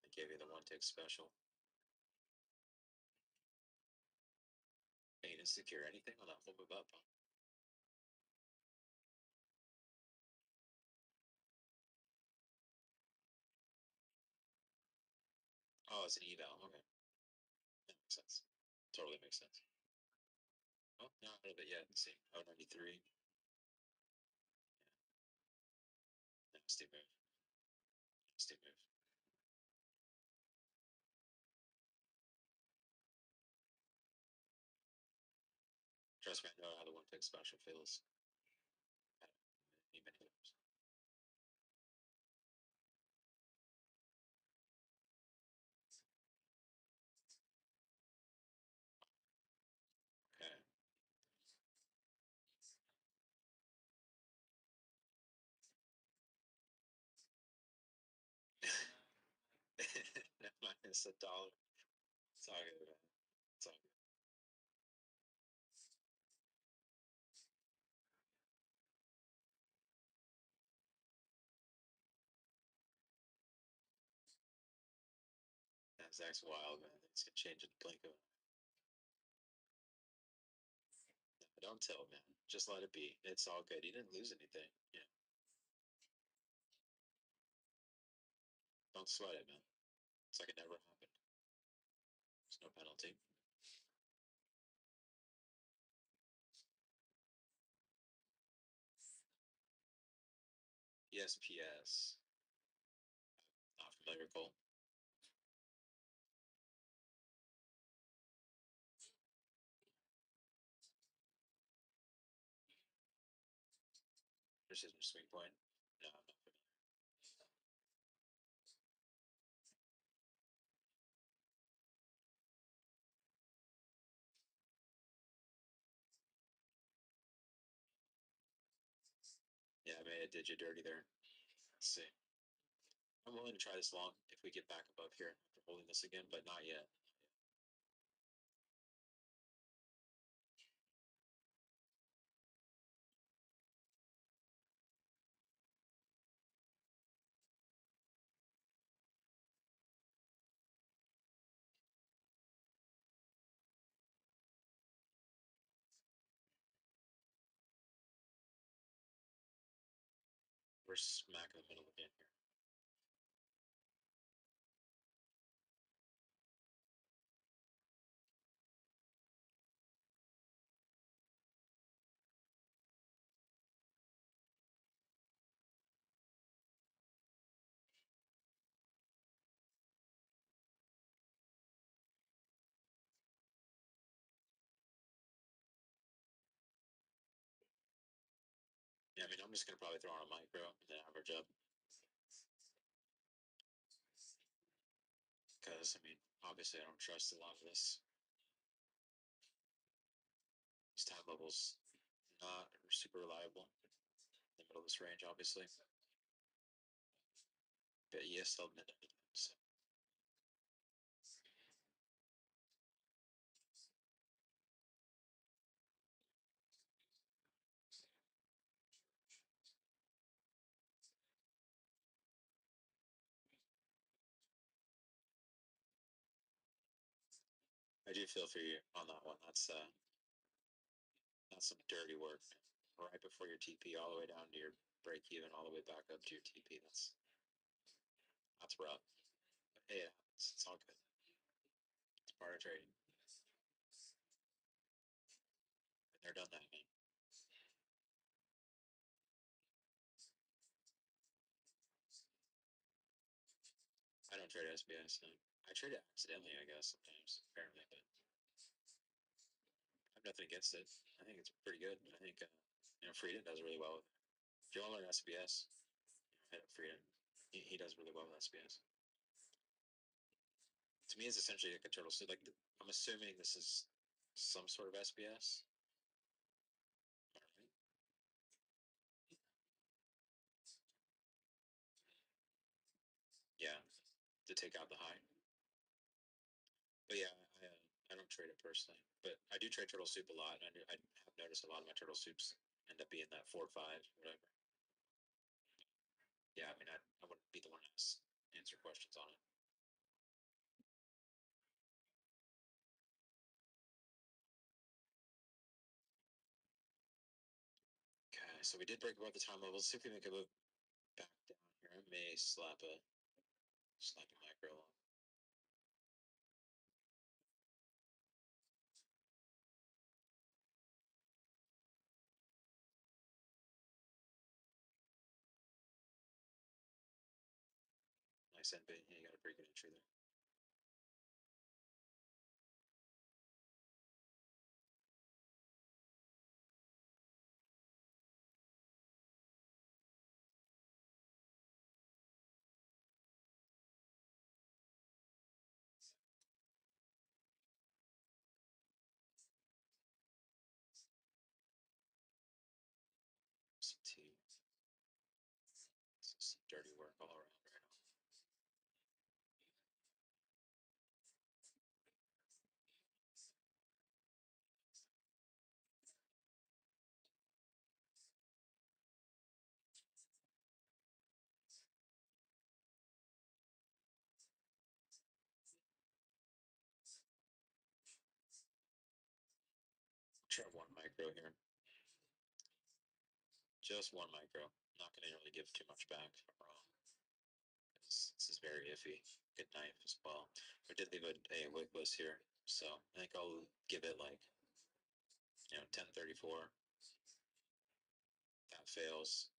I gave you the one tick special. Hey, you didn't secure anything on that full move up, huh? Oh, it's an eval. Okay. That makes sense. Totally makes sense. Oh, not a little bit yet. Let's see. Oh, 93. Yeah. Nasty move. Nasty move. Trust me, I know how the one tick special feels. Many times. Okay. Minus $1. It's all good, man. It's all good. Nasdaq's wild, man. It's gonna change in the blink of an eye. No, don't tell, man. Just let it be. It's all good. You didn't lose anything. Yeah. Don't sweat it, man. It's like it never happened. There's no penalty. ESPS. Not familiar, Cole. Precision swing point. No, I'm not familiar. Yeah, I may have did you dirty there. Let's see. I'm willing to try this long if we get back above here after holding this again, but not yet. We're smack in the middle again here. Yeah, I mean, I'm just gonna probably throw on a micro and then average up. Because, I mean, obviously I don't trust a lot of this. These time levels not super reliable in the middle of this range, obviously. But ESL mid. So I do feel for you on that one. That's some dirty work. Right before your TP, all the way down to your break even, all the way back up to your TP. That's rough. But hey, it's all good. It's part of trading. And they're done that, man. I don't trade SBS. No. I trade it accidentally, I guess, sometimes, apparently, but I have nothing against it. I think it's pretty good. I think, Frieden does really well with it. If you want to learn SBS, hit up Frieden. He does really well with SBS. To me, it's essentially like a turtle suit. Like, I'm assuming this is some sort of SBS. All right. Yeah, to take out the high. But yeah, I don't trade it personally, but I do trade turtle soup a lot. And I have noticed a lot of my turtle soups end up being that 4 or 5, whatever. Yeah, I mean, I wouldn't be the one to answer questions on it. Okay, so we did break above the time level. Let's see if we make a move back down here. I may slap a micro on. Nice NB. Yeah, you got a pretty good entry there. Some tea. Some dirty work all around right now. Try one micro here. Just one micro. Not going to really give too much back if I'm wrong. This is very iffy. Good knife as well. We did leave a wickless here, so I think I'll give it like 1034. That fails.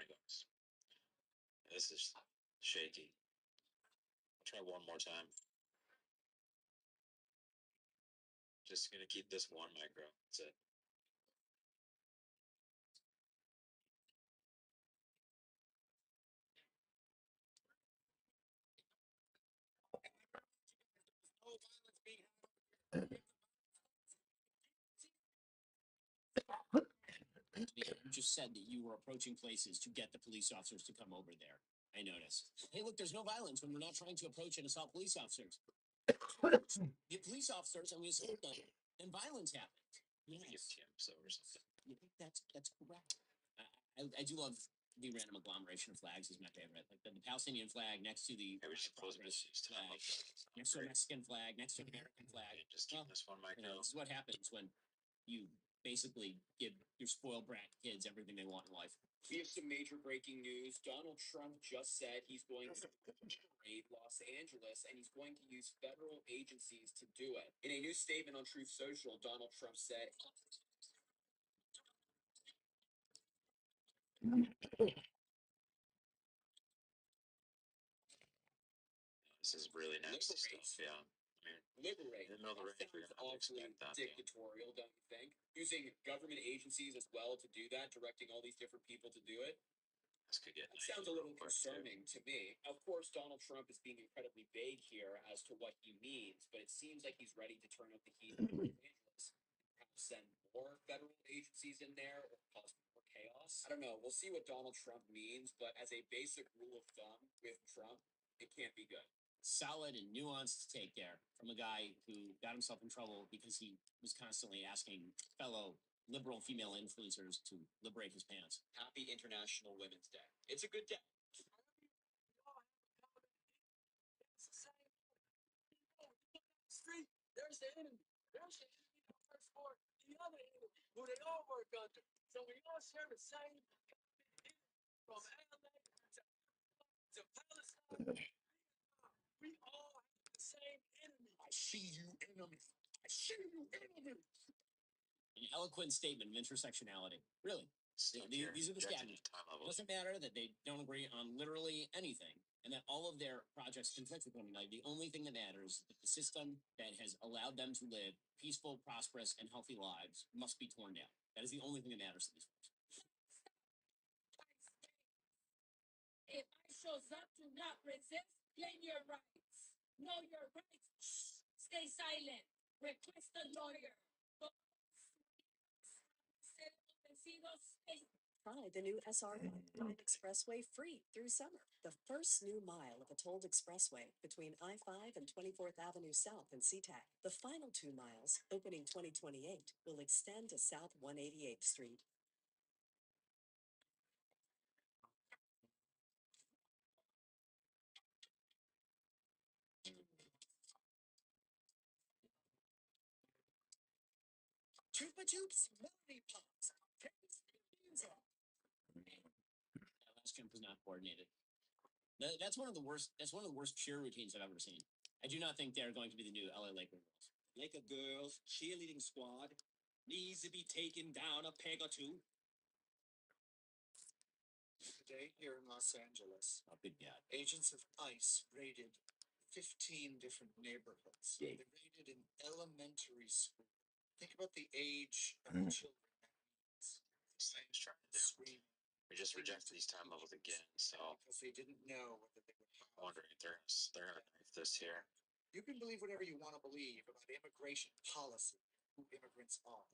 bucks. This is shaky. I'll try one more time. Just gonna keep this one micro. That's it. No violence being had. You just said that you were approaching places to get the police officers to come over there. I noticed. Hey, look, there's no violence when we're not trying to approach and assault police officers. The police officers, and we assault them, and violence happens. Yes. So or something. You think that's correct? I do love the random agglomeration of flags is my favorite. Like the Palestinian flag next to the Maybe just close progress this time flag, up. next to a Mexican flag, next to an American flag. Just keep this one You micro. know, this is what happens when you basically give your spoiled brat kids everything they want in life. We have some major breaking news. Donald Trump just said he's going to raid Los Angeles and he's going to use federal agencies to do it. In a new statement on Truth Social, Donald Trump said, This is really nasty stuff. Yeah. I mean, liberate. in the middle of the range, we're Sounds gonna have to awfully expect that. dictatorial, don't you think? Using government agencies as well to do that, directing all these different people to do it. This could get. That sounds a little concerning to me. Of course, Donald Trump is being incredibly vague here as to what he means, but it seems like he's ready to turn up the heat in Los Angeles and perhaps send more federal agencies in there or cause more chaos. I don't know. We'll see what Donald Trump means, but as a basic rule of thumb with Trump, it can't be good. Solid and nuanced take there from a guy who got himself in trouble because he was constantly asking fellow liberal female influencers to liberate his pants. Happy International Women's Day. It's a good day. It's the same. Street, there's the enemy. There's the enemy that works for the other enemy, who they all work under. So we all share the same from LA to Palestine. We all have the same enemy. I see you, enemy. I see you, enemy. An eloquent statement of intersectionality. Really. These are the scavengers. It doesn't matter that they don't agree on literally anything and that all of their projects conflict with one another. The only thing that matters is that the system that has allowed them to live peaceful, prosperous, and healthy lives must be torn down. That is the only thing that matters to these folks. If I shows up, do not resist, claim your rights. Know your rights. Stay silent. Request a lawyer. Try the new SR Expressway free through summer. The first new mile of a tolled expressway between I-5 and 24th Avenue South in SeaTac. The final 2 miles, opening 2028, will extend to South 188th Street. Chupa Chups, Melody Pops. That last jump was not coordinated. That's one of the worst. That's one of the worst cheer routines I've ever seen. I do not think they're going to be the new LA Laker girls. Laker girls cheerleading squad needs to be taken down a peg or two. Today here in Los Angeles, Oh, good God. agents of ICE raided 15 different neighborhoods. Yeah. They raided an elementary school. Think about the age of the children that means. This thing's trying to do. Screaming. We just rejected these time levels again, so Because they didn't know whether they would have. I'm wondering if they're gonna knife this here. You can believe whatever you want to believe about immigration policy, who immigrants are.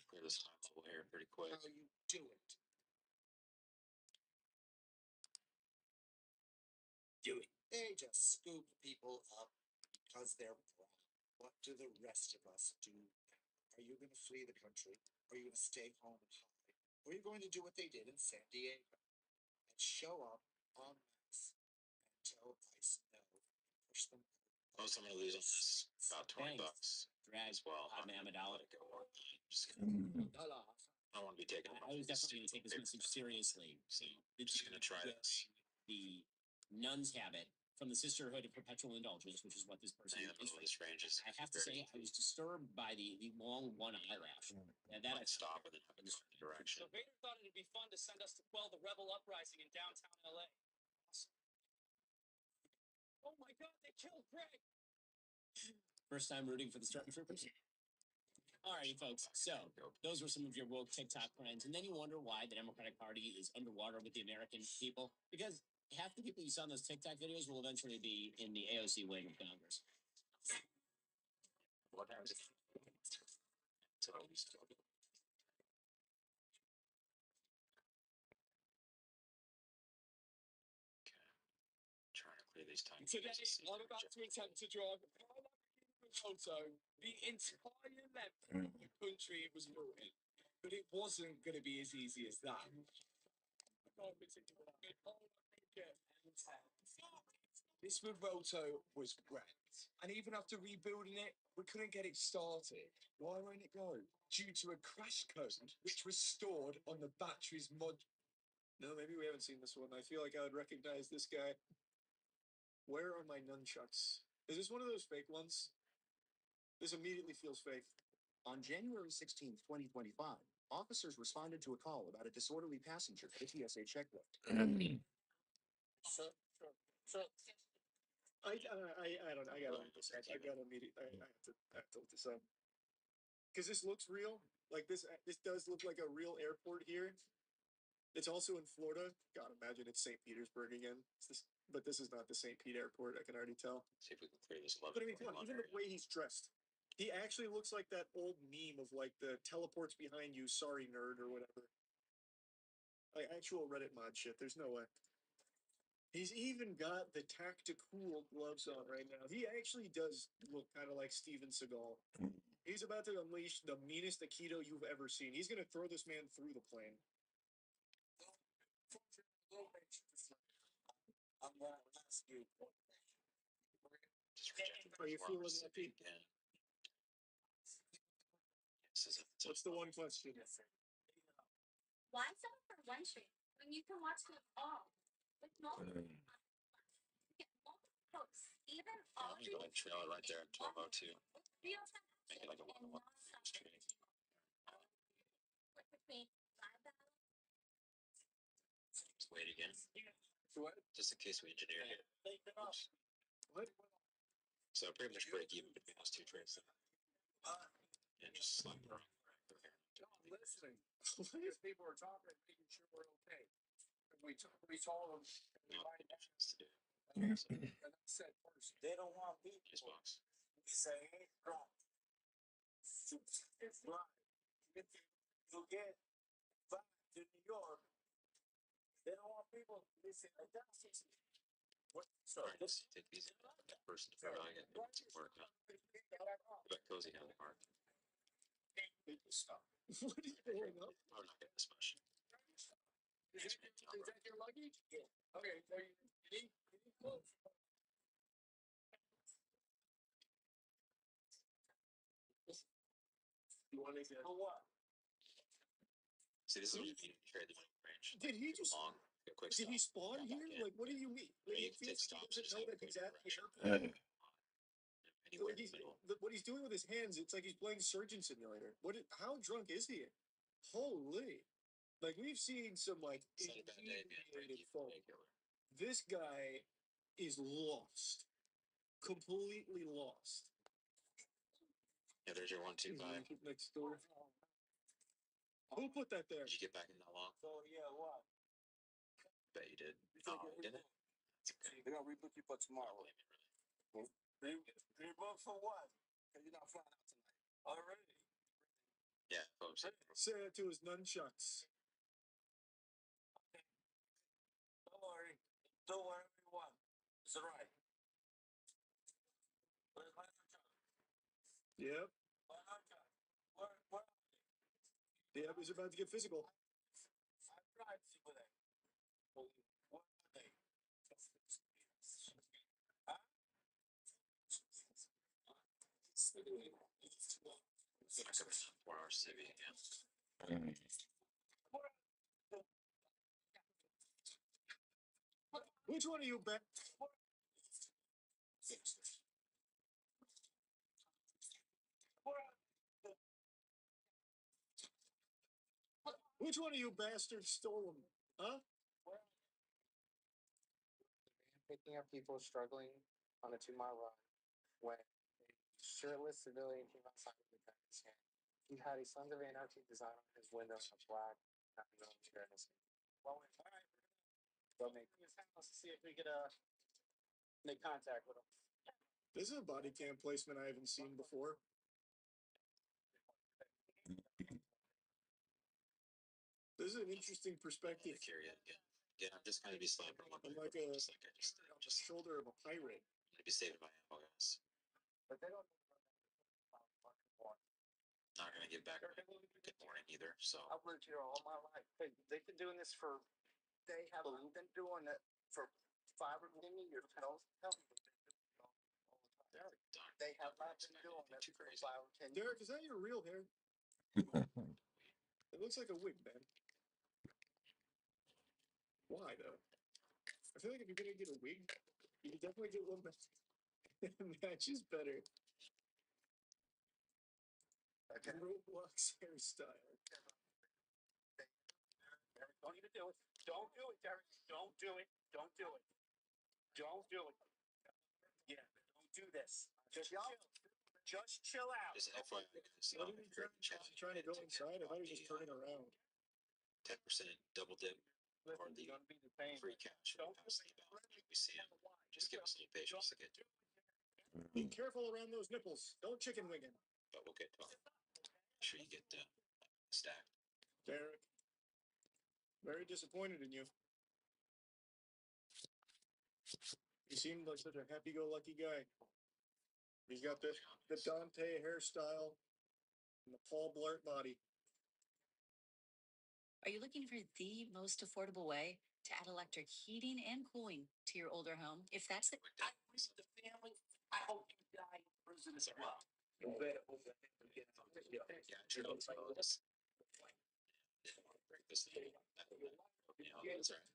Clear this time level here pretty quick. How you do it. Do it. They just scoop people up because they're brown. What do the rest of us do? Are you going to flee the country? Are you going to stay home and hide? Or are you going to do what they did in San Diego and show up en masse and tell ICE no and push them out? Most I'm gonna lose on this about 20 Thanks. bucks Drag as well. I'm Amadal. Just gonna, I don't want to be taking. I was definitely going to take this message seriously. So I'm just gonna try this. The nuns habit from the Sisterhood of Perpetual Indulgence, which is what this person I think the is. middle of this range is. I have to say, I was disturbed by the long one eyelash. And that I Might stop and then have a different direction. So Vader thought it'd be fun to send us to quell the rebel uprising in downtown LA. Oh my god, they killed Greg! First time rooting for the Stormtroopers? Alrighty, folks. So, those were some of your woke TikTok friends. And then you wonder why the Democratic Party is underwater with the American people. Because half the people you saw in those TikTok videos will eventually be in the AOC wing of Congress. What happens? Trying to clear these time. Today, I'm about to attempt to drive a photo the entire length of the country it was built in. But it wasn't going to be as easy as that. This Roto was wrecked. And even after rebuilding it, we couldn't get it started. Why won't it go? Due to a crash code, which was stored on the battery's mod. No, maybe we haven't seen this one. I feel like I would recognize this guy. Where are my nunchucks? Is this one of those fake ones? This immediately feels fake. On January 16th, 2025, officers responded to a call about a disorderly passenger at a TSA checkpoint. So, I don't know. I gotta immediately. I have to look this up because this looks real. Like this does look like a real airport here. It's also in Florida. God, imagine it's St. Petersburg again. But this is not the St. Pete airport. I can already tell. See if we can clear this level. But I mean, come on, even the way he's dressed, he actually looks like that old meme of like the teleports behind you, sorry nerd or whatever. Like actual Reddit mod shit. There's no way. He's even got the tactical gloves on right now. He actually does look kind of like Steven Seagal. He's about to unleash the meanest Aikido you've ever seen. He's gonna throw this man through the plane. I'm going to ask you. Are you feeling that, Pete? What's the one question? Why settle for one stream when you can watch them all with multiple get multiple posts, even all I'm going to trail it right there at 12:02. real time Make it like a and one-on-one non-stop stream. between live battle. Let's wait again. Just in case we engineer here. Oops. What? So pretty much break even between those two trades. And just slap it around. I'm listening. These people are talking and making sure we're okay. We told them. No, to do. And I said first. They don't want people. Just box. We say, hey, wrong. It's blind. You get back to New York. They don't want people listening like that. What? Sorry, let's take these first to I get some work on. But cozy down the park. Stop. What are you doing up? I'm not getting this much. Is that your luggage? Yeah. Okay, so you need clothes. You want to get For what? See, this is what you mean when you trade the range. Did he just long, a quick did he stop, spawn got here? back in. Like what do you mean? Like, You it can take feels like stops, he just doesn't know have a that quick he's at the direction. airport. Anywhere Like in the middle. what he's doing with his hands, it's like he's playing Surgeon Simulator. How drunk is he? Holy. Like we've seen some like It's not a bad day, man. Break inebriated even, folk. make it. This guy is lost. Completely lost. Yeah, there's your 125. Next door. Who put that there? Did you get back in that long? So, yeah, what? Bet you did. Oh, you didn't? That's okay. They're going to rebook you for I tomorrow. don't blame you, really. Rebook for what? Because you're not flying out tonight. Already. Yeah, folks. Say that to his nunchucks. Don't worry. Do whatever you want. It's all right. Where's my nunchuck? Yep. My nunchuck. Where? Yep, he's about to get physical. I tried to see where they. What are they? Huh? I could have 4 hours civvy again. Which one are you bet? fix this. Which one of you bastards stole them? Huh? Picking up people struggling on a 2 mile run when a shirtless civilian came outside with a gun in his hand. He had a Sons of Anarchy design on his window and a black 9mm in his hand. Well, all right, we're gonna go make his house to see if we could make contact with him. This is a body cam placement I haven't seen before. This is an interesting perspective. Carry it again. Again, I'm just going to be slapping one. I'm like a just like I just did. on the shoulder of a pirate. I'm going to be saving my ammo, guys. But they don't. Not going to give back my good morning either. So I've lived here all my life. They've been doing this for. They have been doing it for 5 or 10 years. Tell me what they've been doing all the time. They have not been doing it for 5 or 10 years. Derek, is that your real hair? It looks like a wig, man. Why though? I feel like if you're gonna get a wig, you can definitely get one that matches better. Okay. Roblox hairstyle. Derek, don't even do it. Don't do it, Derek. Don't do it. Don't do it. Don't do it. Yeah, don't do this. Just chill. Just chill out. just FYI, guys. What are you trying to go inside? I thought he was just turning around. 10% double dip or Listen, the you're gonna be the same. free cash. Don't Pass the about. We see him. Just give us a little patience to get to it. Be careful around those nipples. Don't chicken wing him. But we'll get to it. Make sure you get stacked. Derek, very disappointed in you. You seemed like such a happy-go-lucky guy. He's got the Dante hairstyle and the Paul Blart body. Are you looking for the most affordable way to add electric heating and cooling to your older home? If that's the I agree with the family. I hope you die in prison as well. You better hope that they get out of jail. Yeah, true. So just didn't want to break this thing. You know, that's all right.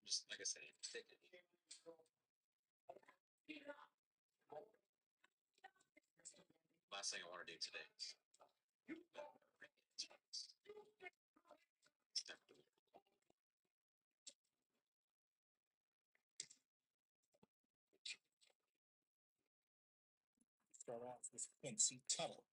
Just like I said, take it. Last thing I want to do today is step to it. Start off with Quincy Tuttle.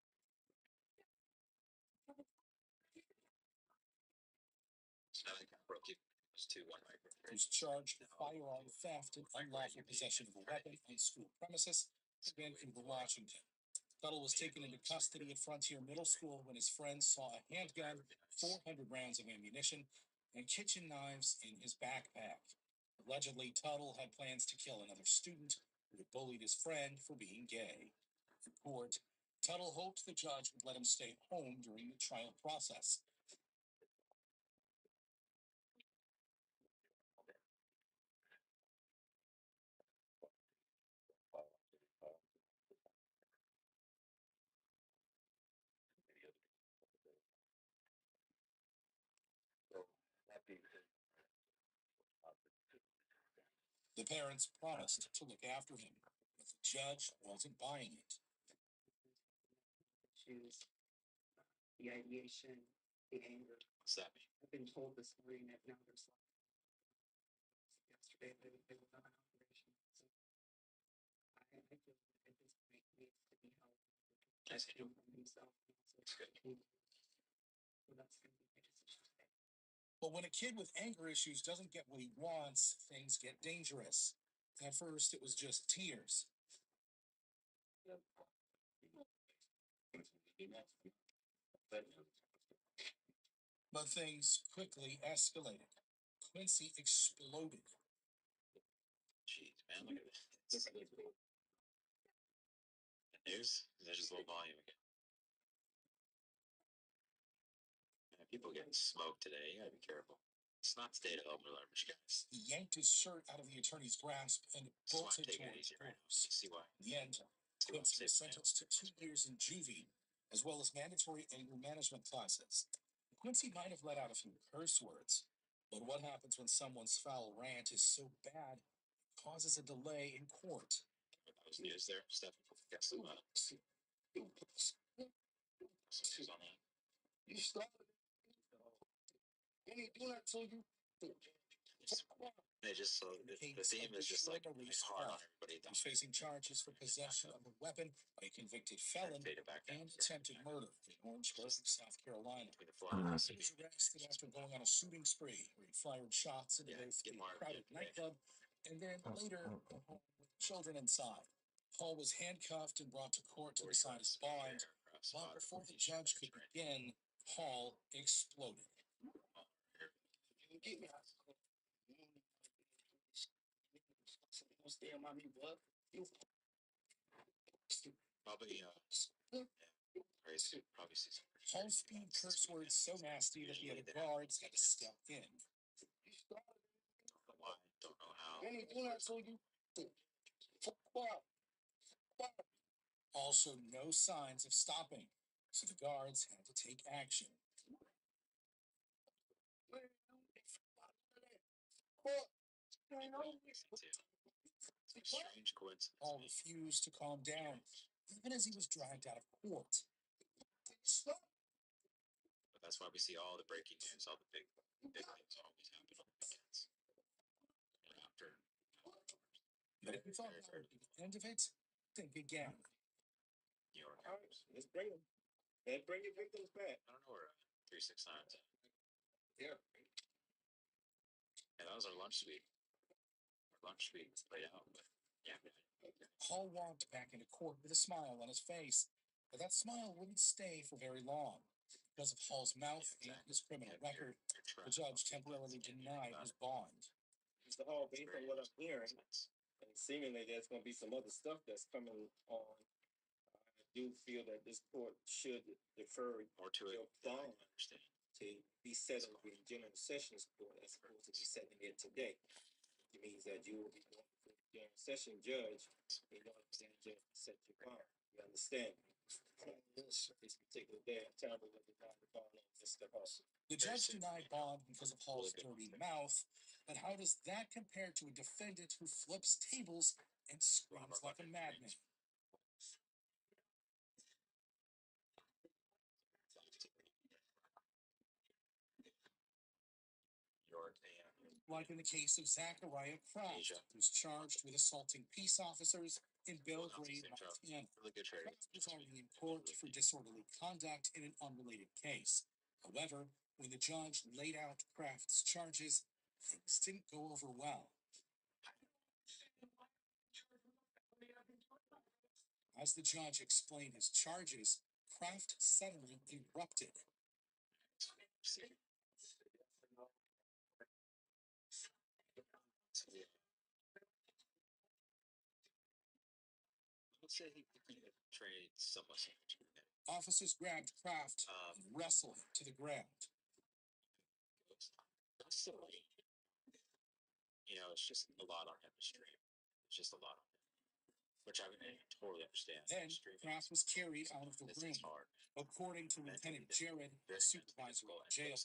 So now they kind of broke it. It was 2-1 right. Who's charged with firearm theft and unlawful possession of a weapon on school premises in Vancouver, Washington. Tuttle was taken into custody at Frontier Middle School when his friends saw a handgun, 400 rounds of ammunition, and kitchen knives in his backpack. Allegedly, Tuttle had plans to kill another student who had bullied his friend for being gay. In court, Tuttle hoped the judge would let him stay home during the trial process. The parents promised to look after him, but the judge wasn't buying it. Issues, the ideation, the anger. What's that mean? I've been told this morning that now there's yesterday they were not an operation. So I feel that at this point needs to be held. I see. From himself and also That's good. so that's going to be my decision today. But when a kid with anger issues doesn't get what he wants, things get dangerous. At first, it was just tears. But things quickly escalated. Quincy exploded. Jeez, man, look at this. The news? There's just a little volume again. Man, people getting smoked today. You gotta be careful. It's not state of elder leverage, guys. He yanked his shirt out of the attorney's grasp and bolted towards orders. See why? In the end, Quincy was sentenced to 2 years in juvie, as well as mandatory anger management classes. Quincy might have let out a few curse words, but what happens when someone's foul rant is so bad it causes a delay in court. That was news there, Steph. Got some news on that. You started. Any do not tell you. They just so the theme is just like hard on everybody. He's facing charges for possession of a weapon by a convicted felon and attempted murder in Orangeburg, South Carolina. He was arrested after going on a shooting spree where he fired shots into a crowded nightclub and then later home with children inside. Hall was handcuffed and brought to court to decide his bond, but before the judge could begin, Hall exploded. Probably crazy. Probably see some. Hall spewed curse words so nasty that the other guards had to step in. Why? Don't know how. Also, no signs of stopping, so the guards had to take action. Strange coincidence. Hall refused to calm down, even as he was dragged out of court. But that's why we see all the breaking news, all the big things always happen on the weekends. After. But if you thought that would be the end of it, think again. New York. Let's bring them. And bring your victims back. I don't know where 369's at. Yeah. Yeah, that was our lunch suite. Our lunch suite laid out, but yeah. Hall walked back into court with a smile on his face, but that smile wouldn't stay for very long. Because of Hall's mouth and his criminal record, the judge temporarily denied his bond. Mr. Hall, based on what I'm hearing, and seemingly there's going to be some other stuff that's coming on, I do feel that this court should defer More to your it than I bond can understand. to be settled in General Sessions Court as opposed to be settling it today. It means that you will be going to the General Session judge in order for the judge to set your bond. You understand? This particular day and time we're going to deny the bond on Mr. Hall. The judge denied bond because of Hall's dirty mouth, but how does that compare to a defendant who flips tables and screams like a madman? Like in the case of Zachariah Kraft, who's charged with assaulting peace officers in Belgrade, Montana. Kraft was already in court for disorderly conduct in an unrelated case. However, when the judge laid out Kraft's charges, things didn't go over well. As the judge explained his charges, Kraft suddenly erupted. Let's say he trade somewhat. Officers grabbed Kraft and wrestled him to the ground. You know, it's just a lot on him to stream. It's just a lot on him, which I totally understand. Then Kraft was carried out of the room. According to Lieutenant Jared, the supervisor of the jail,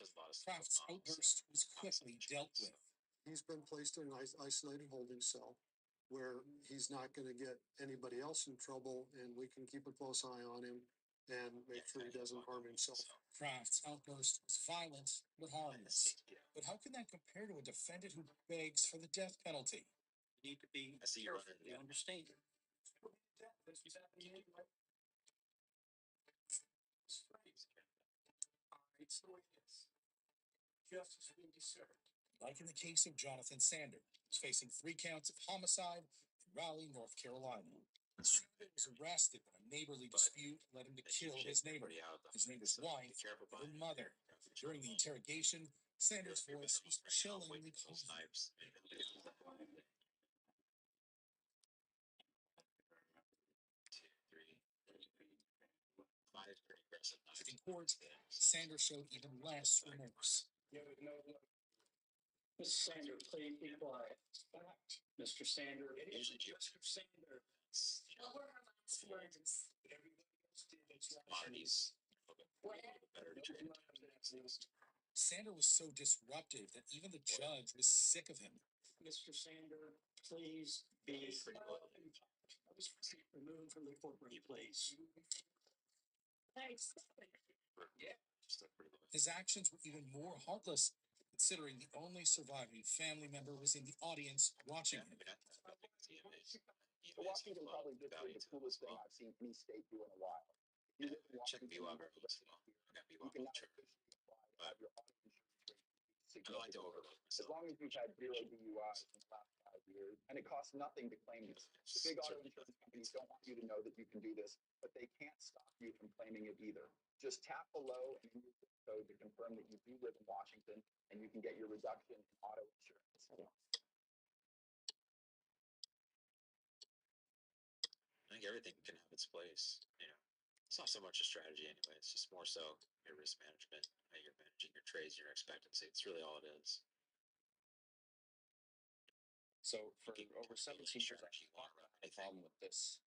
Kraft's outburst was quickly dealt with. He's been placed in an isolated holding cell where he's not going to get anybody else in trouble, and we can keep a close eye on him and make sure he doesn't harm himself. Kraft's outburst was violent but harmless. But how can that compare to a defendant who begs for the death penalty? You need to be careful. You understand. Justice will be served. Like in the case of Jonathan Sander, who's facing 3 counts of homicide in Raleigh, North Carolina. Sander was arrested when a neighborly dispute led him to kill his neighbor's wife, and her mother. During the interrogation, Sanders' voice was chillingly calm. In court, Sanders showed even less remorse. Mr. Sander, please be quiet. Mr. Sander, it isn't Mr. Sander. What were her last words? Commodities. Sander was so disruptive that even the judge was sick of him. Mr. Sander, Please be removed from the courtroom, please. Thanks. Yeah. His actions were even more heartless, considering the only surviving family member was in the audience watching him. Washington probably did the coolest thing I've seen any state do in a while. You live in Washington, you can now officially apply to have your auto insurance rate significantly. As long as you've had 0 DUIs in the last 5 years, and it costs nothing to claim this. The big auto insurance companies don't want you to know that you can do this, but they can't stop you from claiming it either. Just tap below and in your zip code to confirm that you do live in Washington, and you can get your reduction in auto insurance. I think everything can have its place. You know, it's not so much a strategy anyway. It's just more so your risk management, how you're managing your trades, your expectancy. It's really all it is. So for over 17 years, I thought I had a problem with this,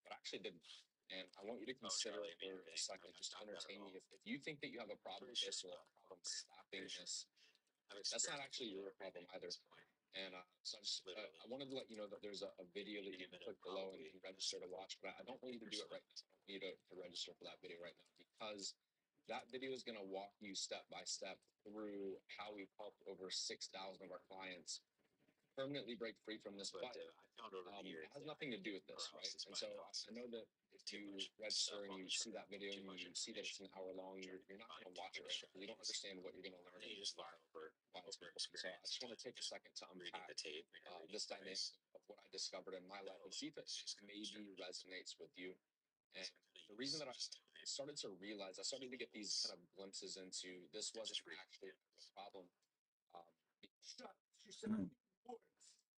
but I actually didn't. And I want you to consider it for a second, just entertain me. If you think that you have a problem with this or a problem stopping this, that's not actually your problem either. And so I wanted to let you know that there's a video that you can click below and register to watch, but I don't want you to do it right now. I don't want you to register for that video right now because that video is going to walk you step by step through how we've helped over 6,000 of our clients permanently break free from this. But it has nothing to do with this, right? And so I know that if you register and you see that video and you see that it's an hour long, you're not going to watch it right now. You don't understand what you're going to learn. You just why it's important. So I just want to take a second to unpack this dynamic of what I discovered in my life and see if it maybe resonates with you. And the reason that I started to realize, I started to get these kind of glimpses into this wasn't actually a problem.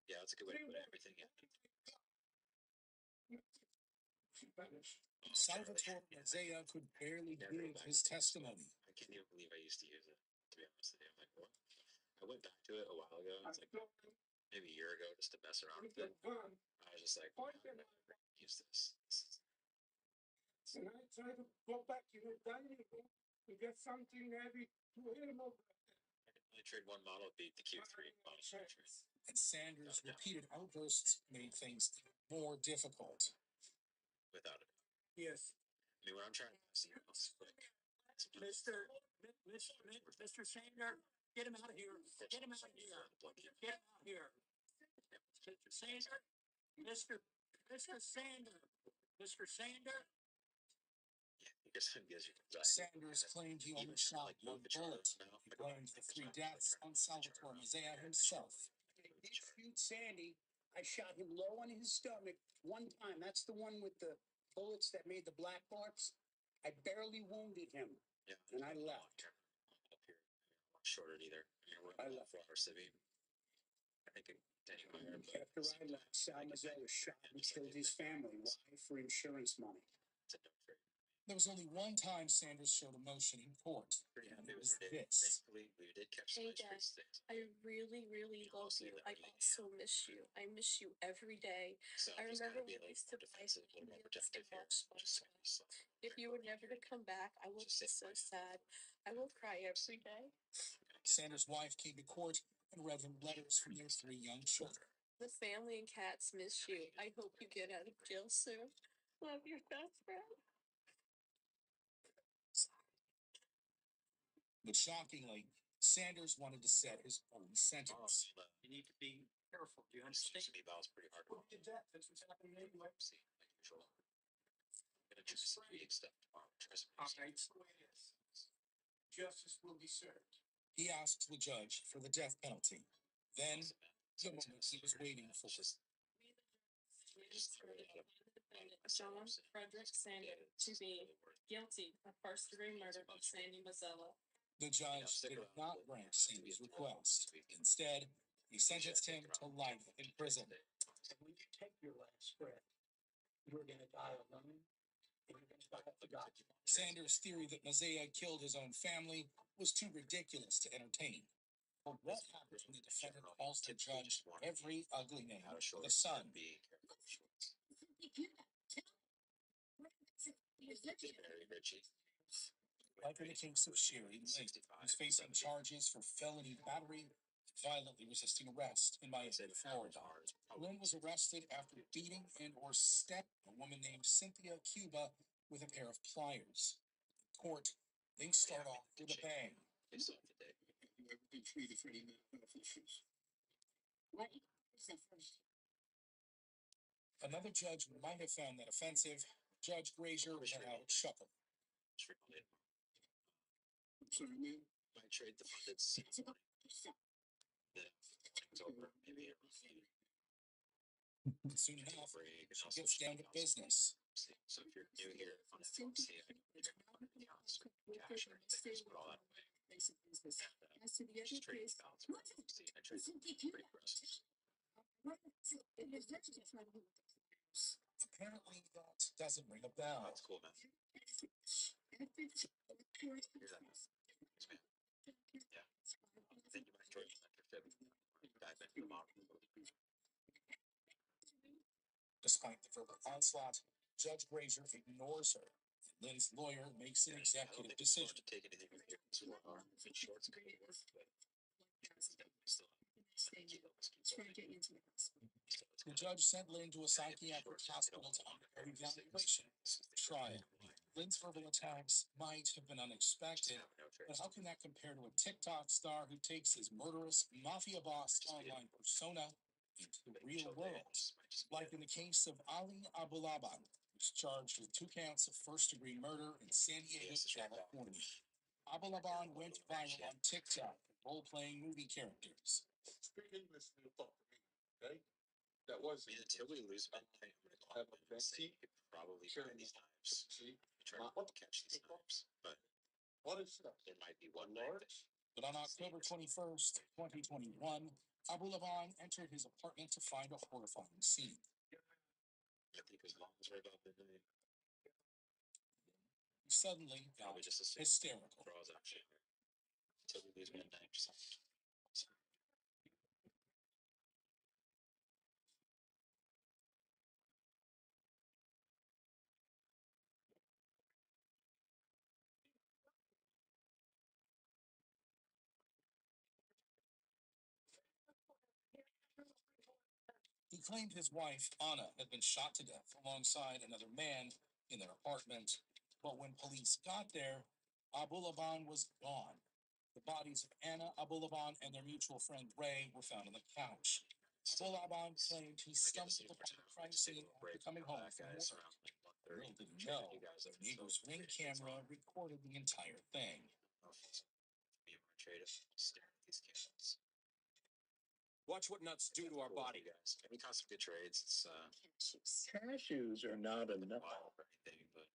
Yeah, that's a good way to put everything in. Salvatore Mazzea could barely give his testimony. I can't even believe I used to use it, to be honest with you. I'm like, what? I went back to it a while ago. It's like maybe a year ago just to mess around with it. I was just like, I'm never use this. And I try to go back to the dining room to get something heavy to hit him over. I trade one model, beat the Q3 model. And Sanders' repeated outbursts made things more difficult. Without it. Yes. I mean, when I'm trying to pass it off, Mr. Sander, get him out of here. Get him out of here. Get him out of here. Mr. Sander, Mr. Sander, Mr. Sander. Sanders claimed he only shot one bullet. He blamed the 3 deaths on Salvatore Mazzea himself. Shoot Sandy. I shot him low on his stomach one time. That's the one with the bullets that made the black marks. I barely wounded him. Yeah, and I left. Up here, shorted either. I mean, we're for our civvy. I think anyway. After I left, Sal Mazzea shot and killed his family. Why? For insurance money. There was only one time Sanders showed emotion in court. And it was this. Thankfully, we did catch Hey, Dad, I really, really love you. I also miss you. I miss you every day. I remember when we used to buy meals and watch SpongeBob. If you were never to come back, I will be so sad. I will cry every day. Sanders' wife came to court and read him letters from their 3 young children. The family and cats miss you. I hope you get out of jail soon. Love your best friend. But shockingly, Sanders wanted to set his own sentence. You need to be careful. Do you understand? Eval's pretty hard. Well, you did that. That's what's happening anyway. See, like usual. Gonna try some reading stuff tomorrow. Try some All right, it's the way it is. Justice will be served. He asked the judge for the death penalty. Then, the moment he was waiting for. John Frederick Sanders to be guilty of first-degree murder of Sandy Mazzella. The judge did not grant Sandy's request. Instead, he sentenced him to life in prison. And when you take your last breath, you're going to die alone, and you're going to die forgotten. Sanders' theory that Mazzea killed his own family was too ridiculous to entertain. But what happens when the defendant calls the judge every ugly name with a son? Like in the case of Sherry Lake, who's facing charges for felony battery violently resisting arrest in Miami, Florida. Lynn was arrested after beating and or stepping a woman named Cynthia Cuba with a pair of pliers. Court, things start off with a bang. Another judge might have found that offensive. Judge Grazier let out a chuckle. Sorry, man. My trade the funded seats. Over, maybe. Soon enough, she gets down to business. So if you're new here, on FOMC, I can check fund accounts or cash or anything, just put all that away. As to the other Just trade case, balance for FOMC, and I trade pretty aggressive. Apparently, that doesn't ring a bell. That's cool, man. Hear that? Thanks, man. Yeah. I think you might enjoy the mentorship. Dive into the model. Despite the verbal onslaught, Judge Grazier ignores her. Lynn's lawyer makes an executive decision. To take anything with you. In shorts, could work, but still. The judge sent Lynn to a psychiatric hospital to undergo evaluation. Trial. Lynn's verbal attacks might have been unexpected, but how can that compare to a TikTok star who takes his murderous mafia boss online persona into the real world? Like in the case of Ali Abulaban, who's charged with 2 counts of first-degree murder in San Diego, California. Abulaban went viral on TikTok, role-playing movie characters. Speak English and talk to me, okay? That was. I mean, until we lose midnight, I'm gonna go home and say you could probably buy these knives. See? Try to catch these knives, but What is that? there might be one night that But on October 21st, 2021, Abulaban entered his apartment to find a horrifying scene. I think as long as we're above midnight, He suddenly got probably just assume hysterical. draws actually. Until we lose midnight, just He claimed his wife, Anna, had been shot to death alongside another man in their apartment. But when police got there, Abulaban was gone. The bodies of Anna Abulaban and their mutual friend Ray were found on the couch. Abulaban claimed he stumbled upon the crime scene after coming home from work. Little did he know, the neighbor's ring camera recorded the entire thing. be more creative. Stare at these cases. Watch what nuts do to our body. Guys, we caught some good trades. It's Cashews are not enough. wild or anything, but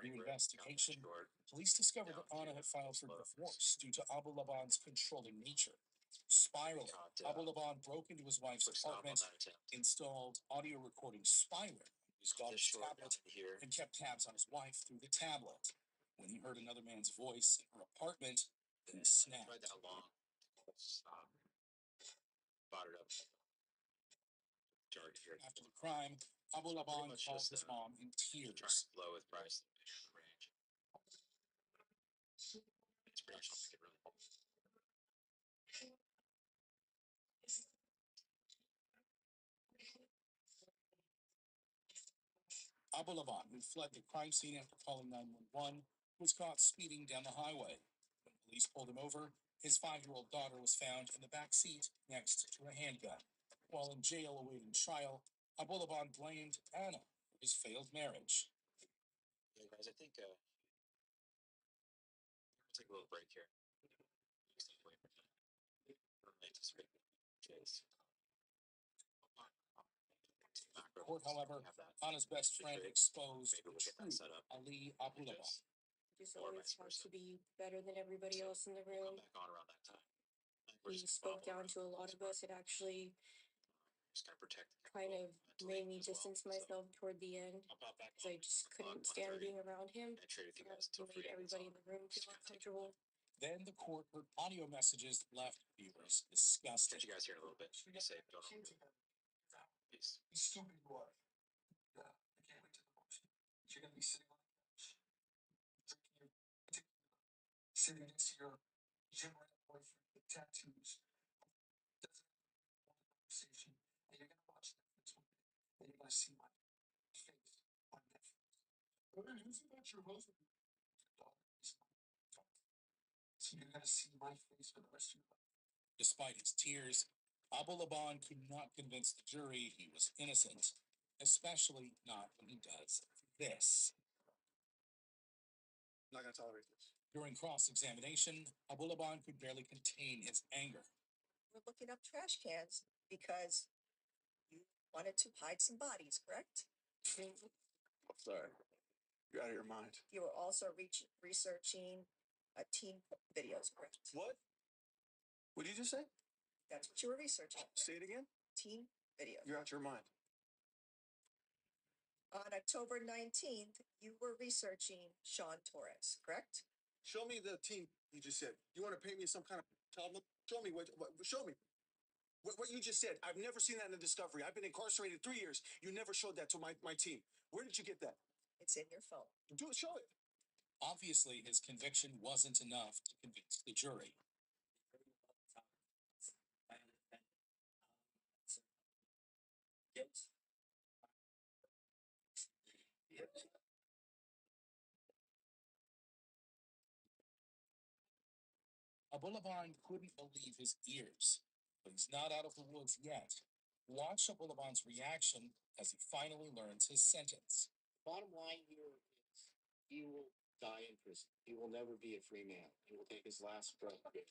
In the investigation, police discovered that Anna had filed for divorce due to Abulaban's controlling nature. Spiraling, Abulaban broke into his wife's apartment, installed audio recording spyware on his daughter's tablet, and kept tabs on his wife through the tablet. When he heard another man's voice in her apartment, he snapped. Tried that long. Bought it up. After the crime, Abulaban called his mom in tears. Low with price range. It's pretty much something really. Abulaban, who fled the crime scene after calling 911, was caught speeding down the highway. When police pulled him over, his 5-year-old daughter was found in the back seat next to a handgun. While in jail awaiting trial, Abulaban blamed Anna for his failed marriage. Yeah, guys, I think we'll take a little break here. Court, however, Anna's best friend exposed the true Ali Abulaban. Just always wants to be better than everybody else in the room. Back on around that time. He spoke down to a lot of us. It actually Just kind of protect. kind of made me distance myself toward the end because I just couldn't stand being around him. I trade with you guys. It made everybody in the room feel uncomfortable. Then the court heard audio messages that left viewers disgusted. Catch you guys here in a little bit. Be safe. Don't Peace. You stupid boy. Yeah, I can't wait to the motion. You're gonna be sitting on the couch, drinking your sitting next to your gym rat boyfriend with tattoos. Doesn't want a conversation, and you're gonna watch Netflix one day, and you're gonna see my face on Netflix. Hey, isn't that your husband? Daughter is my daughter. So you're gonna see my face for the rest of your life. Despite his tears, Abu Laban could not convince the jury he was innocent, especially not when he does this. I'm not gonna tolerate this. During cross-examination, Abu Laban could barely contain his anger. We're looking up trash cans because you wanted to hide some bodies, correct? I'm sorry. You're out of your mind. You were also researching teen videos, correct? What? What did you just say? That's what you were researching. Say it again? Teen videos. You're out your mind. On October 19th, you were researching Sean Torres, correct? Show me the team you just said. You want to paint me some kind of child? Show me what show me. What you just said. I've never seen that in the Discovery. I've been incarcerated 3 years. You never showed that to my team. Where did you get that? It's in your phone. Do it, show it. Obviously, his conviction wasn't enough to convince the jury. Abu Laban couldn't believe his ears, but he's not out of the woods yet. Watch Abu Laban's reaction as he finally learns his sentence. Bottom line here is he will die in prison. He will never be a free man. He will take his last breath. Please.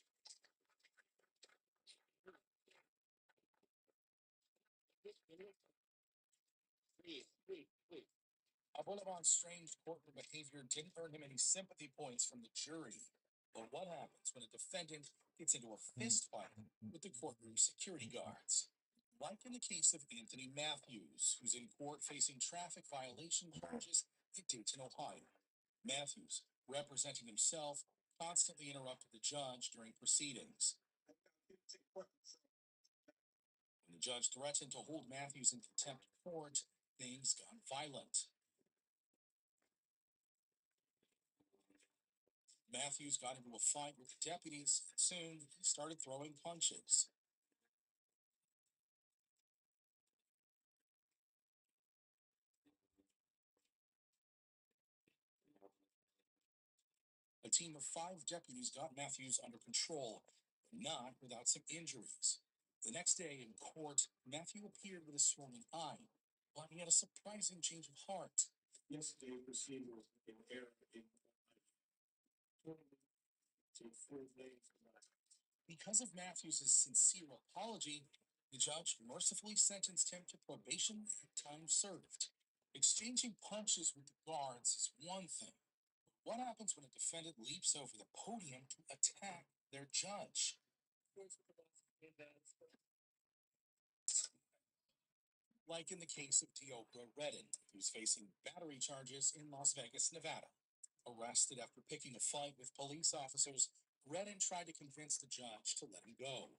Abu Laban's strange courtroom behavior didn't earn him any sympathy points from the jury. But what happens when a defendant gets into a fist fight with the courtroom security guards? Like in the case of Anthony Matthews, who's in court facing traffic violation charges in Dayton, Ohio. Matthews, representing himself, constantly interrupted the judge during proceedings. When the judge threatened to hold Matthews in contempt of court, things got violent. Matthews got into a fight with the deputies, and soon he started throwing punches. A team of 5 deputies got Matthews under control, but not without some injuries. The next day in court, Matthew appeared with a swollen eye, but he had a surprising change of heart. Yesterday, procedure was in error in to full blame for my Because of Matthews' sincere apology, the judge mercifully sentenced him to probation and time served. Exchanging punches with the guards is one thing. What happens when a defendant leaps over the podium to attack their judge? Like in the case of Teokra Redden, who's facing battery charges in Las Vegas, Nevada. Arrested after picking a fight with police officers, Redden tried to convince the judge to let him go.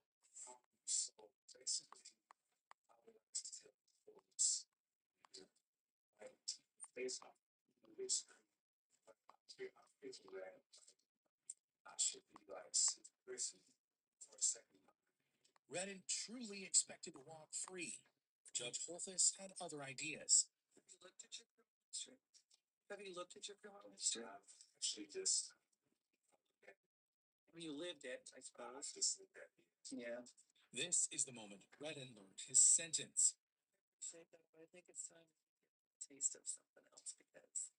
So basically, I would like to tell the police, face off, this I'm thinking that I should be like sitting in prison for a second. Redden truly expected to walk free. Judge Holthus had other ideas. Have you looked at your criminal history? Have you looked at your criminal history? Actually, just You lived it, I suppose. just look at it. Yeah. This is the moment Redden learned his sentence. Say that, but I think it's time to get a taste of something else because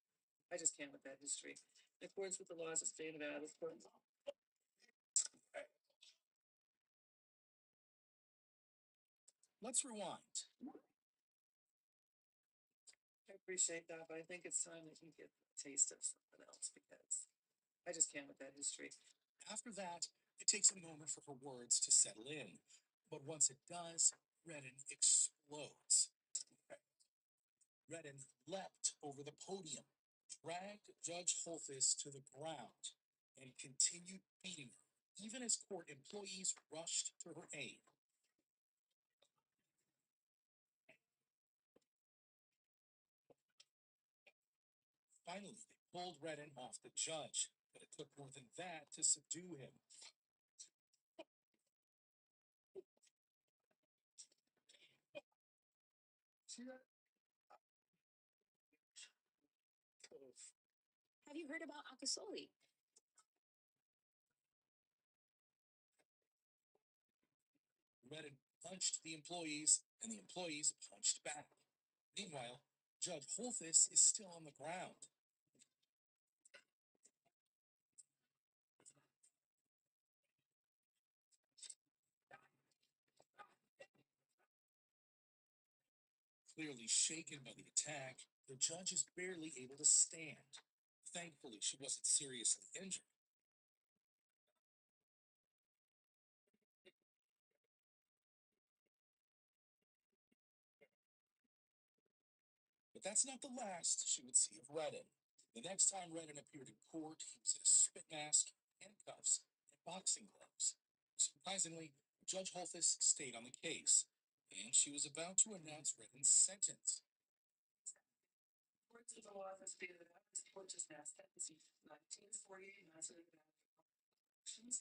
I just can't with that history. In accordance with the laws of state of Nevada, this court. Let's rewind. I appreciate that, but I think it's time that you get a taste of something else because I just can't with that history. After that, it takes a moment for her words to settle in. But once it does, Redden explodes. Redden leapt over the podium, dragged Judge Holthus to the ground, and continued beating her, even as court employees rushed to her aid. Finally, they pulled Redden off the judge, but it took more than that to subdue him. Have you heard about Akasoli? Redden punched the employees, and the employees punched back. Meanwhile, Judge Holthus is still on the ground. Clearly shaken by the attack, the judge is barely able to stand. Thankfully, she wasn't seriously injured. But that's not the last she would see of Redden. The next time Redden appeared in court, he was in a spit mask, handcuffs, and boxing gloves. Surprisingly, Judge Holthus stayed on the case, and she was about to announce Redden's sentence. Courts of the law has been purchased now sentencing 1948 massive actions.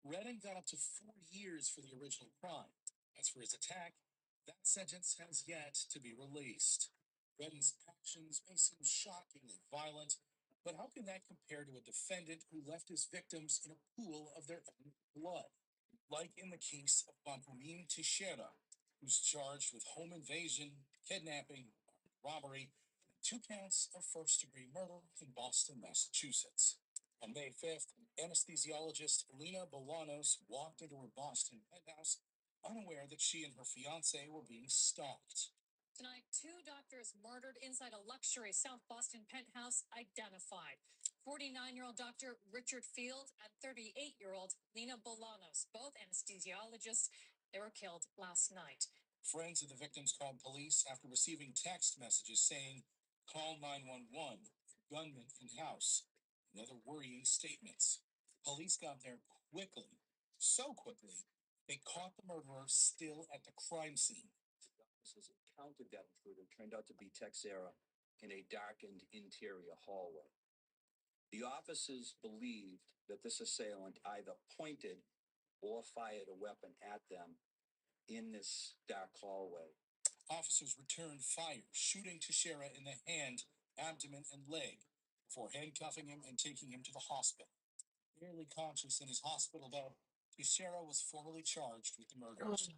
Redden got up to 4 years for the original crime. As for his attack, that sentence has yet to be released. Redden's actions may seem shockingly violent, but how can that compare to a defendant who left his victims in a pool of their own blood? Like in the case of Banpumin Teixeira, who's charged with home invasion, kidnapping, robbery, and 2 counts of first-degree murder in Boston, Massachusetts. On May 5th, anesthesiologist Lena Bolanos walked into her Boston penthouse, unaware that she and her fiance were being stalked. Tonight, 2 doctors murdered inside a luxury South Boston penthouse identified. 49-year-old Dr. Richard Field and 38-year-old Lena Bolanos, both anesthesiologists. They were killed last night. Friends of the victims called police after receiving text messages saying, "Call 911, gunman in house," and other worrying statements. Police got there quickly, so quickly, they caught the murderer still at the crime scene. Officers encountered that intruder turned out to be Texera in a darkened interior hallway. The officers believed that this assailant either pointed or fired a weapon at them in this dark hallway. Officers returned fire, shooting Teixeira in the hand, abdomen, and leg, before handcuffing him and taking him to the hospital. Barely conscious in his hospital bed, Teixeira was formally charged with the murders.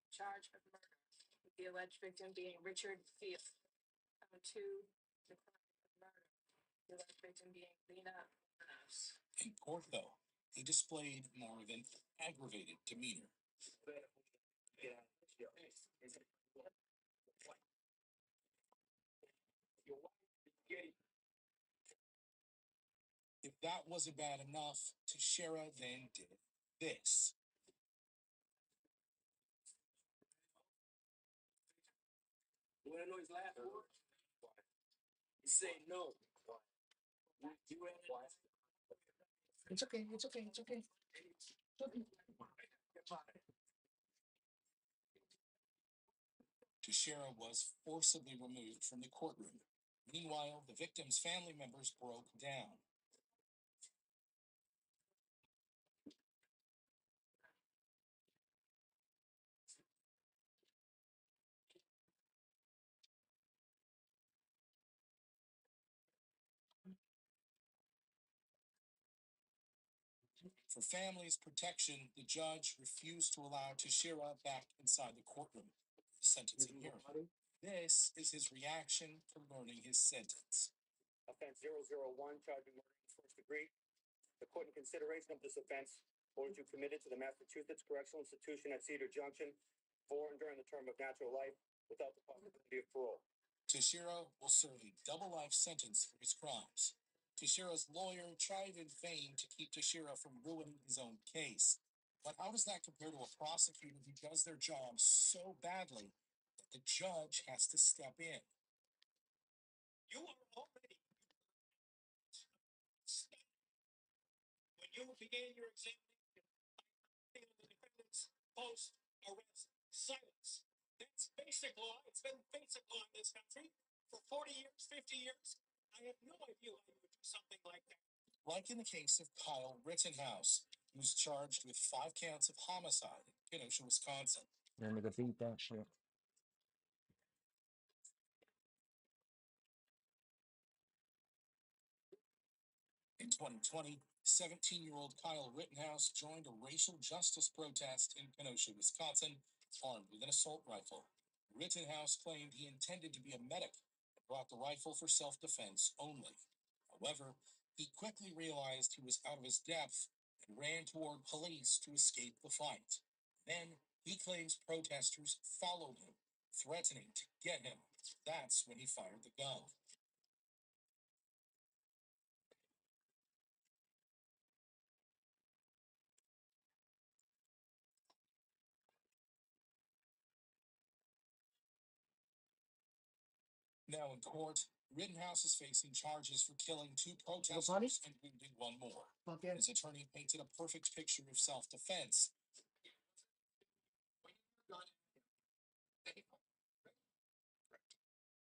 Charge of murder, with the alleged victim being Richard Field. Found 2, the crime of murder, the alleged victim being Lena Bolanos. In court, though, he displayed more than aggravated demeanor. If that wasn't bad enough, Teixeira then did this. You want to know his last word? He said no. It's okay, it's okay, it's okay. Teixeira was forcibly removed from the courtroom. Meanwhile, the victim's family members broke down. For families' protection, the judge refused to allow Teixeira back inside the courtroom for the sentencing hearing. This is his reaction to learning his sentence. Offense 001, charging murder in the first degree. The court, in consideration of this offense, orders you committed to the Massachusetts Correctional Institution at Cedar Junction for and during the term of natural life without the possibility of parole. Teixeira will serve a double life sentence for his crimes. Teixeira's lawyer tried in vain to keep Teixeira from ruining his own case. But how does that compare to a prosecutor who does their job so badly that the judge has to step in? You are already stunned. When you began your examination, I on the defendant's post-arrest silence. That's basic law. It's been basic law in this country for 40 years, 50 years. I have no idea why you would do something like that. Like in the case of Kyle Rittenhouse, who's charged with 5 counts of homicide in Kenosha, Wisconsin. You're gonna go beat that shit. In 2020, 17-year-old Kyle Rittenhouse joined a racial justice protest in Kenosha, Wisconsin, armed with an assault rifle. Rittenhouse claimed he intended to be a medic and brought the rifle for self-defense only. However, he quickly realized he was out of his depth and ran toward police to escape the fight. Then, he claims protesters followed him, threatening to get him. That's when he fired the gun. Now in court, Rittenhouse is facing charges for killing 2 protesters and wounding 1 more. His attorney painted a perfect picture of self-defense.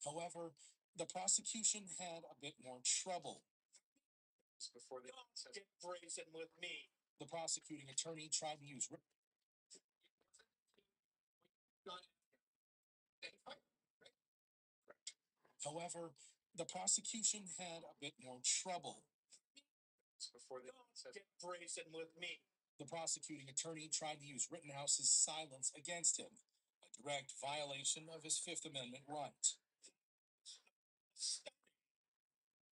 However, the prosecution had a bit more trouble. Before they get brazen with me. The prosecuting attorney tried to use However, the prosecution had a bit more trouble. Before they get brazen with me. The prosecuting attorney tried to use Rittenhouse's silence against him, a direct violation of his Fifth Amendment right.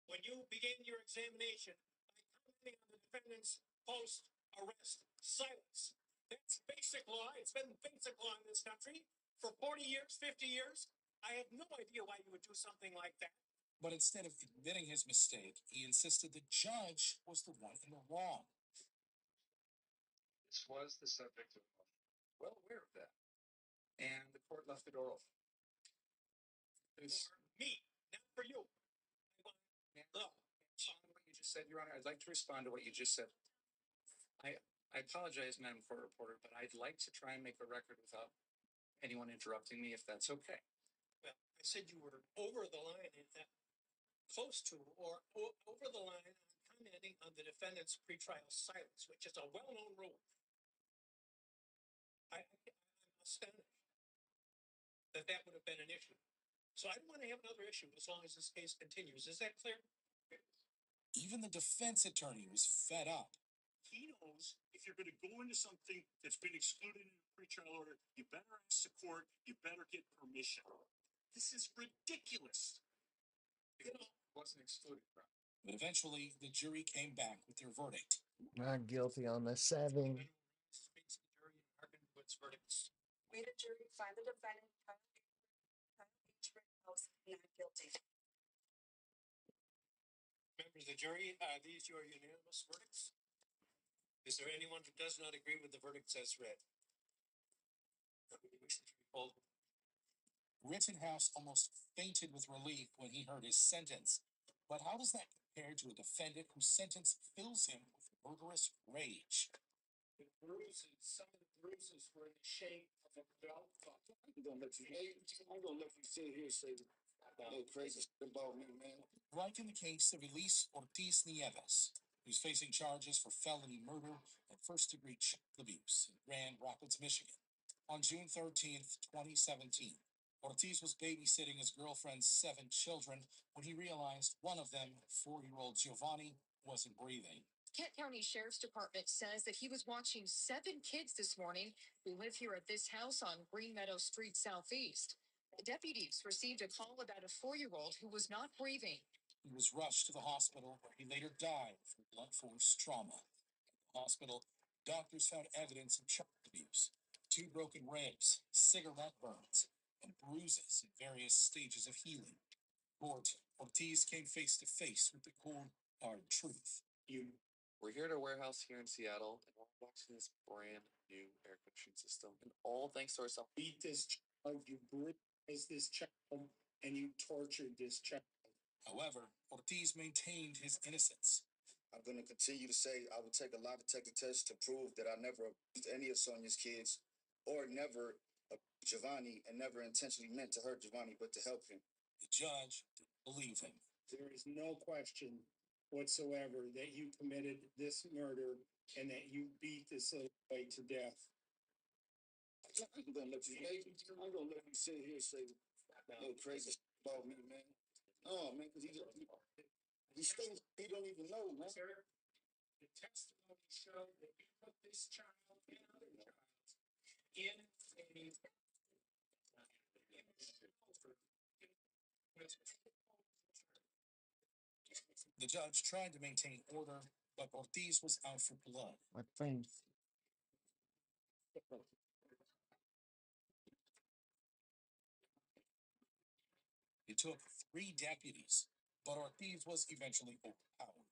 When you begin your examination by commenting on the defendant's post-arrest silence, that's basic law. It's been basic law in this country for 40 years, 50 years. I have no idea why you would do something like that. But instead of admitting his mistake, he insisted the judge was the one in the wrong. This was the subject of a motion. Well aware of that. And the court left the door open. For me, not for you. Look, what you just said, Your Honor, I'd like to respond to what you just said. I apologize, Madam Court Reporter, but I'd like to try and make a record without anyone interrupting me, if that's okay. Well, I said you were over the line in that close to or over the line on commenting on the defendant's pretrial silence, which is a well-known rule. I'm astonished that would have been an issue. So I don't want to have another issue as long as this case continues. Is that clear? Even the defense attorney was fed up. He knows if you're going to go into something that's been excluded in a pretrial order, you better ask the court, you better get permission. This is ridiculous. It wasn't excluded, bro. But eventually, the jury came back with their verdict. Not guilty on the 7. Speaks the jury and hearkened to its verdicts. We, the jury, find the defendant Kyle H. Rittenhouse not guilty. Members of the jury, are these your unanimous verdicts? Is there anyone who does not agree with the verdicts as read? Rittenhouse almost fainted with relief when he heard his sentence. But how does that compare to a defendant whose sentence fills him with murderous rage? The bruises, some of the bruises were in the shape of a belt buckle. I'm gonna let you sit here and say crazy shit about me, man. Like in the case of Elise Ortiz Nieves, who's facing charges for felony murder and first-degree child abuse in Grand Rapids, Michigan. On June 13th, 2017, Ortiz was babysitting his girlfriend's 7 children when he realized one of them, 4-year-old Giovanni, wasn't breathing. Kent County Sheriff's Department says that he was watching 7 kids this morning who live here at this house on Green Meadow Street Southeast. Deputies received a call about a 4-year-old who was not breathing. He was rushed to the hospital where he later died from blunt force trauma. At the hospital, doctors found evidence of child abuse, 2 broken ribs, cigarette burns, and bruises in various stages of healing. Court, Ortiz came face to face with the cold, hard truth. We're here at a warehouse here in Seattle, and we're watching this brand new air conditioning system, and all thanks to ourselves. Beat this child, you bruised this child, and you tortured this child. However, Ortiz maintained his innocence. I'm going to continue to say I will take a lie detector test to prove that I never abused any of Sonia's kids or never abused Giovanni and never intentionally meant to hurt Giovanni, but to help him. The judge didn't believe him. There is no question whatsoever that you committed this murder and that you beat this little boy to death. I'm gonna let you, I'm gonna let you sit here and say no crazy shit about me, man. Oh man, because he don't even know, man. The testimony showed that you put this child and other child in a the judge tried to maintain order, but Ortiz was out for blood. My thing. It took 3 deputies, but Ortiz was eventually overpowered.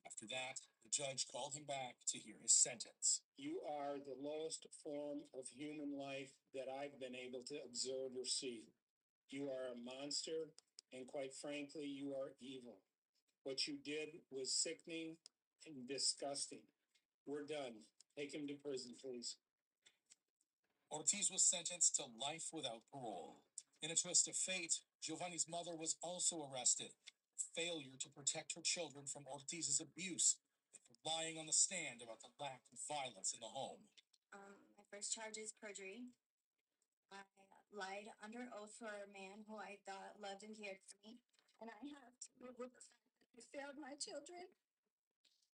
After that, the judge called him back to hear his sentence. You are the lowest form of human life that I've been able to observe or see. You are a monster, and quite frankly, you are evil. What you did was sickening and disgusting. We're done. Take him to prison, please. Ortiz was sentenced to life without parole. In a twist of fate, Giovanni's mother was also arrested. Failure to protect her children from Ortiz's abuse, lying on the stand about the lack of violence in the home. My first charge is perjury. I lied under oath for a man who I thought loved and cared for me. And I have to live with the fact that I failed my children.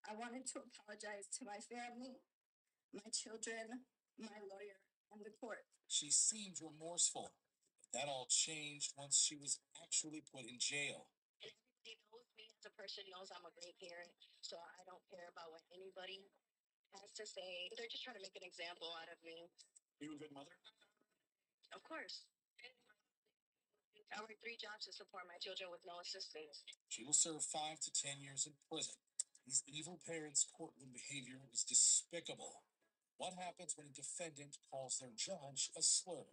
I wanted to apologize to my family, my children, my lawyer, and the court. She seemed remorseful. That all changed once she was actually put in jail. And everybody knows me as a person, knows I'm a great parent, so I don't care about what anybody has to say. They're just trying to make an example out of me. You a good mother? Of course. I work 3 jobs to support my children with no assistance. She will serve 5 to 10 years in prison. These evil parents' courtroom behavior was despicable. What happens when a defendant calls their judge a slur?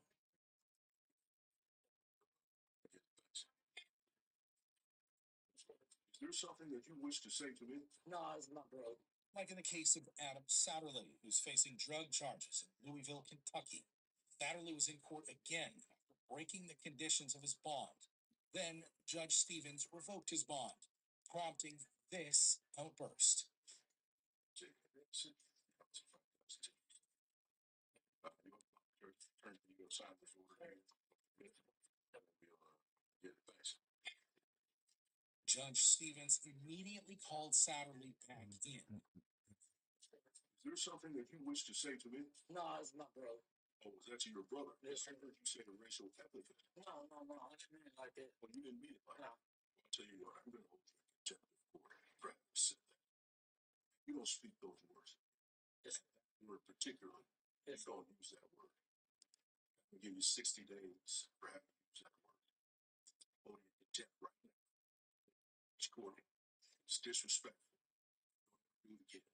Is there something that you wish to say to me? No, it's not, bro. Like in the case of Adam Satterley, who's facing drug charges in Louisville, Kentucky. Satterley was in court again after breaking the conditions of his bond. Then Judge Stevens revoked his bond, prompting this outburst. Judge Stevens immediately called Satterley back in. Is there something that you wish to say to me? No, it's not, bro. Oh, was that to your brother? Yes, I heard you say a racial epithet. No, I didn't mean it like that. Well, you didn't mean it like No. that. I'll tell you what, I'm going to hold you in contempt of court. Practice it. You don't speak those words. Yes. Word particularly. Yes. You don't use that word. I'm going to give you 60 days for having to use that word. Hold you in contempt right now. It's court. It's disrespectful. Don't do it again.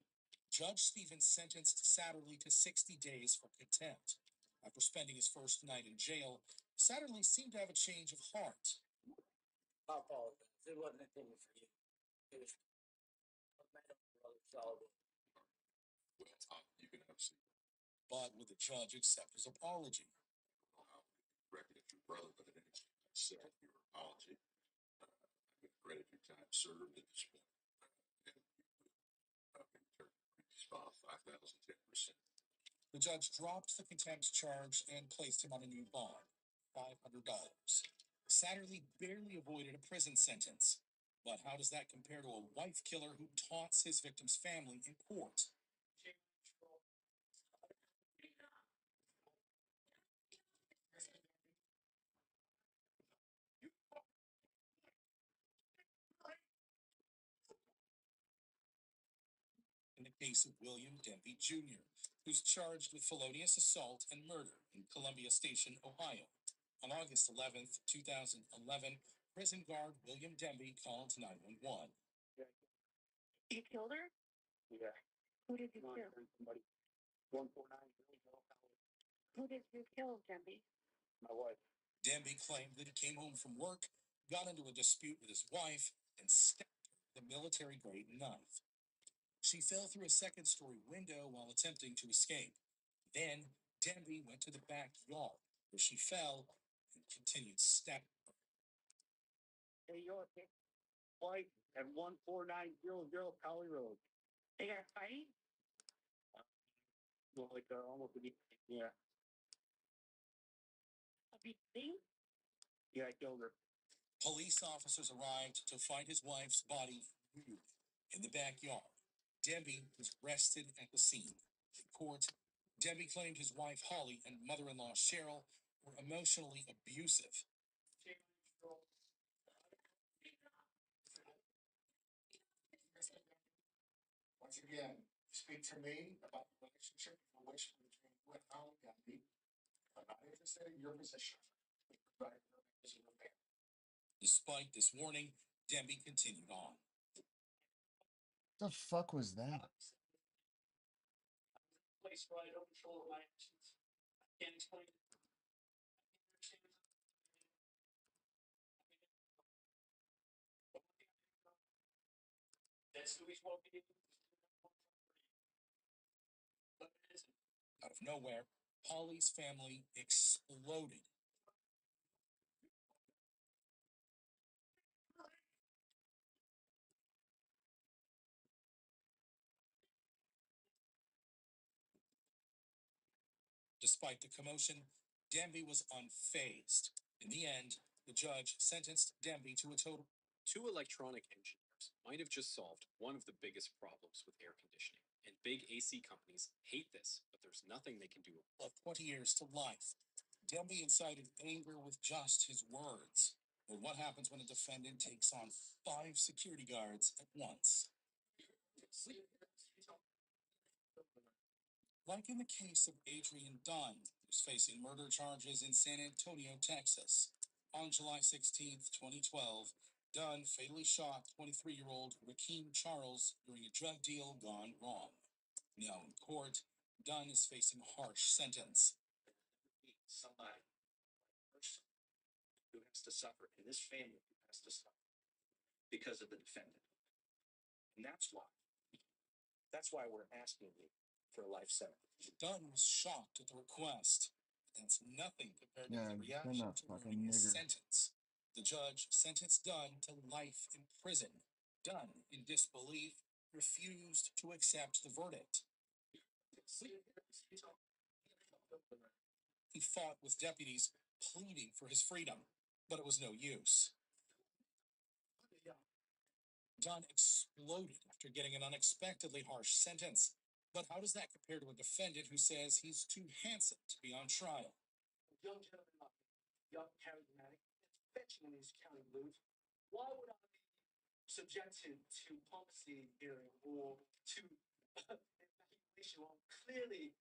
Judge Stevens sentenced Satterley to 60 days for contempt. After spending his first night in jail, Satterley seemed to have a change of heart. I apologize. It wasn't intended for you. It was Well, you can have a seat. But would the judge accept his apology? I don't know how you reckon it's your brother, but in any case, I accept your apology. I'm going to credit your time served at this point. And respond 5,000, 10%. The judge dropped the contempt charge and placed him on a new bond, $500. Satterley barely avoided a prison sentence. But how does that compare to a wife killer who taunts his victim's family in court? In the case of William Denby Jr., who's charged with felonious assault and murder in Columbia Station, Ohio. On August 11th, 2011, prison guard William Denby called 911. You killed her? Yeah. Who did you kill? Somebody. 149. Who did you kill, Denby? My wife. Denby claimed that he came home from work, got into a dispute with his wife, and stabbed her with a military-grade knife. She fell through a second-story window while attempting to escape. Then, Denby went to the backyard, where she fell and continued stepping. Hey, you're White at 14900 Poly Road. They got a fight? Well, like almost a beat. Yeah. A beat? Yeah, I killed her. Police officers arrived to find his wife's body nude in the backyard. Denby was arrested at the scene. In court, Denby claimed his wife Holly and mother-in-law Cheryl were emotionally abusive. Once again, speak to me about the relationship you wish between you and Holly Denby. I'm not interested in your position. But as a repair. Despite this warning, Denby continued on. The fuck was that? Place where I don't control my actions. I can't explain it. That's Louis will be. But it isn't. Out of nowhere, Holly's family exploded. Despite the commotion, Denby was unfazed. In the end, the judge sentenced Denby to a total. Two electronic engineers might have just solved one of the biggest problems with air conditioning. And big AC companies hate this, but there's nothing they can do. Of 20 years to life. Denby incited anger with just his words. But what happens when a defendant takes on 5 security guards at once? Like in the case of Adrian Dunn, who's facing murder charges in San Antonio, Texas. On July 16th, 2012, Dunn fatally shot 23-year-old Rakeem Charles during a drug deal gone wrong. Now in court, Dunn is facing a harsh sentence. Somebody, person, who has to suffer, and this family who has to suffer because of the defendant. And that's why we're asking you for a life sentence. Dunn was shocked at the request. That's nothing compared to Yeah, the they're reaction not to fucking learning his nigger. sentence. The judge sentenced Dunn to life in prison. Dunn, in disbelief, refused to accept the verdict. He fought with deputies, pleading for his freedom, but it was no use. Dunn exploded after getting an unexpectedly harsh sentence. But how does that compare to a defendant who says he's too handsome to be on trial? Young gentleman, young, charismatic, fetching in these county blues. Why would I be subjected to policy hearing or to evaluation on clearly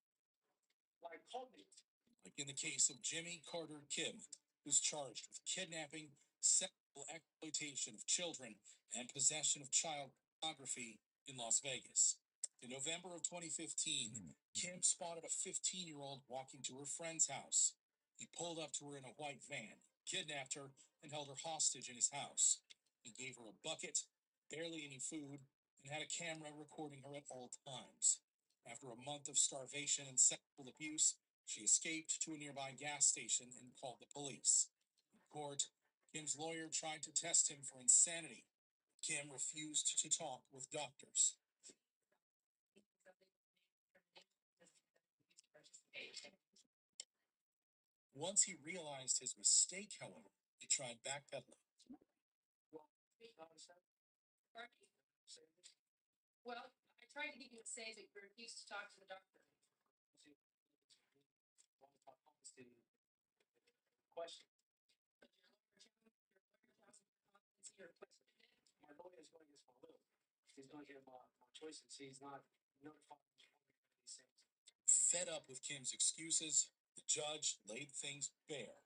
like cognate? Like in the case of Jimmy Carter Kim, who's charged with kidnapping, sexual exploitation of children, and possession of child pornography in Las Vegas. In November of 2015, Kim spotted a 15-year-old walking to her friend's house. He pulled up to her in a white van, kidnapped her, and held her hostage in his house. He gave her a bucket, barely any food, and had a camera recording her at all times. After a month of starvation and sexual abuse, she escaped to a nearby gas station and called the police. In court, Kim's lawyer tried to test him for insanity. Kim refused to talk with doctors. Once he realized his mistake, however, he tried backpedaling. Well, I tried to get you to say that you refused to talk to the doctor. Question. My lawyer is going against my will. He's going to give my choices. He's not notified me of these things. Fed up with Kim's excuses, the judge laid things bare.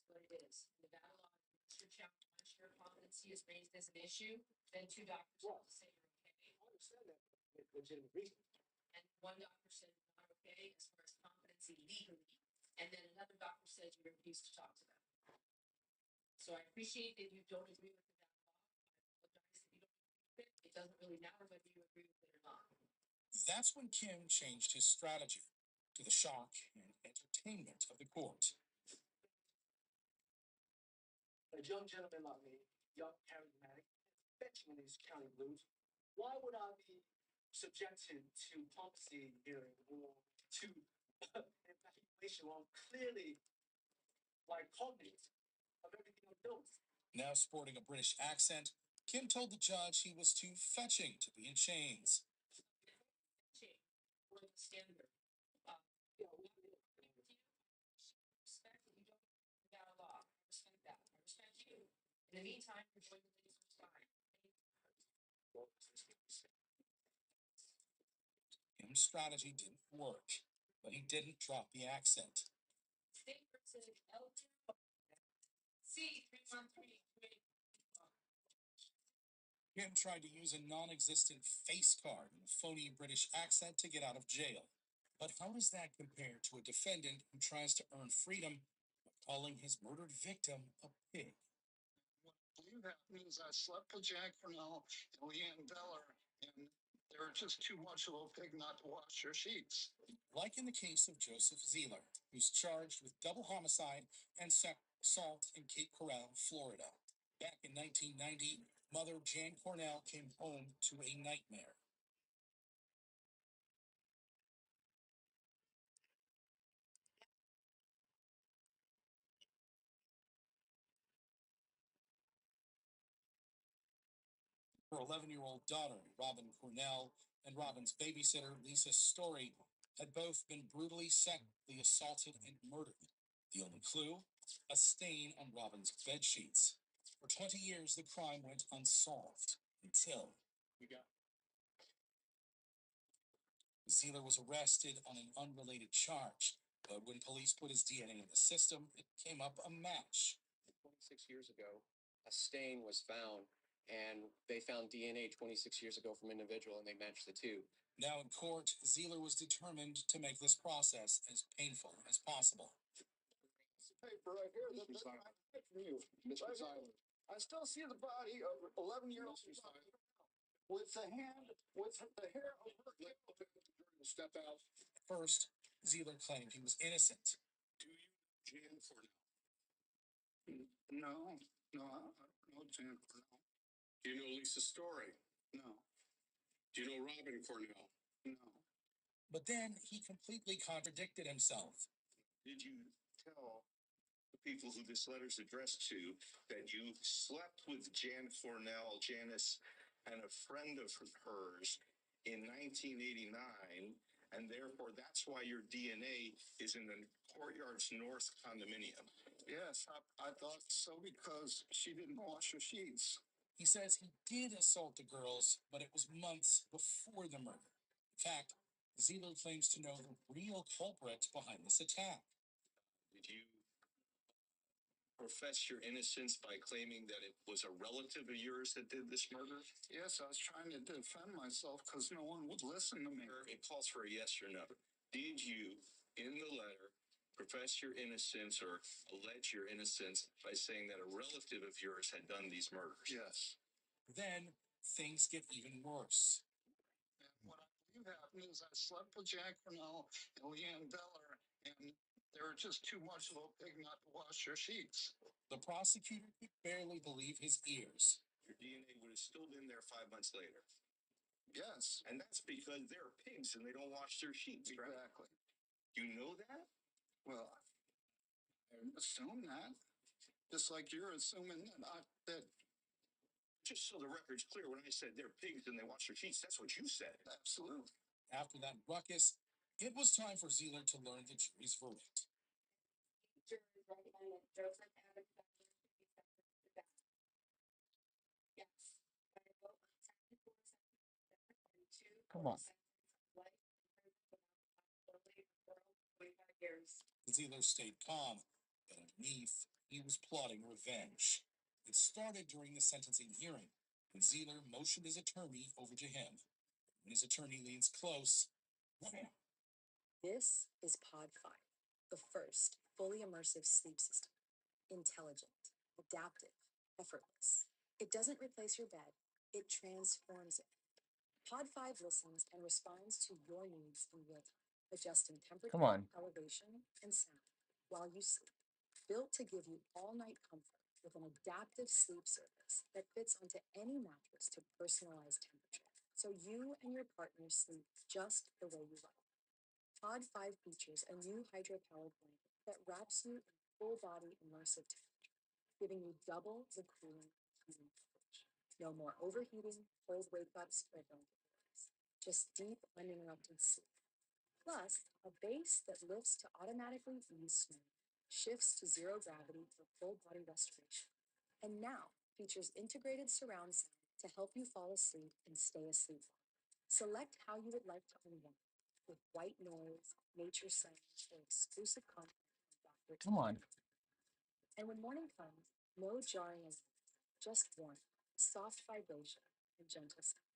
What it is. Nevada law, once your competency is raised as an issue, then 2 doctors have to say you're okay. I understand that legitimate reason. And 1 doctor said you're not okay as far as competency legally, and then another doctor said you refuse to talk to them. So I appreciate that you don't agree with the law. I apologize if you don't agree with it. it doesn't really matter whether you agree with it or not. That's when Kim changed his strategy, to the shock and entertainment of the court. A young gentleman like me, young, charismatic, fetching in these county blues, why would I be subjected to policy hearing or to evaluation while I'm clearly like cognate of everything I'm doing? Now sporting a British accent, Kim told the judge he was too fetching to be in chains. Or the standard. You know, Respect that you don't without a law. I respect that. I respect you. In the meantime, you're going to lose some time. Kim's strategy didn't work, but he didn't drop the accent. State versus L2. C313. Kim tried to use a non-existent face card and a phony British accent to get out of jail. But how does that compare to a defendant who tries to earn freedom by calling his murdered victim a pig? What you have means I slept with Jack Cornell and Leanne Beller, and they're just too much of a pig not to wash their sheets. Like in the case of Joseph Zeeler, who's charged with double homicide and assault in Cape Coral, Florida. Back in 1990, mother Jan Cornell came home to a nightmare. Her 11-year-old daughter, Robin Cornell, and Robin's babysitter, Lisa Story, had both been brutally sexually assaulted and murdered. The only clue? A stain on Robin's bed sheets. For 20 years, the crime went unsolved until Zeeler was arrested on an unrelated charge, but when police put his DNA in the system, it came up a match. 26 years ago, a stain was found, and they found DNA 26 years ago from an individual, and they matched the two. Now in court, Zeeler was determined to make this process as painful as possible. Paper right here. That's my pick from you. Mr. Silent. I still see the body of 11-year-old with the hand, with the hair of her. Step out. First, Zeeler claimed he was innocent. Do you Jan Cornell? No, I don't know Jan Cornell. Do you know Lisa Story? No. Do you know Robin Cornell? No. But then he completely contradicted himself. Did you tell the people who this letter's addressed to that you slept with Jan Cornell, Janice, and a friend of hers in 1989, and therefore that's why your DNA is in the Courtyards North condominium? Yes, I thought so because she didn't wash her sheets. He says he did assault the girls, but it was months before the murder. In fact, Zeeler claims to know the real culprit behind this attack. Did you profess your innocence by claiming that it was a relative of yours that did this murder? Yes, I was trying to defend myself because no one would listen to me. It calls for a yes or no. Did you, in the letter, profess your innocence or allege your innocence by saying that a relative of yours had done these murders? Yes. Then things get even worse. And what I believe happened is I slept with Jack Cornell and Leanne Beller, and they were just too much of a pig not to wash their sheets. The prosecutor could barely believe his ears. Your DNA would have still been there 5 months later. Yes. And that's because they're pigs and they don't wash their sheets, right? Exactly. You know that? Well, I assume that. Just like you're assuming that. Just so the record's clear, when I said they're pigs and they wash their sheets, that's what you said. Absolutely. After that ruckus, it was time for Zeeler to learn the jury's verdict. Jury recommended Joseph Adam Becker to be sentenced to death. Yes, by a vote of 10 to 4 sentences to death and 2 Come on. sentence of life in prison without the possibility of parole for 25 years. Zeeler stayed calm, but underneath, he was plotting revenge. It started during the sentencing hearing, when Zeeler motioned his attorney over to him. When his attorney leans close, wham! This is Pod 5, the first fully immersive sleep system. Intelligent, adaptive, effortless. It doesn't replace your bed. it transforms it. Pod 5 listens and responds to your needs in real time, adjusting temperature, Come on. elevation, and sound while you sleep. Built to give you all-night comfort with an adaptive sleep surface that fits onto any mattress to personalize temperature, so you and your partner sleep just the way you like. Pod 5 features a new hydro-powered blanket that wraps you in full-body immersive temperature, giving you double the cooling and heating coverage. No more overheating, cold wake-ups, or blanket worries. Just deep, uninterrupted sleep. Plus, a base that lifts to automatically ease snoring, shifts to zero gravity for full body restoration, and now features integrated surround sound to help you fall asleep and stay asleep longer. Select how you would like to unwind with white noise, nature sounds, or exclusive content from Dr. Come on. And when morning comes, no jarring alarms, just warmth, soft vibration, and gentle sound,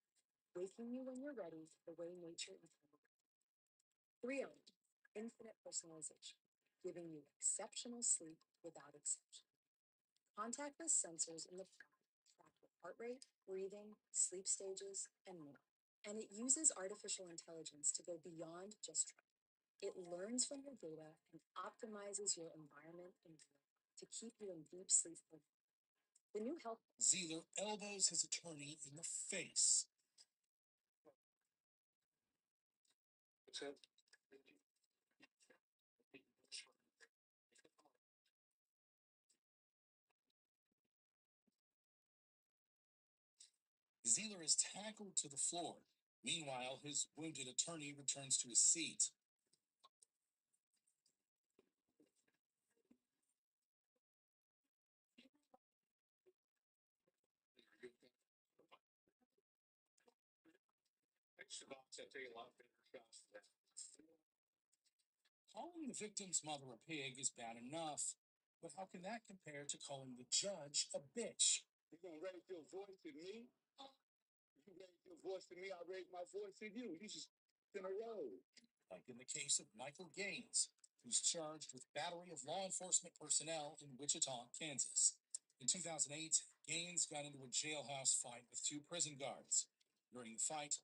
waking you when you're ready the way nature intended. 3 elements, infinite personalization, giving you exceptional sleep without exception. Contactless sensors in the pod track your heart rate, breathing, sleep stages, and more. And it uses artificial intelligence to go beyond just tracking. It learns from your data and optimizes your environment in real time to keep you in deep sleep for longer. The new health Zeeler elbows his attorney in the face. Zeeler is tackled to the floor. Meanwhile, his wounded attorney returns to his seat. Calling the victim's mother a pig is bad enough, but how can that compare to calling the judge a bitch? You're gonna raise your voice at me? You raise your voice at me, I raise my voice at you. You just in a row. Like in the case of Michael Gaines, who's charged with battery of law enforcement personnel in Wichita, Kansas. In 2008, Gaines got into a jailhouse fight with 2 prison guards. During the fight,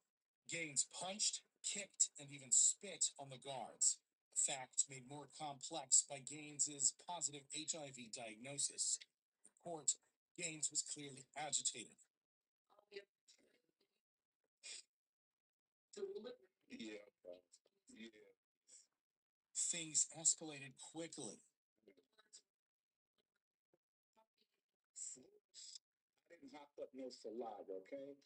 Gaines punched, kicked, and even spit on the guards, a fact made more complex by Gaines's positive HIV diagnosis. In court, Gaines was clearly agitated. Yeah, yeah. Things escalated quickly. I didn't hop up no saliva, okay?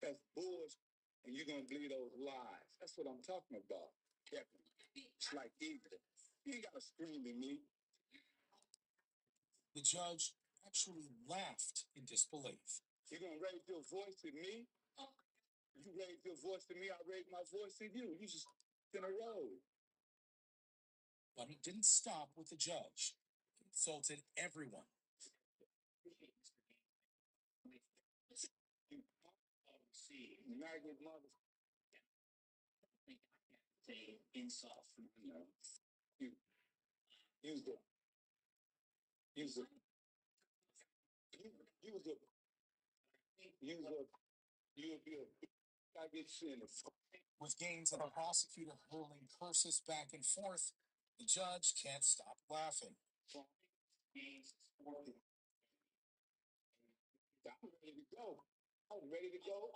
That's bullshit. And you're gonna believe those lies. That's what I'm talking about. Kevin. It's like evil. You ain't gotta scream at me. The judge actually laughed in disbelief. You're gonna raise your voice at me? You raise your voice to me, I raise my voice at you. You just in a row. But he didn't stop with the judge. He insulted everyone. You maggot mother. Say insult. No. You use the use the use the you'll be a I get sentenced. With Gaines and the prosecutor hurling curses back and forth, the judge can't stop laughing. I'm ready to go. I'm ready to go.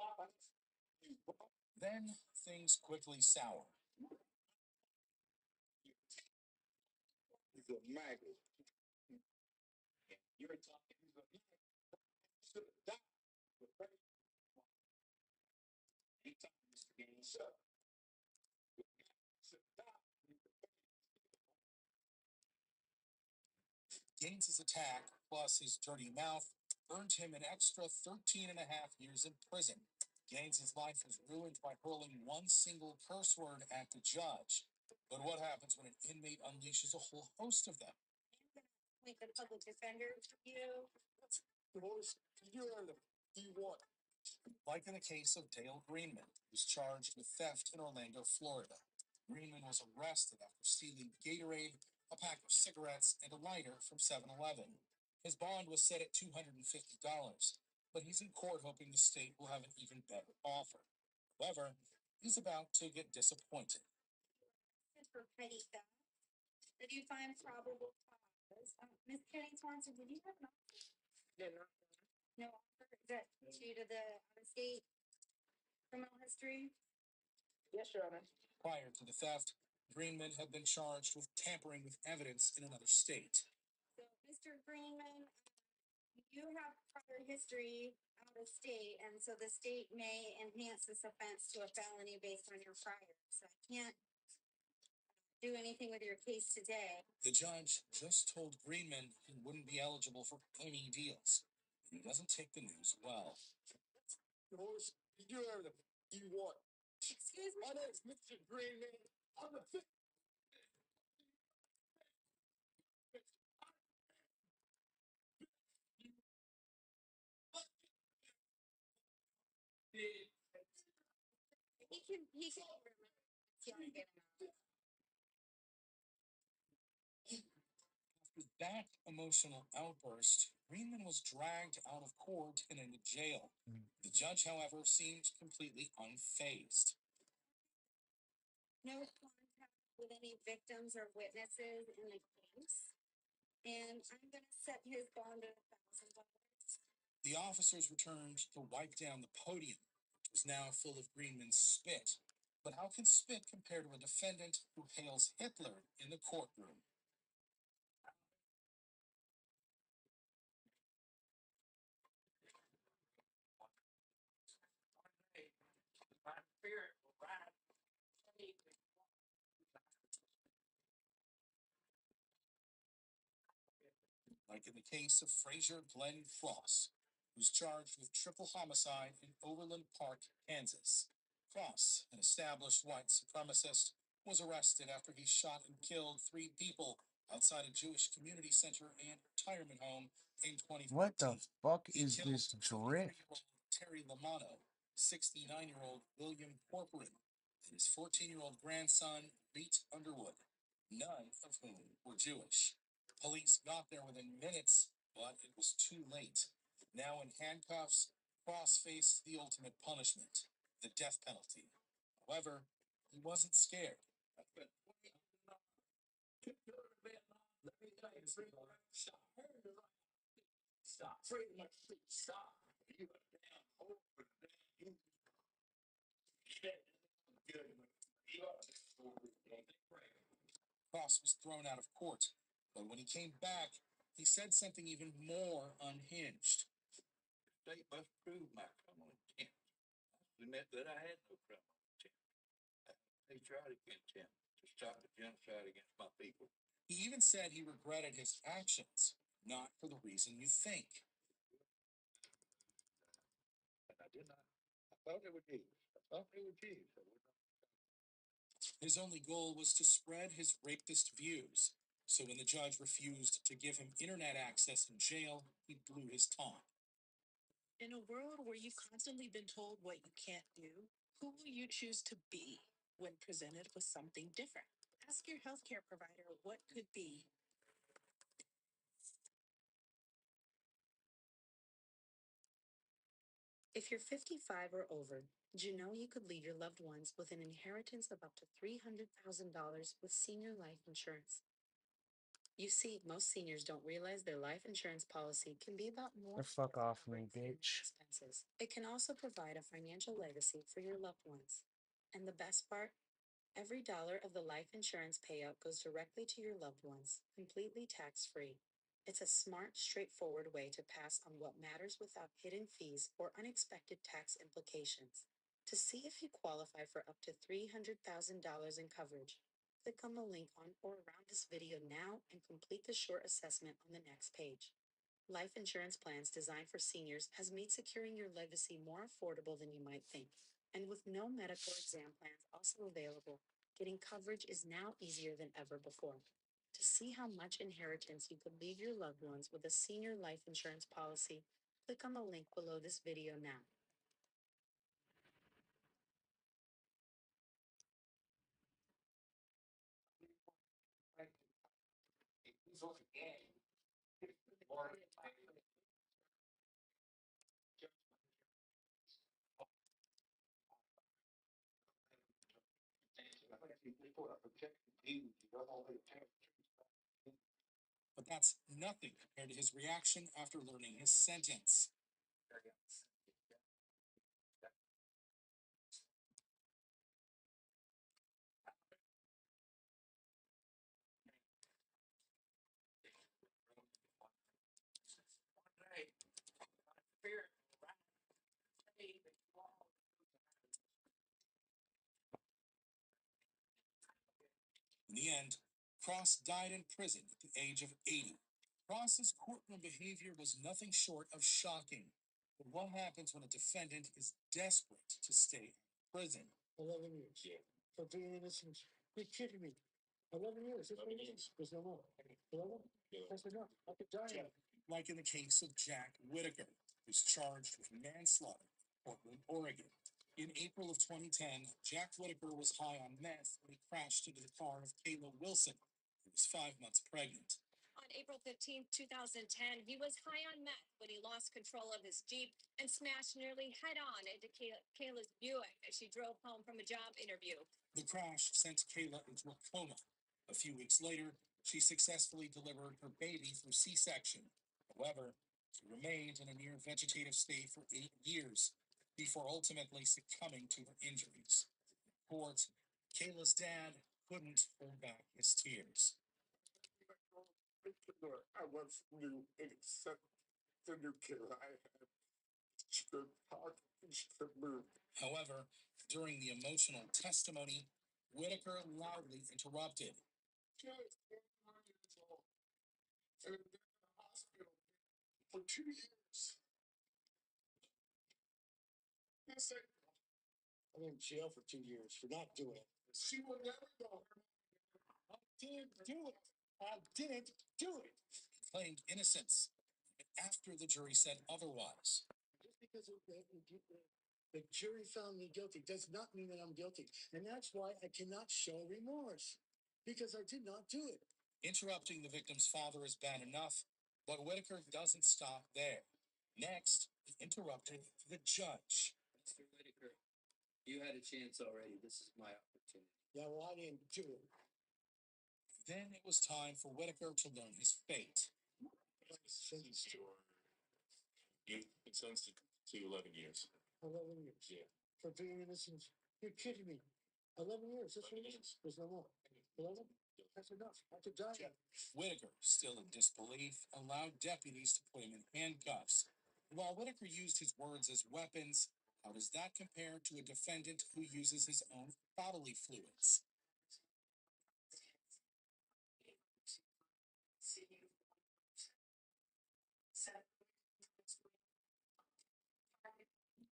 Then things quickly sour. He's a maggot. You're talking. Should have died. Anytime, Mr. Gaines. Should have died. Gaines's attack, plus his dirty mouth, earned him an extra 13 and a half years in prison. Gaines's life was ruined by hurling one single curse word at the judge. But what happens when an inmate unleashes a whole host of them? with the public defender, you. Like in the case of Dale Greenman, who's charged with theft in Orlando, Florida. Greenman was arrested after stealing Gatorade, a pack of cigarettes, and a lighter from 7-Eleven. His bond was set at $250. but he's in court hoping the state will have an even better offer. However, he's about to get disappointed. For petty theft. Did you find probable cause? Miss Kenny Swanson, did you have an offer? Yeah, no. No offer? Is that due to the out-of-state criminal history? Yes, Your Honor. Prior to the theft, Greenman had been charged with tampering with evidence in another state. So, Mr. Greenman, you have prior history out of state, and so the state may enhance this offense to a felony based on your prior. So I can't do anything with your case today. The judge just told Greenman he wouldn't be eligible for any deals. He doesn't take the news well. Horse, you do everything you want. Excuse me? My name's Mr. Greenman. I'm the fifth. He can remember. See, I'll get him out. After that emotional outburst, Greenman was dragged out of court and into jail. The judge, however, seemed completely unfazed. No contact with any victims or witnesses in the case. And I'm going to set his bond at $1,000. The officers returned to wipe down the podium, which was now full of Greenman's spit. But how can spit compare to a defendant who hails Hitler in the courtroom? Like in the case of Frazier Glenn Cross, who's charged with triple homicide in Overland Park, Kansas. Cross, an established white supremacist, was arrested after he shot and killed 3 people outside a Jewish community center and retirement home in 2014. What the fuck He is killed this drift? 23-year-old Terry Lamano, 69-year-old William Corcoran, and his 14-year-old grandson, Beat Underwood, none of whom were Jewish. Police got there within minutes, but it was too late. Now in handcuffs, Cross faced the ultimate punishment, the death penalty. However, he wasn't scared. Cross was thrown out of court, but when he came back, he said something even more unhinged. State must prove my criminal intent. I admit that I had no criminal intent. Patriotic intent to stop the genocide against my people. He even said he regretted his actions, not for the reason you think. And I did not. I thought they were Jews. I thought they were Jews. His only goal was to spread his rapist views. So when the judge refused to give him internet access in jail, he blew his top. In a world where you've constantly been told what you can't do, who will you choose to be when presented with something different? Ask your healthcare provider what could be. If you're 55 or over, did you know you could leave your loved ones with an inheritance of up to $300,000 with senior life insurance? You see, most seniors don't realize their life insurance policy can be about more The fuck than off covering me, funeral bitch. expenses. It can also provide a financial legacy for your loved ones. And the best part? Every dollar of the life insurance payout goes directly to your loved ones, completely tax-free. It's a smart, straightforward way to pass on what matters without hidden fees or unexpected tax implications. To see if you qualify for up to $300,000 in coverage, click on the link on or around this video now and complete the short assessment on the next page. Life insurance plans designed for seniors has made securing your legacy more affordable than you might think. And with no medical exam plans also available, getting coverage is now easier than ever before. To see how much inheritance you could leave your loved ones with a senior life insurance policy, click on the link below this video now. But that's nothing compared to his reaction after learning his sentence. In the end, Cross died in prison at the age of 80. Cross's courtroom behavior was nothing short of shocking. But what happens when a defendant is desperate to stay in prison? 11 years. Yeah. For being innocent. You're kidding me. 11 years. That's 11 years. There's no more. 11? That's enough. I could die. Like in the case of Jack Whitaker, who's charged with manslaughter in Portland, Oregon. In April of 2010, Jack Whitaker was high on meth when he crashed into the car of Kayla Wilson, who was 5 months pregnant. On April 15th, 2010, he was high on meth when he lost control of his Jeep and smashed nearly head on into Kayla's Buick as she drove home from a job interview. The crash sent Kayla into a coma. A few weeks later, she successfully delivered her baby through C-section. However, she remained in a near vegetative state for 8 years before ultimately succumbing to her injuries. In court, Kayla's dad couldn't hold back his tears. I once knew except the new killer I had. She could talk and she could move. However, during the emotional testimony, Whitaker loudly interrupted. She was 41 years old and had been in the hospital for 2 years. Yes, I'm in jail for 2 years for not doing it. she will never go. I didn't do it. I didn't do it. He claimed innocence after the jury said otherwise. Just because the jury found me guilty does not mean that I'm guilty. And that's why I cannot show remorse, because I did not do it. Interrupting the victim's father is bad enough, but Whitaker doesn't stop there. Next, he interrupted the judge. Mr. Whitaker, you had a chance already. This is my opportunity. Yeah, well, I didn't do it. Then it was time for Whitaker to learn his fate. Sentenced to You sentenced to 11 years. 11 years. Yeah. For being innocent. You're kidding me. 11 years. That's what it is. There's no more. 11? That's enough. I could die. Whitaker, still in disbelief, allowed deputies to put him in handcuffs. While Whitaker used his words as weapons, how does that compare to a defendant who uses his own bodily fluids?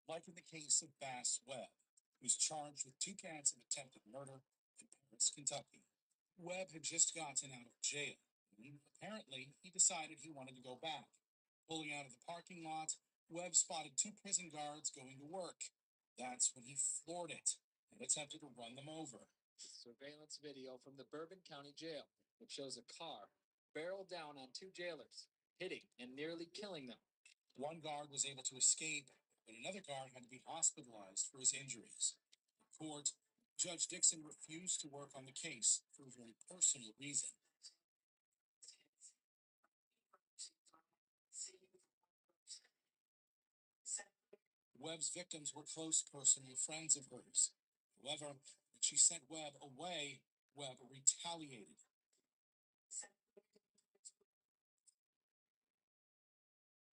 Like in the case of Bass Webb, who's charged with 2 counts of attempted murder in Paris, Kentucky. Webb had just gotten out of jail. Apparently, he decided he wanted to go back. Pulling out of the parking lot, Webb spotted 2 prison guards going to work. That's when he floored it and attempted to run them over. Surveillance video from the Bourbon County Jail, which shows a car barreled down on 2 jailers, hitting and nearly killing them. One guard was able to escape, but another guard had to be hospitalized for his injuries. In court, Judge Dixon refused to work on the case for a very personal reason. Webb's victims were close personal friends of hers. However, when she sent Webb away, Webb retaliated.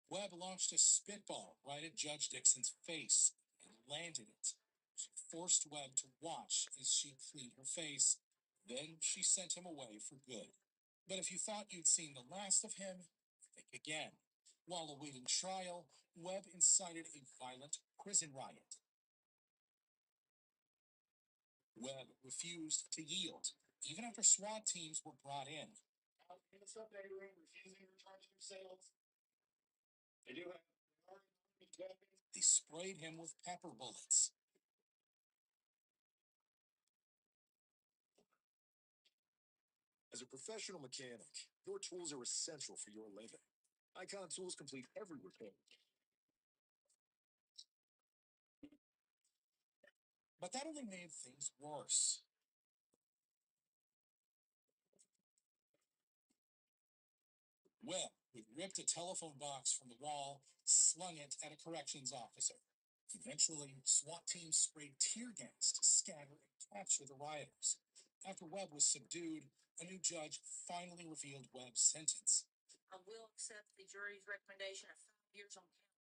Webb launched a spitball right at Judge Dixon's face and landed it. She forced Webb to watch as she cleaned her face. Then she sent him away for good. But if you thought you'd seen the last of him, think again. While awaiting trial, Webb incited a violent prison riot. Webb refused to yield, even after SWAT teams were brought in. Refusing to charge themselves. They do have They sprayed him with pepper bullets. As a professional mechanic, your tools are essential for your living. Icon tools complete every repair. But that only made things worse. Webb, who ripped a telephone box from the wall, slung it at a corrections officer. Eventually, SWAT teams sprayed tear gas to scatter and capture the rioters. After Webb was subdued, a new judge finally revealed Webb's sentence. I will accept the jury's recommendation of 5 years on count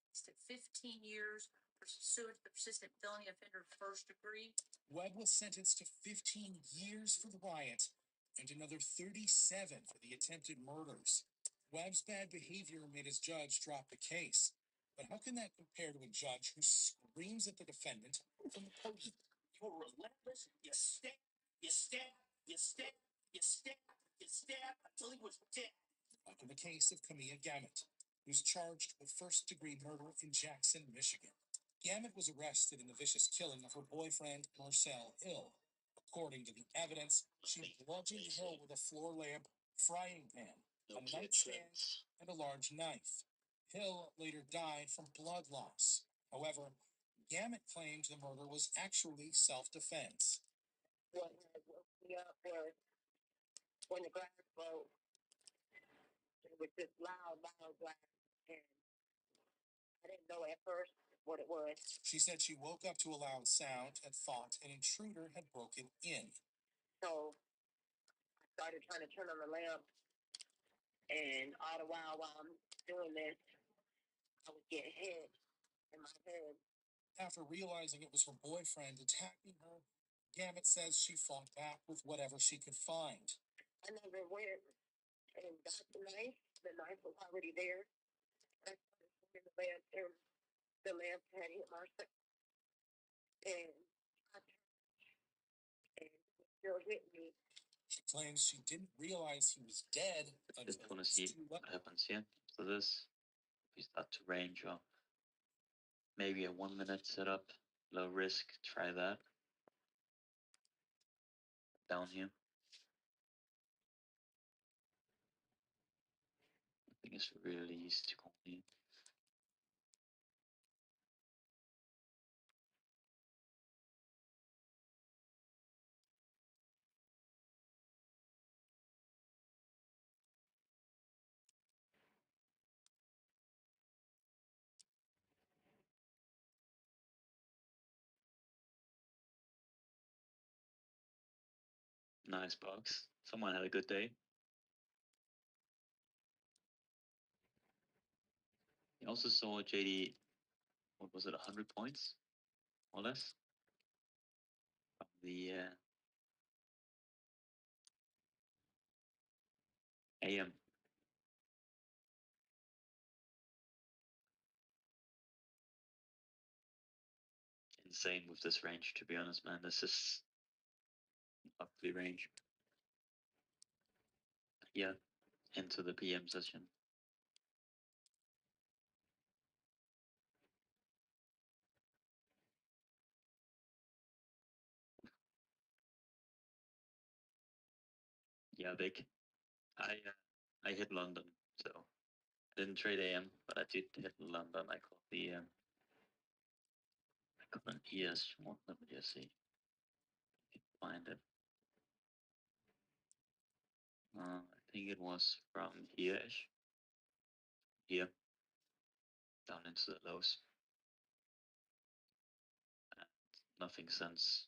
one to 15 years pursuant to the persistent felony offender first degree. Webb was sentenced to 15 years for the riot and another 37 for the attempted murders. Webb's bad behavior made his judge drop the case. But how can that compare to a judge who screams at the defendant from the podium? You're relentless. You stab, you stab, you stab, you stab, you stab until he was dead. Like in the case of Camilla Gamet, who's charged with first-degree murder in Jackson, Michigan. Gamet was arrested in the vicious killing of her boyfriend, Marcel Hill. According to the evidence, she bludgeoned Hill with a floor lamp, frying pan, a nightstand, and a large knife. Hill later died from blood loss. However, Gamet claimed the murder was actually self-defense. What had woke me up was when the glass broke. It was just loud, loud glass, and I didn't know at first what it was. She said she woke up to a loud sound and thought an intruder had broken in. So I started trying to turn on the lamp, and all the while I'm doing this, I was getting hit in my head. After realizing it was her boyfriend attacking her, Gamet says she fought back with whatever she could find. I never went and got the knife. The knife was already there. I started swinging the lamp, and the lamp had hit my side. And I turned, and it still hit me. She claims she didn't realize he was dead until Just want to see what happens here after this. If we start to range or maybe a 1 minute setup, low risk, try that. Down here. I think it's really easy to call here. Nice box. Someone had a good day. He also saw JD, what was it, 100 points? Or less? From the AM. Insane with this range, to be honest, man. This is ugly range. Yeah, into the PM session. Yeah, big. I hit London, so I didn't trade AM, but I did hit London. I got the I got an ES one. Let me just see. Find it. I think it was from here-ish. Here. Down into the lows. And nothing since